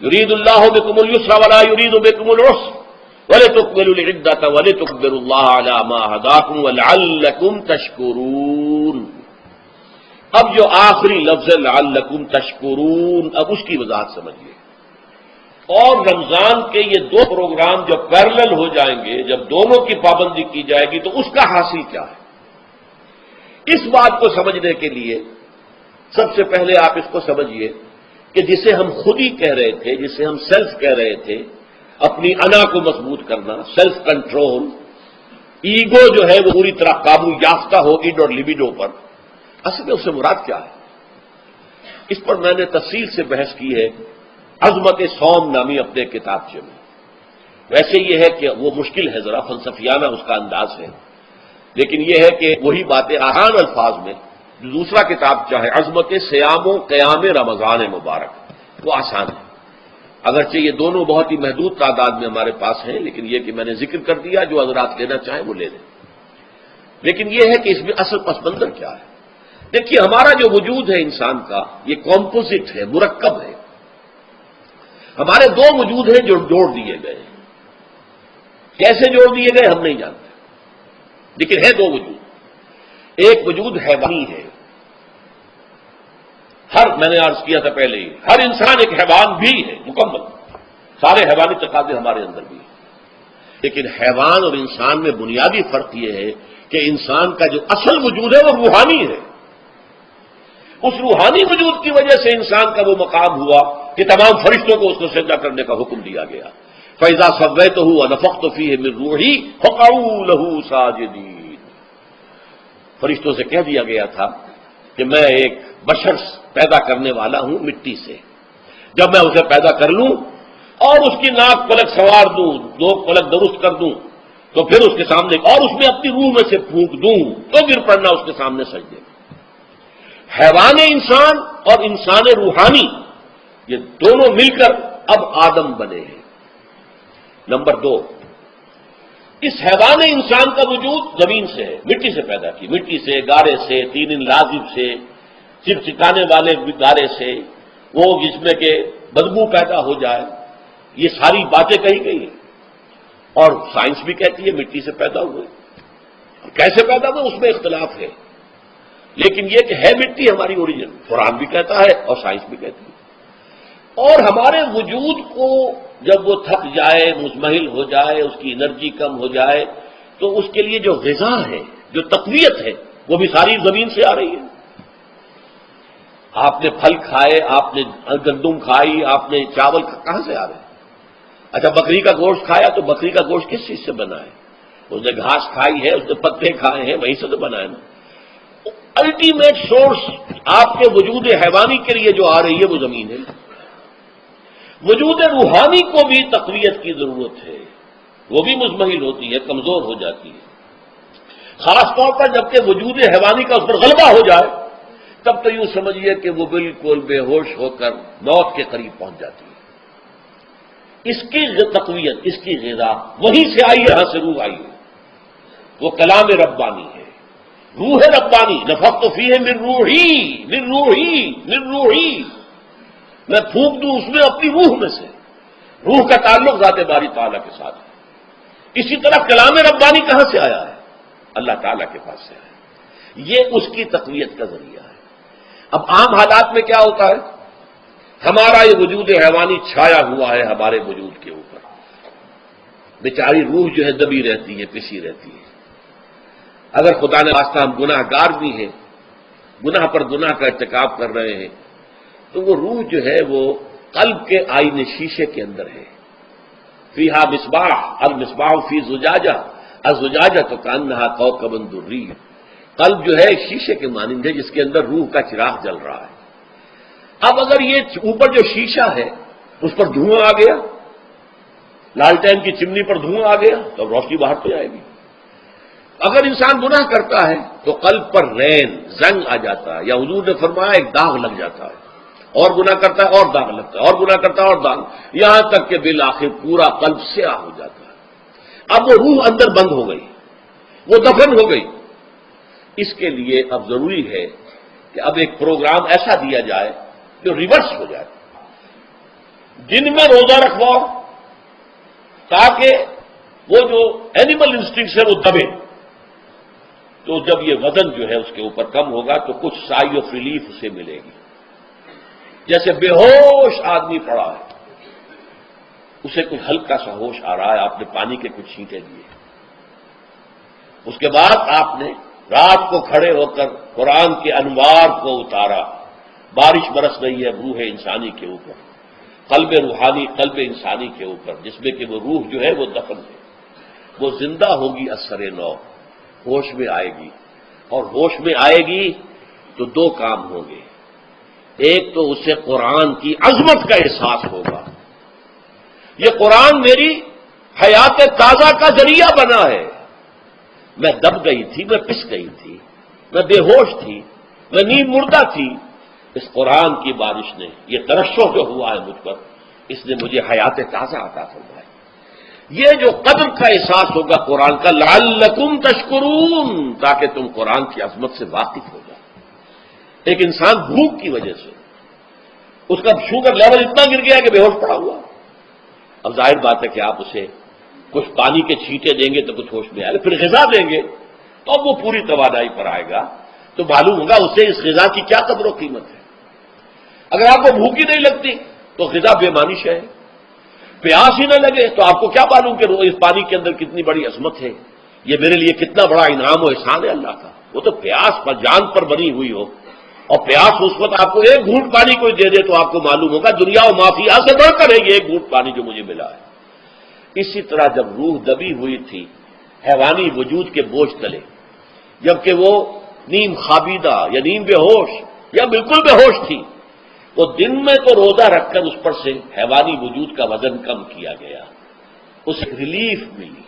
يريد الله بكم اليسر ولا يريد بكم العسر ولتكملوا العدة ولتكبروا الله على ما هداكم ولعلكم تشكرون۔ اب جو آخری لفظ ہے لعلکم تشکرون، اب اس کی وضاحت سمجھیے۔ اور رمضان کے یہ 2 پروگرام جب پیرلل ہو جائیں گے، جب دونوں کی پابندی کی جائے گی تو اس کا حاصل کیا ہے؟ اس بات کو سمجھنے کے لیے سب سے پہلے آپ اس کو سمجھیے کہ جسے ہم خود ہی کہہ رہے تھے، جسے ہم سیلف کہہ رہے تھے، اپنی انا کو مضبوط کرنا، سیلف کنٹرول، ایگو جو ہے وہ پوری طرح قابو یافتہ ہو ایڈ اور لیبیڈو پر، اصل میں اس سے مراد کیا ہے؟ اس پر میں نے تفصیل سے بحث کی ہے عظمت صوم نامی اپنے کتابچے میں۔ ویسے یہ ہے کہ وہ مشکل ہے، ذرا فلسفیانہ اس کا انداز ہے، لیکن یہ ہے کہ وہی باتیں آسان الفاظ میں جو دوسرا کتاب چاہے عظمت سیام و قیام رمضان مبارک، وہ آسان ہے، اگرچہ یہ دونوں بہت ہی محدود تعداد میں ہمارے پاس ہیں، لیکن یہ کہ میں نے ذکر کر دیا، جو حضرات لینا چاہیں وہ لے لیں۔ لیکن یہ ہے کہ اس میں اصل پس منظر کیا ہے؟ دیکھیے، ہمارا جو وجود ہے انسان کا یہ کمپوزٹ ہے، مرکب ہے۔ ہمارے 2 وجود ہیں جو جوڑ دیے گئے ہیں، کیسے جوڑ دیے گئے ہم نہیں جانتے، لیکن ہے 2 وجود۔ ایک وجود حیوانی ہے، میں نے عرض کیا تھا پہلے ہی، ہر انسان ایک حیوان بھی ہے مکمل، سارے حیوانی تقاضے ہمارے اندر بھی ہیں، لیکن حیوان اور انسان میں بنیادی فرق یہ ہے کہ انسان کا جو اصل وجود ہے وہ روحانی ہے۔ اس روحانی وجود کی وجہ سے انسان کا وہ مقام ہوا کہ تمام فرشتوں کو اس کو سجدہ کرنے کا حکم دیا گیا۔ فَإِذَا سَوَّيْتُهُ وَنَفَخْتُ فِيهِ مِن رُوحِي فَقَعُوا لَهُ سَاجِدِينَ۔ فرشتوں سے کہہ دیا گیا تھا کہ میں ایک بشر پیدا کرنے والا ہوں مٹی سے، جب میں اسے پیدا کر لوں اور اس کی ناک پلک سنوار دوں، 2 پلک درست کر دوں، تو پھر اس کے سامنے اور اس میں اپنی روح میں سے پھونک دوں تو گر پڑنا اس کے سامنے سجدے۔ حیوان انسان اور انسان روحانی یہ دونوں مل کر اب آدم بنے ہیں۔ نمبر 2، اس حیوان انسان کا وجود زمین سے ہے، مٹی سے پیدا کی، مٹی سے، گارے سے، تین لازم سے، چپچکانے والے گارے سے، وہ جس میں کہ بدبو پیدا ہو جائے، یہ ساری باتیں کہی گئی ہیں، اور سائنس بھی کہتی ہے مٹی سے پیدا ہوئے، کیسے پیدا ہوئے اس میں اختلاف ہے، لیکن یہ کہ ہے مٹی ہماری اوریجن، قرآن بھی کہتا ہے اور سائنس بھی کہتی ہے۔ اور ہمارے وجود کو جب وہ تھک جائے، مزمحل ہو جائے، اس کی انرجی کم ہو جائے، تو اس کے لیے جو غذا ہے، جو تقویت ہے، وہ بھی ساری زمین سے آ رہی ہے۔ آپ نے پھل کھائے، آپ نے گندم کھائی، آپ نے چاول کہاں سے آ رہے ہیں؟ اچھا، بکری کا گوشت کھایا تو بکری کا گوشت کس چیز سے بنا ہے؟ اس نے گھاس کھائی ہے، اس نے پتے کھائے ہیں، وہیں سے تو بنا ہے نا۔ الٹیمیٹ سورس آپ کے وجود حیوانی کے لیے جو آ رہی ہے وہ زمین ہے۔ وجود روحانی کو بھی تقویت کی ضرورت ہے، وہ بھی مزمحل ہوتی ہے، کمزور ہو جاتی ہے، خاص طور پر جبکہ وجود حیوانی کا اس پر غلبہ ہو جائے، تب تو یوں سمجھیے کہ وہ بالکل بے ہوش ہو کر موت کے قریب پہنچ جاتی ہے۔ اس کی تقویت، اس کی غذا وہیں سے آئی ہے، یہاں سے روح آئی ہے، وہ کلام ربانی ہے، روح ربانی۔ نفخت فیہ من روحی، من روحی، من روحی، میں پھونک دوں اس میں اپنی روح میں سے، روح کا تعلق ذات باری تعالیٰ کے ساتھ ہے۔ اسی طرح کلام ربانی کہاں سے آیا ہے؟ اللہ تعالیٰ کے پاس سے آیا ہے، یہ اس کی تقویت کا ذریعہ ہے۔ اب عام حالات میں کیا ہوتا ہے؟ ہمارا یہ وجود حیوانی چھایا ہوا ہے ہمارے وجود کے اوپر، بیچاری روح جو ہے دبی رہتی ہے، پسی رہتی ہے۔ اگر خدا نے واسطہ ہم گناہ گار بھی ہیں، گناہ پر گناہ کا ارتکاب کر رہے ہیں، تو وہ روح جو ہے وہ قلب کے آئینے شیشے کے اندر ہے۔ فیہا مصباح، المصباح فی زجاجہ، الزجاجہ تو کانہا کوکب دری، قلب جو ہے شیشے کے مانند ہے جس کے اندر روح کا چراغ جل رہا ہے۔ اب اگر یہ اوپر جو شیشہ ہے اس پر دھواں آ گیا، لالٹین کی چمنی پر دھواں آ گیا تو اب روشنی باہر تو جائے گی۔ اگر انسان گناہ کرتا ہے تو قلب پر رین، زنگ آ جاتا ہے، یا حضور نے فرمایا ایک داغ لگ جاتا ہے، اور گناہ کرتا ہے اور داغ لگتا ہے، اور گناہ کرتا ہے اور داغ، یہاں تک کہ بالآخر پورا قلب سیاہ ہو جاتا ہے۔ اب وہ روح اندر بند ہو گئی، وہ دفن ہو گئی۔ اس کے لیے اب ضروری ہے کہ اب ایک پروگرام ایسا دیا جائے جو ریورس ہو جائے۔ دن میں روزہ رکھواؤ تاکہ وہ جو اینیمل انسٹنکٹس ہے وہ دبے، تو جب یہ وزن جو ہے اس کے اوپر کم ہوگا تو کچھ سائی آف ریلیف اسے ملے گی۔ جیسے بے ہوش آدمی پڑا ہے، اسے کچھ ہلکا سا ہوش آ رہا ہے، آپ نے پانی کے کچھ چھینٹے دیے، اس کے بعد آپ نے رات کو کھڑے ہو کر قرآن کے انوار کو اتارا، بارش برس رہی ہے روح انسانی کے اوپر، قلب روحانی، قلب انسانی کے اوپر، جس میں کہ وہ روح جو ہے وہ دفن ہے، وہ زندہ ہوگی اثر نو، ہوش میں آئے گی، اور ہوش میں آئے گی تو دو کام ہوں گے۔ ایک تو اسے قرآن کی عظمت کا احساس ہوگا، یہ قرآن میری حیات تازہ کا ذریعہ بنا ہے، میں دب گئی تھی، میں پس گئی تھی، میں بے ہوش تھی، میں نیند مردہ تھی، اس قرآن کی بارش نے، یہ ترشح جو ہوا ہے مجھ پر، اس نے مجھے حیات تازہ عطا فرمائی۔ یہ جو قدر کا احساس ہوگا قرآن کا، لعلکم تشکرون، تاکہ تم قرآن کی عظمت سے واقف ہو جاؤ۔ ایک انسان بھوک کی وجہ سے اس کا شوگر لیول اتنا گر گیا کہ بے ہوش پڑا ہوا، اب ظاہر بات ہے کہ آپ اسے کچھ پانی کے چھینٹے دیں گے تو کچھ ہوش میں آئے گا، پھر غذا دیں گے تو اب وہ پوری توانائی پر آئے گا، تو معلوم ہوگا اسے اس غذا کی کیا قدر و قیمت ہے۔ اگر آپ کو بھوک ہی نہیں لگتی تو غذا بے معنی ہے، پیاس ہی نہ لگے تو آپ کو کیا معلوم کہ اس پانی کے اندر کتنی بڑی عظمت ہے، یہ میرے لیے کتنا بڑا انعام و احسان ہے اللہ کا۔ وہ تو پیاس پر، جان پر بنی ہوئی ہو، اور پیاس اس وقت آپ کو ایک گھونٹ پانی کوئی دے دے تو آپ کو معلوم ہوگا دنیا و مافیا سے بڑھ کر ہے یہ ایک گھونٹ پانی جو مجھے ملا ہے۔ اسی طرح جب روح دبی ہوئی تھی حیوانی وجود کے بوجھ تلے، جبکہ وہ نیم خوابیدہ یا نیم بے ہوش یا بالکل بے ہوش تھی، وہ دن میں تو روزہ رکھ کر اس پر سے حیوانی وجود کا وزن کم کیا گیا، اسے ریلیف ملی،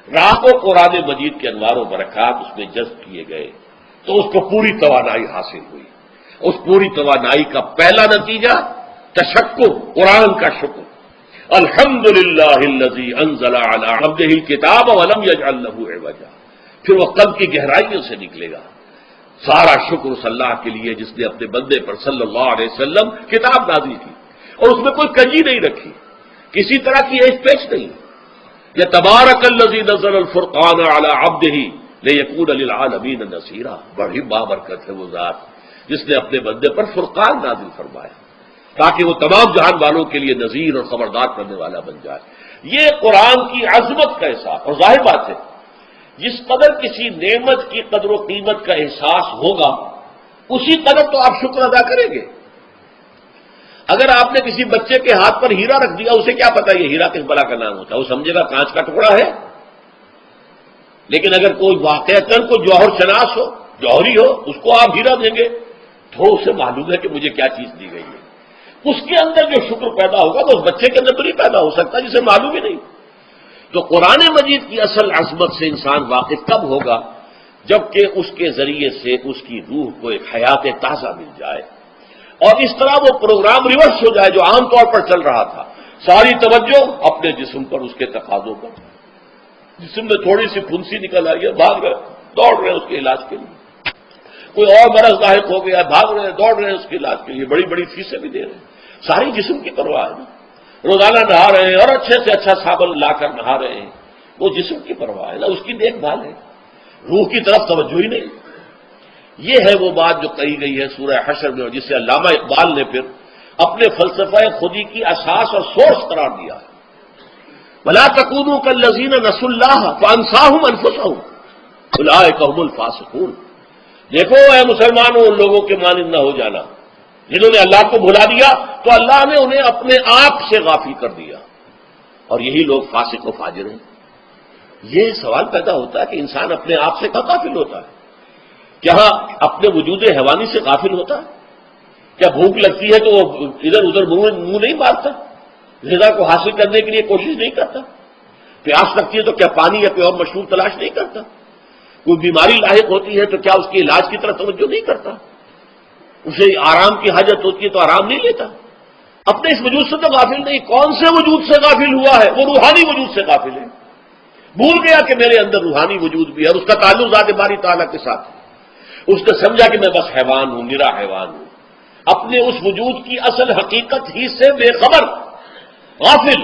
رات کو قرآن مجید کے انوار و برکات اس میں جذب کیے گئے تو اس کو پوری توانائی حاصل ہوئی۔ اس پوری توانائی کا پہلا نتیجہ تشکر، قرآن کا شکر، الحمدللہ الذی انزل علی عبدہ الکتاب ولم یجعل لہ عوجا، پھر وہ قلب کی گہرائیوں سے نکلے گا۔ سارا شکر اس اللہ کے لیے جس نے اپنے بندے پر صلی اللہ علیہ وسلم کتاب نازل کی اور اس میں کوئی کنجی نہیں رکھی، کسی طرح کی ایج پیچ نہیں۔ یہ تبارک الذی نزل الفرقان علی عبدہ لیکون للعالمین نذیرا، بڑی بابرکت ہے وہ ذات جس نے اپنے بندے پر فرقان نازل فرمایا تاکہ وہ تمام جہان والوں کے لیے نذیر اور خبردار کرنے والا بن جائے۔ یہ قرآن کی عظمت کا احساس، اور ظاہر بات ہے جس قدر کسی نعمت کی قدر و قیمت کا احساس ہوگا اسی قدر تو آپ شکر ادا کریں گے۔ اگر آپ نے کسی بچے کے ہاتھ پر ہیرا رکھ دیا، اسے کیا پتا یہ ہیرا کس بلا کا نام ہوتا ہے، وہ سمجھے گا کانچ کا ٹکڑا ہے۔ لیکن اگر کوئی واقعتاً کوئی جوہر شناس ہو، جوہری ہو، اس کو آپ ہیرا دیں گے تو اسے معلوم ہے کہ مجھے کیا چیز دی گئی ہے، اس کے اندر جو شکر پیدا ہوگا تو اس بچے کے اندر تو نہیں پیدا ہو سکتا جسے معلوم ہی نہیں۔ تو قرآن مجید کی اصل عظمت سے انسان واقف کب ہوگا؟ جبکہ اس کے ذریعے سے اس کی روح کو ایک حیات تازہ مل جائے اور اس طرح وہ پروگرام ریورس ہو جائے جو عام طور پر چل رہا تھا، ساری توجہ اپنے جسم پر، اس کے تقاضوں پر۔ جسم میں تھوڑی سی پھنسی نکل آئی ہے، بھاگ رہے، دوڑ رہے اس کے علاج کے لیے، کوئی اور مرض لاحق ہو گیا، بھاگ رہے، دوڑ رہے اس کے علاج کے لیے، بڑی بڑی فیسیں بھی دے رہے ہیں، ساری جسم کی پرواہ ہے نا۔ روزانہ نہا رہے ہیں اور اچھے سے اچھا صابن لا کر نہا رہے ہیں، وہ جسم کی پرواہ ہے، نہ اس کی دیکھ بھال ہے، روح کی طرف توجہ ہی نہیں۔ یہ ہے وہ بات جو کہی گئی ہے سورہ حشر میں، اور جسے علامہ اقبال نے پھر اپنے فلسفہ خودی کی اساس اور سورس قرار دیا ہے۔ وَلَا تَكُونُوا كَالَّذِينَ نَسُوا اللَّهَ فَأَنسَاهُمْ أَنفُسَهُمْ أُولَٰئِكَ هُمُ الْفَاسِقُونَ۔ دیکھو اے مسلمانوں، ان لوگوں کے مانند نہ ہو جانا جنہوں نے اللہ کو بھلا دیا تو اللہ نے انہیں اپنے آپ سے غافل کر دیا، اور یہی لوگ فاسق و فاجر ہیں۔ یہ سوال پیدا ہوتا ہے کہ انسان اپنے آپ سے کہاں غافل ہوتا ہے؟ کیا اپنے وجود حیوانی سے غافل ہوتا ہے؟ کیا بھوک لگتی ہے تو وہ ادھر ادھر منہ نہیں مارتا؟ غذا کو حاصل کرنے کے لیے کوشش نہیں کرتا؟ پیاس لگتی ہے تو کیا پانی یا کوئی اور مشروب تلاش نہیں کرتا؟ کوئی بیماری لاحق ہوتی ہے تو کیا اس کے علاج کی طرف توجہ نہیں کرتا؟ اسے آرام کی حاجت ہوتی ہے تو آرام نہیں لیتا؟ اپنے اس وجود سے تو غافل نہیں۔ کون سے وجود سے غافل ہوا ہے؟ وہ روحانی وجود سے غافل ہے۔ بھول گیا کہ میرے اندر روحانی وجود بھی ہے اور اس کا تعلق ذات باری تعالیٰ کے ساتھ ہے۔ اس نے سمجھا کہ میں بس حیوان ہوں، نرا حیوان ہوں، اپنے اس وجود کی اصل حقیقت ہی سے بے خبر، غافل۔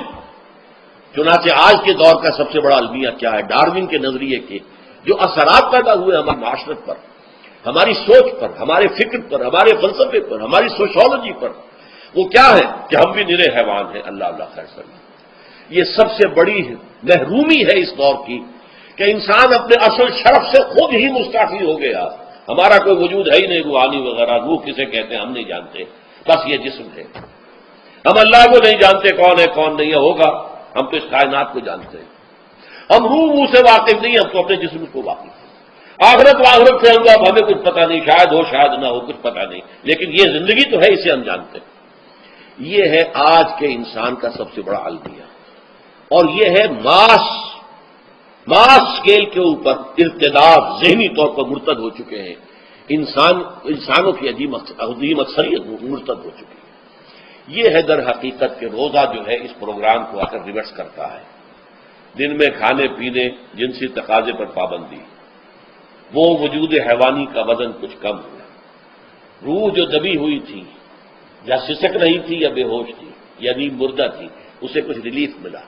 چنانچہ آج کے دور کا سب سے بڑا المیہ کیا ہے؟ ڈاروین کے نظریے کے جو اثرات پیدا ہوئے ہماری معاشرت پر، ہماری سوچ پر، ہمارے فکر پر، ہمارے فلسفے پر، ہماری سوشولوجی پر، وہ کیا ہے کہ ہم بھی نرے حیوان ہیں۔ اللہ اللہ خیر صلی اللہ۔ یہ سب سے بڑی محرومی ہے اس دور کی کہ انسان اپنے اصل شرف سے خود ہی مستعفی ہو گیا۔ ہمارا کوئی وجود ہے ہی نہیں، روحانی وغیرہ، روح کسے کہتے ہیں ہم نہیں جانتے، بس یہ جسم ہے۔ ہم اللہ کو نہیں جانتے کون ہے کون نہیں ہے، ہوگا ہم تو اس کائنات کو جانتے ہیں۔ ہم روح سے واقف نہیں، ہم تو اپنے جسم کو واقف ہیں۔ آخرت سے ہم اب ہمیں کچھ پتہ نہیں، شاید ہو شاید نہ ہو، کچھ پتہ نہیں، لیکن یہ زندگی تو ہے، اسے ہم جانتے ہیں۔ یہ ہے آج کے انسان کا سب سے بڑا المیہ، اور یہ ہے ماس اسکیل کے اوپر ارتداد، ذہنی طور پر مرتد ہو چکے ہیں انسانوں کی عظیم اکثریت مرتد ہو چکی ہے۔ یہ ہے در حقیقت کہ روزہ جو ہے اس پروگرام کو آ کر ریورس کرتا ہے۔ دن میں کھانے پینے، جنسی تقاضے پر پابندی، وہ وجود حیوانی کا وزن کچھ کم ہوا، روح جو دبی ہوئی تھی یا سسک رہی تھی یا بے ہوش تھی یا نیم مردہ تھی، اسے کچھ ریلیف ملا۔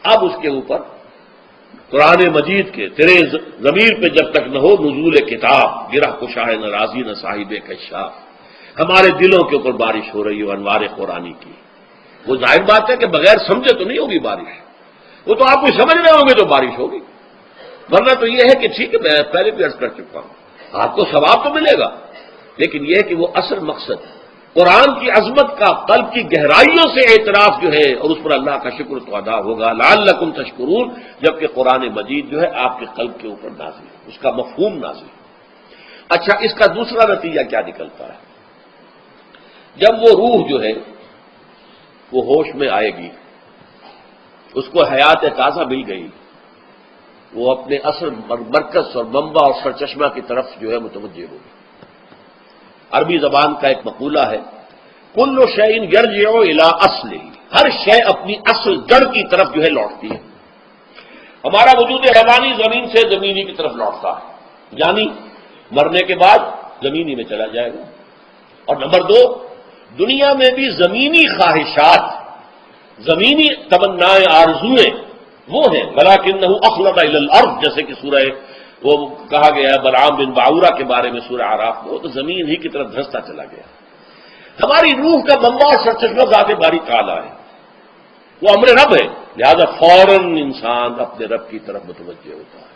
اب اس کے اوپر قرآن مجید کے تیرے ضمیر پہ جب تک نہ ہو نزول کتاب، گرہ کشاہ نہ راضی نہ صاحب کشاف، ہمارے دلوں کے اوپر بارش ہو رہی ہے انوار قرآنی کی۔ وہ ظاہر بات ہے کہ بغیر سمجھے تو نہیں ہوگی بارش، وہ تو آپ کو سمجھ رہے ہوں گے تو بارش ہوگی، ورنہ تو یہ ہے کہ ٹھیک ہے میں پہلے بھی عرض کر چکا ہوں، آپ کو ثواب تو ملے گا، لیکن یہ ہے کہ وہ اصل مقصد قرآن کی عظمت کا قلب کی گہرائیوں سے اعتراف جو ہے، اور اس پر اللہ کا شکر تو ادا ہوگا، لعلکم تشکرون، جبکہ قرآن مجید جو ہے آپ کے قلب کے اوپر نازل ہے، اس کا مفہوم نازل ہے۔ اچھا، اس کا دوسرا نتیجہ کیا نکلتا ہے؟ جب وہ روح جو ہے وہ ہوش میں آئے گی، اس کو حیات تازہ مل گئی، وہ اپنے اصل مرکز اور منبع اور سرچشمہ کی طرف جو ہے متوجہ ہوگی۔ عربی زبان کا ایک مقولہ ہے، کل شیء یرجع الی اصلہ، ہر شے اپنی اصل جڑ کی طرف جو ہے لوٹتی ہے۔ ہمارا وجود حیوانی زمین سے زمینی کی طرف لوٹتا ہے، یعنی مرنے کے بعد زمینی میں چلا جائے گا۔ اور نمبر دو، دنیا میں بھی زمینی خواہشات، زمینی تمنائیں، آرزوئیں وہ ہیں، ولکنہ اخلد الی الارض، جیسے کہ سورہ وہ کہا گیا ہے بلعام بن باعورہ کے بارے میں سورہ اعراف میں، وہ تو زمین ہی کی طرف دھنستا چلا گیا۔ ہماری روح کا منبع سرچشمہ ذات باری تعالیٰ ہے، وہ امر رب ہے، لہذا فوراً انسان اپنے رب کی طرف متوجہ ہوتا ہے۔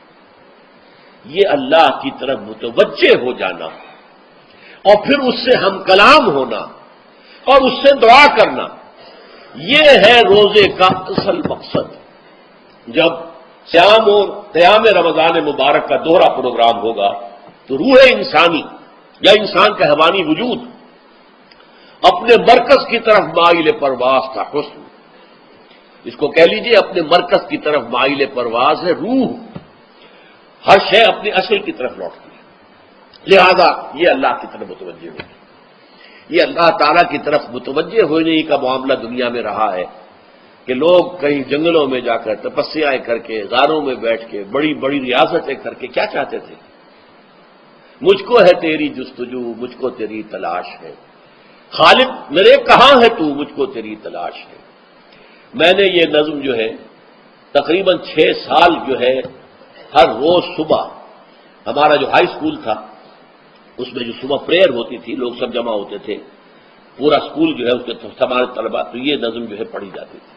یہ اللہ کی طرف متوجہ ہو جانا اور پھر اس سے ہم کلام ہونا اور اس سے دعا کرنا، یہ ہے روزے کا اصل مقصد۔ جب صیام اور قیام رمضان مبارک کا دوہرا پروگرام ہوگا تو روح انسانی یا انسان کا حیوانی وجود اپنے مرکز کی طرف مائل پرواز تھا، حسن، اس کو کہہ لیجئے اپنے مرکز کی طرف مائل پرواز ہے روح، ہر شے اپنے اصل کی طرف لوٹتی ہے، لہذا یہ اللہ کی طرف متوجہ ہوگی۔ یہ اللہ تعالیٰ کی طرف متوجہ ہونے کا معاملہ دنیا میں رہا ہے کہ لوگ کہیں جنگلوں میں جا کر تپسیائیں کر کے، غاروں میں بیٹھ کے، بڑی بڑی ریاستیں کر کے کیا چاہتے تھے؟ مجھ کو ہے تیری جستجو، مجھ کو تیری تلاش ہے، خالق میرے کہاں ہے تو، مجھ کو تیری تلاش ہے۔ میں نے یہ نظم جو ہے تقریباً 6 سال جو ہے ہر روز صبح، ہمارا جو ہائی اسکول تھا اس میں جو صبح پریئر ہوتی تھی، لوگ سب جمع ہوتے تھے، پورا اسکول جو ہے اس کے ہمارے طلبا، تو یہ نظم جو ہے پڑھی جاتی تھی۔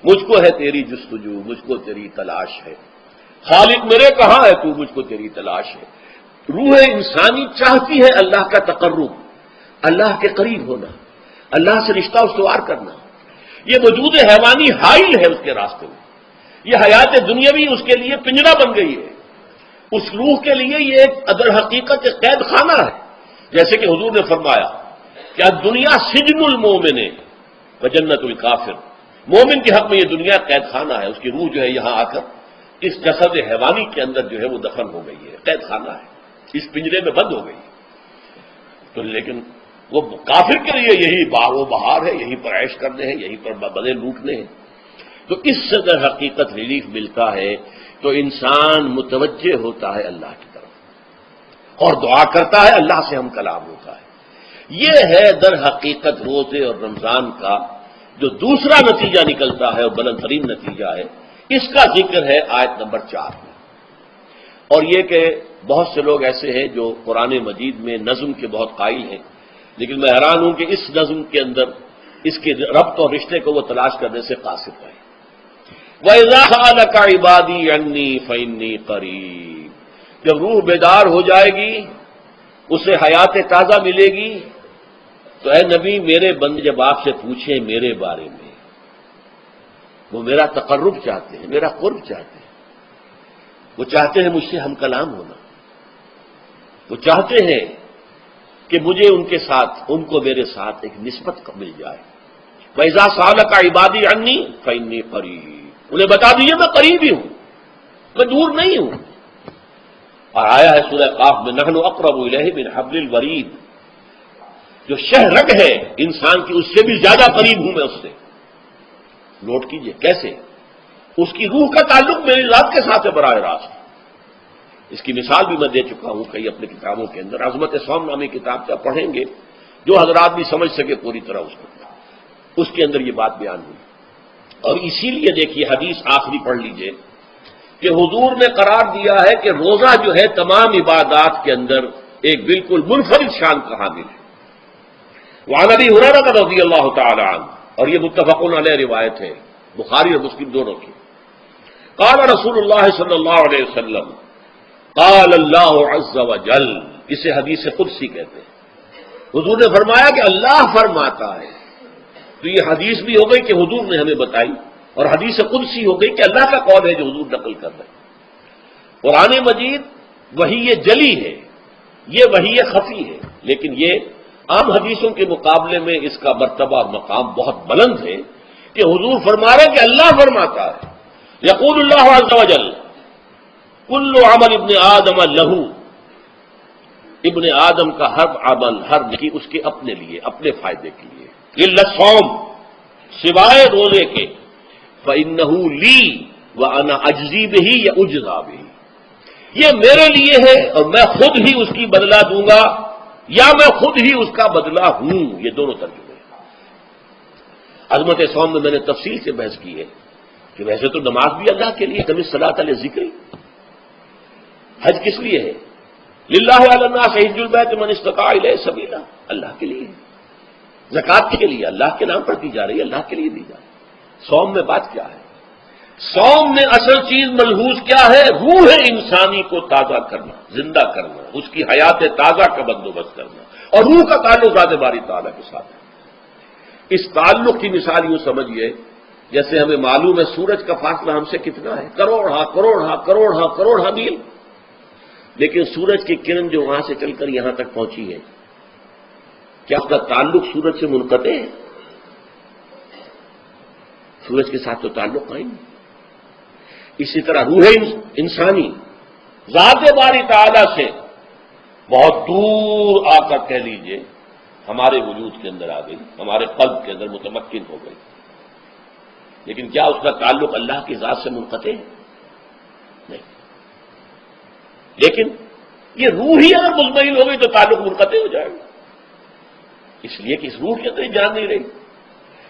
مجھ کو ہے تیری جستجو، مجھ کو تیری تلاش ہے، خالق میرے کہاں ہے تو، مجھ کو تیری تلاش ہے۔ روح انسانی چاہتی ہے اللہ کا تقرب، اللہ کے قریب ہونا، اللہ سے رشتہ استوار کرنا۔ یہ وجود حیوانی حائل ہے اس کے راستے میں، یہ حیات دنیاوی اس کے لیے پنجرا بن گئی ہے، اس روح کے لیے یہ ایک در حقیقت ایک قید خانہ ہے۔ جیسے کہ حضور نے فرمایا کہ دنیا سجن المومن و جنت الکافر، مومن کے حق میں یہ دنیا قید خانہ ہے، اس کی روح جو ہے یہاں آ کر اس جسد حیوانی کے اندر جو ہے وہ دفن ہو گئی ہے، قید خانہ ہے، اس پنجرے میں بند ہو گئی ہے۔ تو لیکن وہ کافر کے لیے یہی باغ و بہار ہے، یہیں پر عیش کرنے ہیں، یہیں پر بدلے لوٹنے ہیں۔ تو اس سے در حقیقت ریلیف ملتا ہے تو انسان متوجہ ہوتا ہے اللہ کی طرف اور دعا کرتا ہے، اللہ سے ہم کلام ہوتا ہے۔ یہ ہے در حقیقت روزے اور رمضان کا جو دوسرا نتیجہ نکلتا ہے اور بلند ترین نتیجہ ہے، اس کا ذکر ہے آیت نمبر 4 میں۔ اور یہ کہ بہت سے لوگ ایسے ہیں جو قرآن مجید میں نظم کے بہت قائل ہیں، لیکن میں حیران ہوں کہ اس نظم کے اندر اس کے ربط اور رشتے کو وہ تلاش کرنے سے قاصر ہے۔ وَإِذَا سَأَلَكَ عِبَادِي عَنِّي فَإِنِّي قَرِيبٌ، جب روح بیدار ہو جائے گی، اسے حیات تازہ ملے گی، تو اے نبی میرے بندے جب آپ سے پوچھیں میرے بارے میں، وہ میرا تقرب چاہتے ہیں، میرا قرب چاہتے ہیں، وہ چاہتے ہیں مجھ سے ہم کلام ہونا، وہ چاہتے ہیں کہ مجھے ان کے ساتھ، ان کو میرے ساتھ ایک نسبت مل جائے۔ وَإِذَا سَأَلَكَ عِبَادِي عَنِّي فَإِنِّي قَرِيبٌ، انہیں بتا دیجیے میں قریب ہی ہوں، میں دور نہیں ہوں۔ اور آیا ہے سورہ قاف میں نحن اقرب الیہ من حبل الورید، جو شہ رگ ہے انسان کی اس سے بھی زیادہ قریب ہوں میں اس سے۔ نوٹ کیجئے کیسے اس کی روح کا تعلق میری ذات کے ساتھ ہے براہ راست۔ اس کی مثال بھی میں دے چکا ہوں کئی اپنے کتابوں کے اندر، عظمت صوم نامی کتاب کا پڑھیں گے، جو حضرات بھی سمجھ سکے پوری طرح اس کے اندر یہ بات بیان ہوئی۔ اور اسی لیے دیکھیے حدیث آخری پڑھ لیجئے کہ حضور نے قرار دیا ہے کہ روزہ جو ہے تمام عبادات کے اندر ایک بالکل منفرد شان کا حامل ہے۔ وعن ابی ہریرہ رضی اللہ تعالی عنہ، اور یہ متفق علیہ روایت ہے، بخاری اور مسلم دونوں کی۔ قال رسول اللہ صلی اللہ علیہ وسلم، قال اللہ عز وجل، اسے حدیث قدسی کہتے ہیں۔ حضور نے فرمایا کہ اللہ فرماتا ہے، تو یہ حدیث بھی ہو گئی کہ حضور نے ہمیں بتائی، اور حدیث قدسی ہو گئی کہ اللہ کا قول ہے جو حضور نقل کر رہے ہیں۔ قرآن مجید وحی جلی ہے، یہ وحی خفی ہے، لیکن یہ عام حدیثوں کے مقابلے میں اس کا مرتبہ اور مقام بہت بلند ہے کہ حضور فرما رہے ہیں کہ اللہ فرماتا ہے، یقول اللہ عز وجل کل عمل ابن آدم لہو، ابن آدم کا ہر عمل، ہر نیکی اس کے اپنے لیے، اپنے فائدے کے لیے، الا الصوم، سوائے روزے کے، فإنہ لی وأنا اجزی بہ یا اجزا بہ، یہ میرے لیے ہے اور میں خود ہی اس کی بدلہ دوں گا یا میں خود ہی اس کا بدلہ ہوں۔ یہ دونوں ترجمے ہیں۔ عظمت صوم میں نے تفصیل سے بحث کی ہے کہ ویسے تو نماز بھی اللہ کے لیے، کم الصلاۃ للذکر، حج کس لیے ہے؟ للہ علی الناس حج البیت من استطاع الیہ سبیلا، اللہ کے لیے، زکوٰۃ کے لیے اللہ کے نام پر دی جا رہی ہے، اللہ کے لیے دی جا رہی ہے۔ صوم میں بات کیا ہے؟ صوم میں اصل چیز ملحوظ کیا ہے؟ روح انسانی کو تازہ کرنا، زندہ کرنا، اس کی حیات تازہ کا بندوبست کرنا، اور روح کا تعلق ذات باری تعالیٰ کے ساتھ ہے۔ اس تعلق کی مثال یوں سمجھیے جیسے ہمیں معلوم ہے سورج کا فاصلہ ہم سے کتنا ہے، کروڑ میل، لیکن سورج کی کرن جو وہاں سے چل کر یہاں تک پہنچی ہے، کیا اس کا تعلق سورج سے منقطع ہے؟ سورج کے ساتھ تو تعلق قائم ہے۔ اسی طرح روح انسانی ذات باری تعالیٰ سے بہت دور آ کر کہہ لیجئے ہمارے وجود کے اندر آ گئی، ہمارے قلب کے اندر متمکن ہو گئی، لیکن کیا اس کا تعلق اللہ کی ذات سے منقطع ہے؟ نہیں، لیکن یہ روح ہی اگر مطمئن ہو گئی تو تعلق منقطع ہو جائے گا، اس لیے کہ اس روح کے اندر جان نہیں رہی۔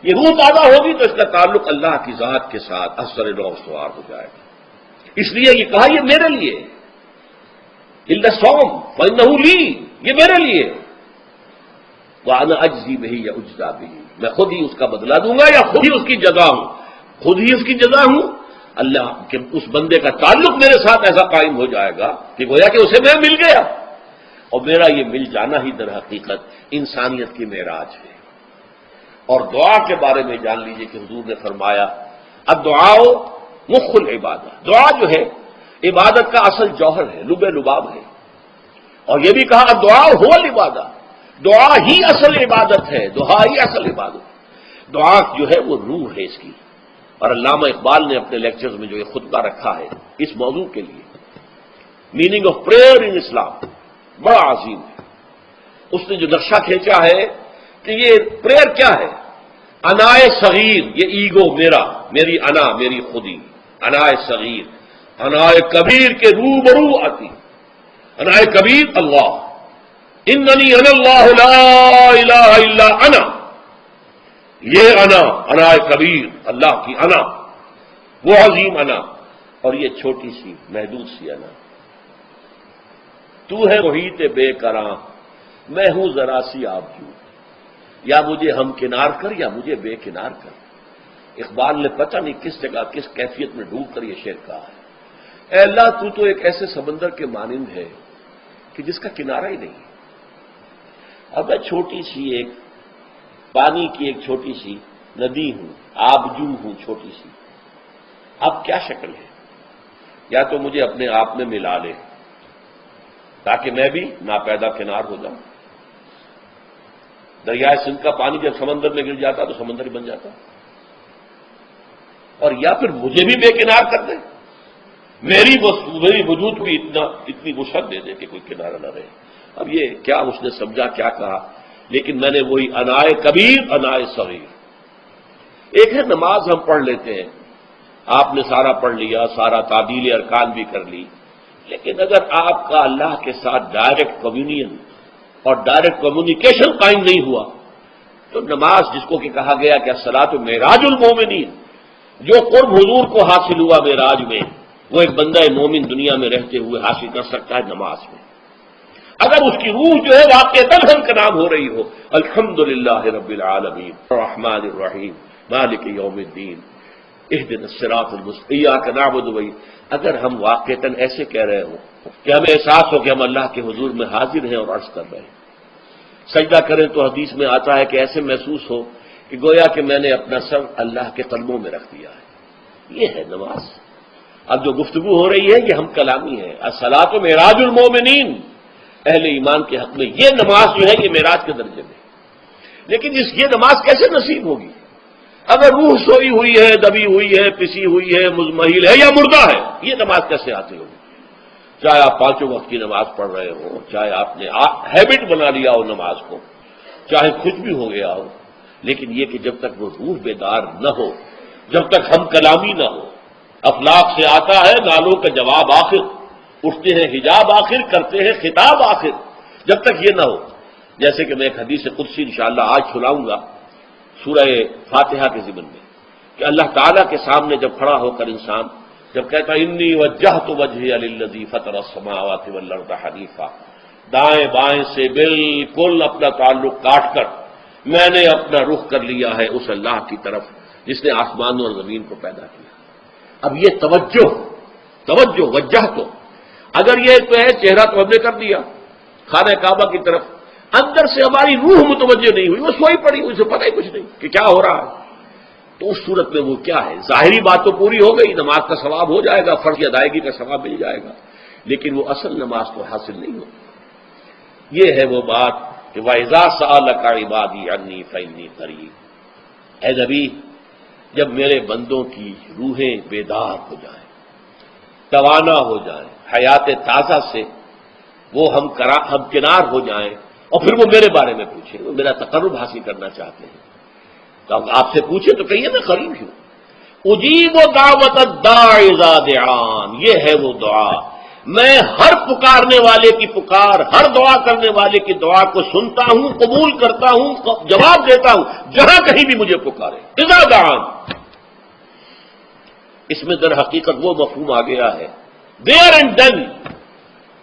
یہ روح تازہ ہوگی تو اس کا تعلق اللہ کی ذات کے ساتھ اثر نو استوار ہو جائے گا. اس لیے یہ کہا یہ میرے لیے الا الصوم فانه لی، یہ میرے لیے. وانا اجزی بہ یا اجزا بہ، میں خود ہی اس کا بدلہ دوں گا یا خود ہی اس کی جزا ہوں، خود ہی اس کی جزا ہوں. اللہ کے اس بندے کا تعلق میرے ساتھ ایسا قائم ہو جائے گا کہ گویا کہ اسے میں مل گیا. اور میرا یہ مل جانا ہی در حقیقت انسانیت کی معراج ہے. اور دعا کے بارے میں جان لیجئے کہ حضور نے فرمایا الدعاء مخ العبادہ، دعا جو ہے عبادت کا اصل جوہر ہے، لب لباب ہے. اور یہ بھی کہا الدعاء هو العبادہ، دعا ہی اصل عبادت ہے، دعا ہی اصل عبادت. دعا جو ہے وہ روح ہے اس کی. اور علامہ اقبال نے اپنے لیکچرز میں جو یہ خطبہ رکھا ہے اس موضوع کے لیے، میننگ آف پریئر ان اسلام، بڑا عظیم ہے. اس نے جو نقشہ کھینچا ہے کہ یہ پریئر کیا ہے، انائے صغیر، یہ ایگو میرا، میری انا، میری خودی، انائے صغیر. انائے کبیر کے روبرو آتی، انائے کبیر اللہ، اننی انا اللہ لا الہ الا انا. یہ انا، انائے کبیر، اللہ کی انا، وہ عظیم انا، اور یہ چھوٹی سی محدود سی انا. تو ہے محیط بے کراں، میں ہوں ذرا سی آبجو، یا مجھے ہم کنار کر یا مجھے بے کنار کر. اقبال نے پتہ نہیں کس جگہ کس کیفیت میں ڈوب کر یہ شعر کہا ہے. اے اللہ تو ایک ایسے سمندر کے مانند ہے کہ جس کا کنارہ ہی نہیں. اب میں چھوٹی سی ایک پانی کی ایک چھوٹی سی ندی ہوں، آبجو ہوں چھوٹی سی. اب کیا شکل ہے؟ یا تو مجھے اپنے آپ میں ملا لے تاکہ میں بھی ناپیدا کنار ہو جاؤں. دریائے سندھ کا پانی جب سمندر میں گر جاتا تو سمندر ہی بن جاتا. اور یا پھر مجھے بھی بے کنار کر دے، میری وجود بھی اتنی وسعت دے دے کہ کوئی کنارہ نہ رہے. اب یہ کیا اس نے سمجھا، کیا کہا، لیکن میں نے وہی انائے کبیر انائے صغیر. ایک ہے نماز ہم پڑھ لیتے ہیں، آپ نے سارا پڑھ لیا، سارا تعدیل ارکان بھی کر لی، لیکن اگر آپ کا اللہ کے ساتھ ڈائریکٹ کمیونین اور ڈائریکٹ کمیونیکیشن قائم نہیں ہوا تو نماز، جس کو کہ کہا گیا کہ الصلاۃ معراج المومنین، جو قرب حضور کو حاصل ہوا معراج میں، وہ ایک بندہ مومن دنیا میں رہتے ہوئے حاصل کر سکتا ہے نماز میں. اگر اس کی روح جو ہے واقعتاً ہم کا نام ہو رہی ہو الحمدللہ رب العالمین الرحمن الرحیم مالک یوم الدین اہدنا الصراط المستقیم ایاک نعبد و ایاک، اگر ہم واقعتاً ایسے کہہ رہے ہوں کہ ہمیں احساس ہو کہ ہم اللہ کے حضور میں حاضر ہیں اور عرض کر رہے ہیں، سجدہ کریں تو حدیث میں آتا ہے کہ ایسے محسوس ہو کہ گویا کہ میں نے اپنا سر اللہ کے قدموں میں رکھ دیا ہے. یہ ہے نماز. اب جو گفتگو ہو رہی ہے یہ ہم کلامی ہے. الصلاۃ معراج المومنین، اہل ایمان کے حق میں یہ نماز جو ہے یہ معراج کے درجے میں. لیکن یہ نماز کیسے نصیب ہوگی اگر روح سوئی ہوئی ہے، دبی ہوئی ہے، پسی ہوئی ہے، مزمحل ہے یا مردہ ہے؟ یہ نماز کیسے آتی ہوگی؟ چاہے آپ 5 وقت کی نماز پڑھ رہے ہو، چاہے آپ نے ہیبٹ بنا لیا ہو نماز کو، چاہے کچھ بھی ہو گیا ہو، لیکن یہ کہ جب تک وہ روح بیدار نہ ہو، جب تک ہم کلامی نہ ہو. افلاق سے آتا ہے نالوں کا جواب آخر، اٹھتے ہیں حجاب آخر، کرتے ہیں خطاب آخر. جب تک یہ نہ ہو، جیسے کہ میں ایک حدیث قدسی انشاءاللہ آج سناؤں گا سورہ فاتحہ کے ضمن میں، کہ اللہ تعالیٰ کے سامنے جب کھڑا ہو کر انسان جب کہتا انی وجہت وجہی للذی فطر السماوات والارض حنیفا، دائیں بائیں سے بالکل اپنا تعلق کاٹ کر میں نے اپنا رخ کر لیا ہے اس اللہ کی طرف جس نے آسمانوں اور زمین کو پیدا کیا. اب یہ توجہ وجہ تو اگر یہ تو ہے چہرہ تو ہم نے کر دیا خانہ کعبہ کی طرف، اندر سے ہماری روح متوجہ نہیں ہوئی، وہ سوئی پڑی، اسے پتہ ہی کچھ نہیں کہ کیا ہو رہا ہے. تو اس صورت میں وہ کیا ہے؟ ظاہری بات تو پوری ہو گئی، نماز کا ثواب ہو جائے گا، فرض کی ادائیگی کا ثواب مل جائے گا، لیکن وہ اصل نماز تو حاصل نہیں ہوگی. یہ ہے وہ بات کہ وَإِذَا سَأَلَكَ عِبَادِي عَنِّي فَإِنِّي قَرِيبٌ. اے نبی، جب میرے بندوں کی روحیں بیدار ہو جائیں، توانا ہو جائیں، حیات تازہ سے وہ ہم کنار ہو جائیں، اور پھر وہ میرے بارے میں پوچھیں، وہ میرا تقرب حاصل کرنا چاہتے ہیں، تو آپ سے پوچھیں تو کہیے میں قریب ہوں. اجیب دعوت الداع اذا دعان، یہ ہے وہ دعا میں ہر پکارنے والے کی پکار، ہر دعا کرنے والے کی دعا کو سنتا ہوں، قبول کرتا ہوں، جواب دیتا ہوں، جہاں کہیں بھی مجھے پکارے۔ اذا دعان، اس میں در حقیقت وہ مفہوم آ گیا ہے، there and then,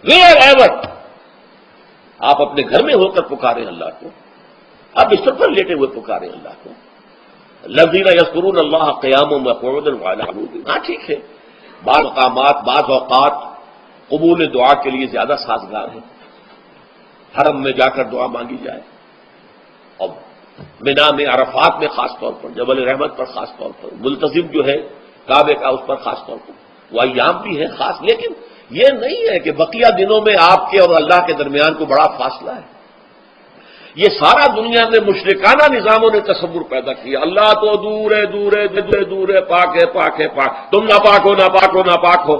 wherever. آپ اپنے گھر میں ہو کر پکاریں اللہ کو، آپ بستر پر لیٹے ہوئے پکاریں اللہ کو۔ الذین یذکرون اللہ قیاما وقعودا وعلی جنوبہم، ہاں ٹھیک ہے، بعض مقامات بعض اوقات قبول دعا کے لیے زیادہ سازگار ہے، حرم میں جا کر دعا مانگی جائے، اور منا میں، عرفات میں خاص طور پر، جبل رحمت پر خاص طور پر، ملتزم جو ہے کعبے کا اس پر خاص طور پر، وہ ایام بھی ہے خاص، لیکن یہ نہیں ہے کہ بقیہ دنوں میں آپ کے اور اللہ کے درمیان کو بڑا فاصلہ ہے۔ یہ سارا دنیا میں مشرکانہ نظاموں نے تصور پیدا کیا، اللہ تو دور ہے، دور ہے، دور ہے، دور ہے، پاک ہے، پاک ہے، پاک، تم ناپاک ہو، ناپاک ہو، ناپاک ہو،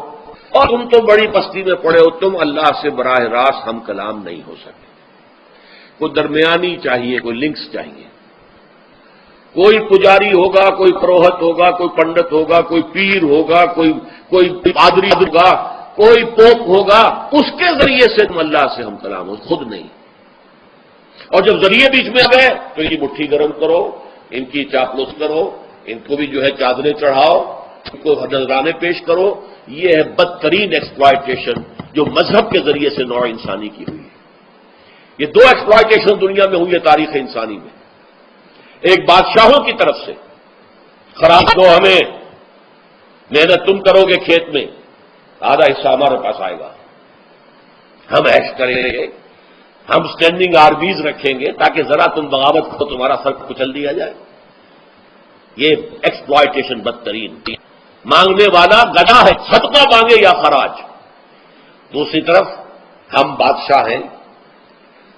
اور تم تو بڑی پستی میں پڑے ہو، تم اللہ سے براہ راست ہم کلام نہیں ہو سکے۔ کوئی درمیانی چاہیے، کوئی لنکس چاہیے، کوئی پجاری ہوگا، کوئی پروہت ہوگا، کوئی پنڈت ہوگا، کوئی پیر ہوگا، کوئی پادری ہوگا، کوئی پوپ ہوگا، اس کے ذریعے سے تم اللہ سے ہم کلام ہو، خود نہیں۔ اور جب ذریعے بیچ میں آ گئے تو ان کی مٹھی گرم کرو، ان کی چاپلوس کرو، ان کو بھی جو ہے چادریں چڑھاؤ، ان کو نذرانے پیش کرو۔ یہ ہے بدترین ایکسپلائٹیشن جو مذہب کے ذریعے سے نوع انسانی کی ہوئی ہے۔ یہ دو ایکسپلائٹیشن دنیا میں ہوئی ہے تاریخ انسانی میں، ایک بادشاہوں کی طرف سے، خراج دو ہمیں، محنت تم کرو گے کھیت میں، آدھا حصہ ہمارے پاس آئے گا، ہم عیش کریں گے، ہم اسٹینڈنگ آربیز رکھیں گے تاکہ ذرا تم بغاوت کو تمہارا سر کچل دیا جائے۔ یہ ایکسپلائٹیشن بدترین، مانگنے والا گدھا ہے، صدقہ مانگے یا خراج۔ دوسری طرف ہم بادشاہ ہیں،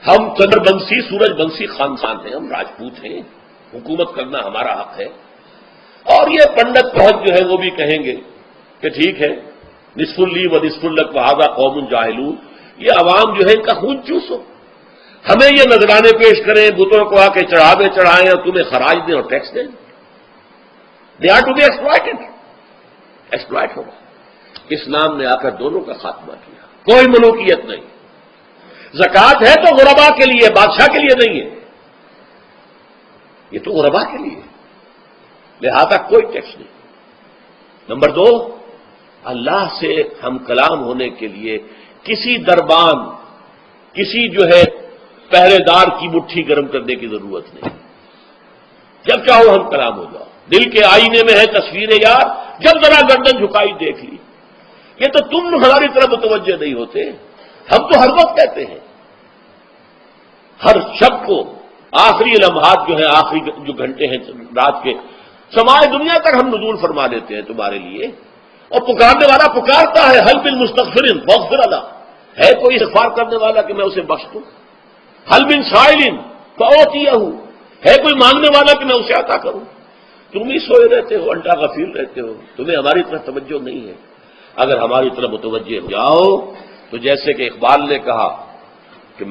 ہم چندر بنسی سورج بنسی خاندان ہیں، ہم راجپوت ہیں، حکومت کرنا ہمارا حق ہے۔ اور یہ پنڈت پہنچ جو ہے وہ بھی کہیں گے کہ ٹھیک ہے، نصف لی و نصف لک وہذا قوم جاہلون، یہ عوام جو ہے ان کا خون چوسو، ہمیں یہ نذرانے پیش کریں، بتوں کو آ کے چڑھاوے چڑھائیں اور تمہیں خراج دیں اور ٹیکس دیں۔ They are to be exploited, exploit ہوگا۔ اسلام نے آ کر دونوں کا خاتمہ کیا، کوئی ملوکیت نہیں۔ زکوٰۃ ہے تو غربا کے لیے، بادشاہ کے لیے نہیں ہے، یہ تو غربا کے لیے، لہذا کوئی ٹیکس نہیں۔ نمبر دو، اللہ سے ہم کلام ہونے کے لیے کسی دربان، کسی جو ہے پہرے دار کی مٹھی گرم کرنے کی ضرورت نہیں، جب چاہو ہم کلام ہو جاؤ۔ دل کے آئینے میں ہے تصویر یار، جب ذرا گردن جھکائی دیکھ لی۔ یہ تو تم ہماری طرف متوجہ نہیں ہوتے، ہم تو ہر وقت کہتے ہیں، ہر شب کو آخری لمحات جو ہے، آخری جو گھنٹے ہیں رات کے، سمائے دنیا تک ہم نزول فرما دیتے ہیں تمہارے لیے، اور پکارنے والا پکارتا ہے، حل بالمستغفر فاغفر له، ہے کوئی استغفار کرنے والا کہ میں اسے بخش دوں؟ حل من سائل فاعطیہ، ہے کوئی مانگنے والا کہ میں اسے عطا کروں؟ تم ہی سوئے رہتے ہو، انٹا غفیر رہتے ہو، تمہیں ہماری طرف توجہ نہیں ہے۔ اگر ہماری طرف متوجہ ہو جاؤ تو جیسے کہ اقبال نے کہا کہ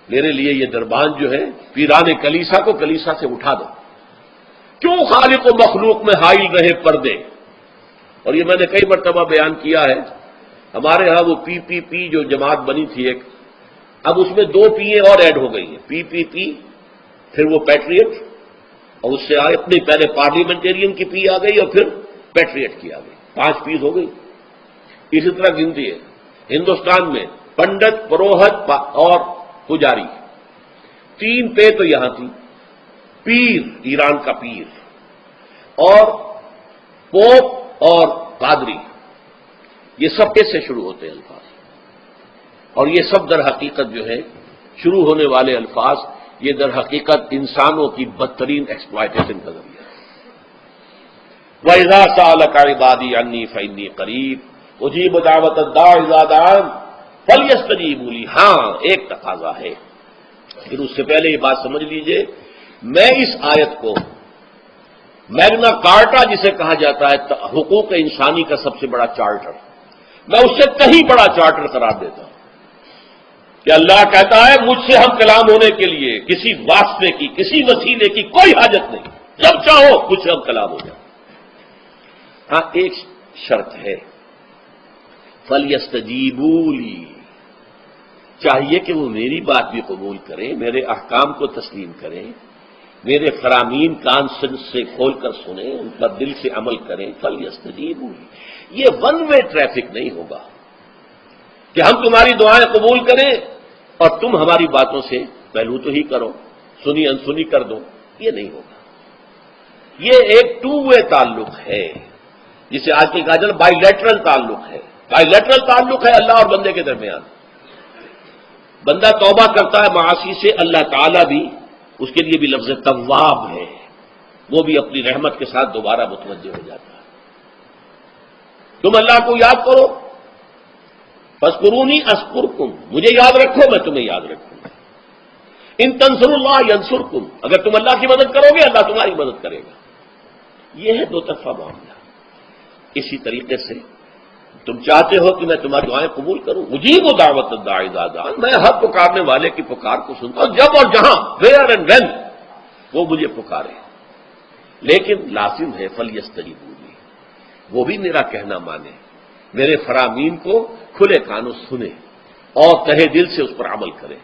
میرے لیے یہ دربان جو ہے، پیران کلیسا کو کلیسا سے اٹھا دو، کیوں خالق و مخلوق میں حائل رہے پردے۔ اور یہ میں نے کئی مرتبہ بیان کیا ہے، ہمارے ہاں وہ پی جو جماعت بنی تھی ایک، اب اس میں 2 پی اور ایڈ ہو گئی ہیں، پی، پھر وہ پیٹریٹ، اور اس سے آگے اپنی پہلے پارلیمنٹیرین کی پی آ گئی اور پھر پیٹریٹ کی آ گئی، 5 پیز ہو گئی۔ اسی طرح گنتی ہے ہندوستان میں، پنڈت، پروہت اور پجاری، 3 پے تو یہاں تھی، پیر ایران کا پیر، اور پوپ اور پادری، یہ سب کیسے شروع ہوتے ہیں الفاظ، اور یہ سب در حقیقت جو ہے شروع ہونے والے الفاظ، یہ در حقیقت انسانوں کی بدترین ایکسپلائٹیشن کا ذریعہ ہے۔ وَإِذَا سَأَلَكَ عِبَادِي عَنِّي فَإِنِّي قَرِيبٌ أُجِيبُ دَعْوَةَ الدَّاعِ إِذَا دَعَانِ فَلْيَسْتَجِيبُوا لِي، ہاں ایک تقاضا ہے، پھر اس سے پہلے یہ بات سمجھ لیجئے، میں اس آیت کو میگنا کارٹا جسے کہا جاتا ہے حقوق انسانی کا سب سے بڑا چارٹر، میں اس سے کہیں بڑا چارٹر قرار دیتا ہوں کہ اللہ کہتا ہے مجھ سے ہم کلام ہونے کے لیے کسی واسطے کی، کسی وسیلے کی کوئی حاجت نہیں، جب چاہو مجھ سے ہم کلام ہو جائے۔ ہاں ایک شرط ہے، فَلْيَسْتَجِيبُوا لِي، چاہیے کہ وہ میری بات بھی قبول کریں، میرے احکام کو تسلیم کریں، میرے فرامین کان سے کھول کر سنیں، ان پر دل سے عمل کریں. فَلْيَسْتَجِيبُوا لِي، یہ ون وے ٹریفک نہیں ہوگا کہ ہم تمہاری دعائیں قبول کریں اور تم ہماری باتوں سے پہلو تو ہی کرو، سنی انسنی کر دو. یہ نہیں ہوگا. یہ ایک ٹو وے تعلق ہے، جسے آج کل کہا جاتا ہے بائی لیٹرل تعلق ہے. بائی لیٹرل تعلق ہے اللہ اور بندے کے درمیان. بندہ توبہ کرتا ہے معاصی سے، اللہ تعالیٰ بھی اس کے لیے بھی لفظ تواب ہے، وہ بھی اپنی رحمت کے ساتھ دوبارہ متوجہ ہو جاتا ہے. تم اللہ کو یاد کرو، فاذکرونی اذکرکم، مجھے یاد رکھو میں تمہیں یاد رکھوں گا. ان تنصروا اللہ ینصرکم، اگر تم اللہ کی مدد کرو گے اللہ تمہاری مدد کرے گا. یہ ہے دو طرفہ معاملہ. اسی طریقے سے تم چاہتے ہو کہ میں تمہاری دعائیں قبول کروں، مجیب دعوت الداعی اذا دعان، میں ہر پکارنے والے کی پکار کو سنتا ہوں جب اور جہاں، ویئر اینڈ وین وہ مجھے پکارے. لیکن لازم ہے فلیستجیبوا لی، وہ بھی میرا کہنا مانے، میرے فرامین کو کھلے کانوں سنے اور تہہ دل سے اس پر عمل کرے.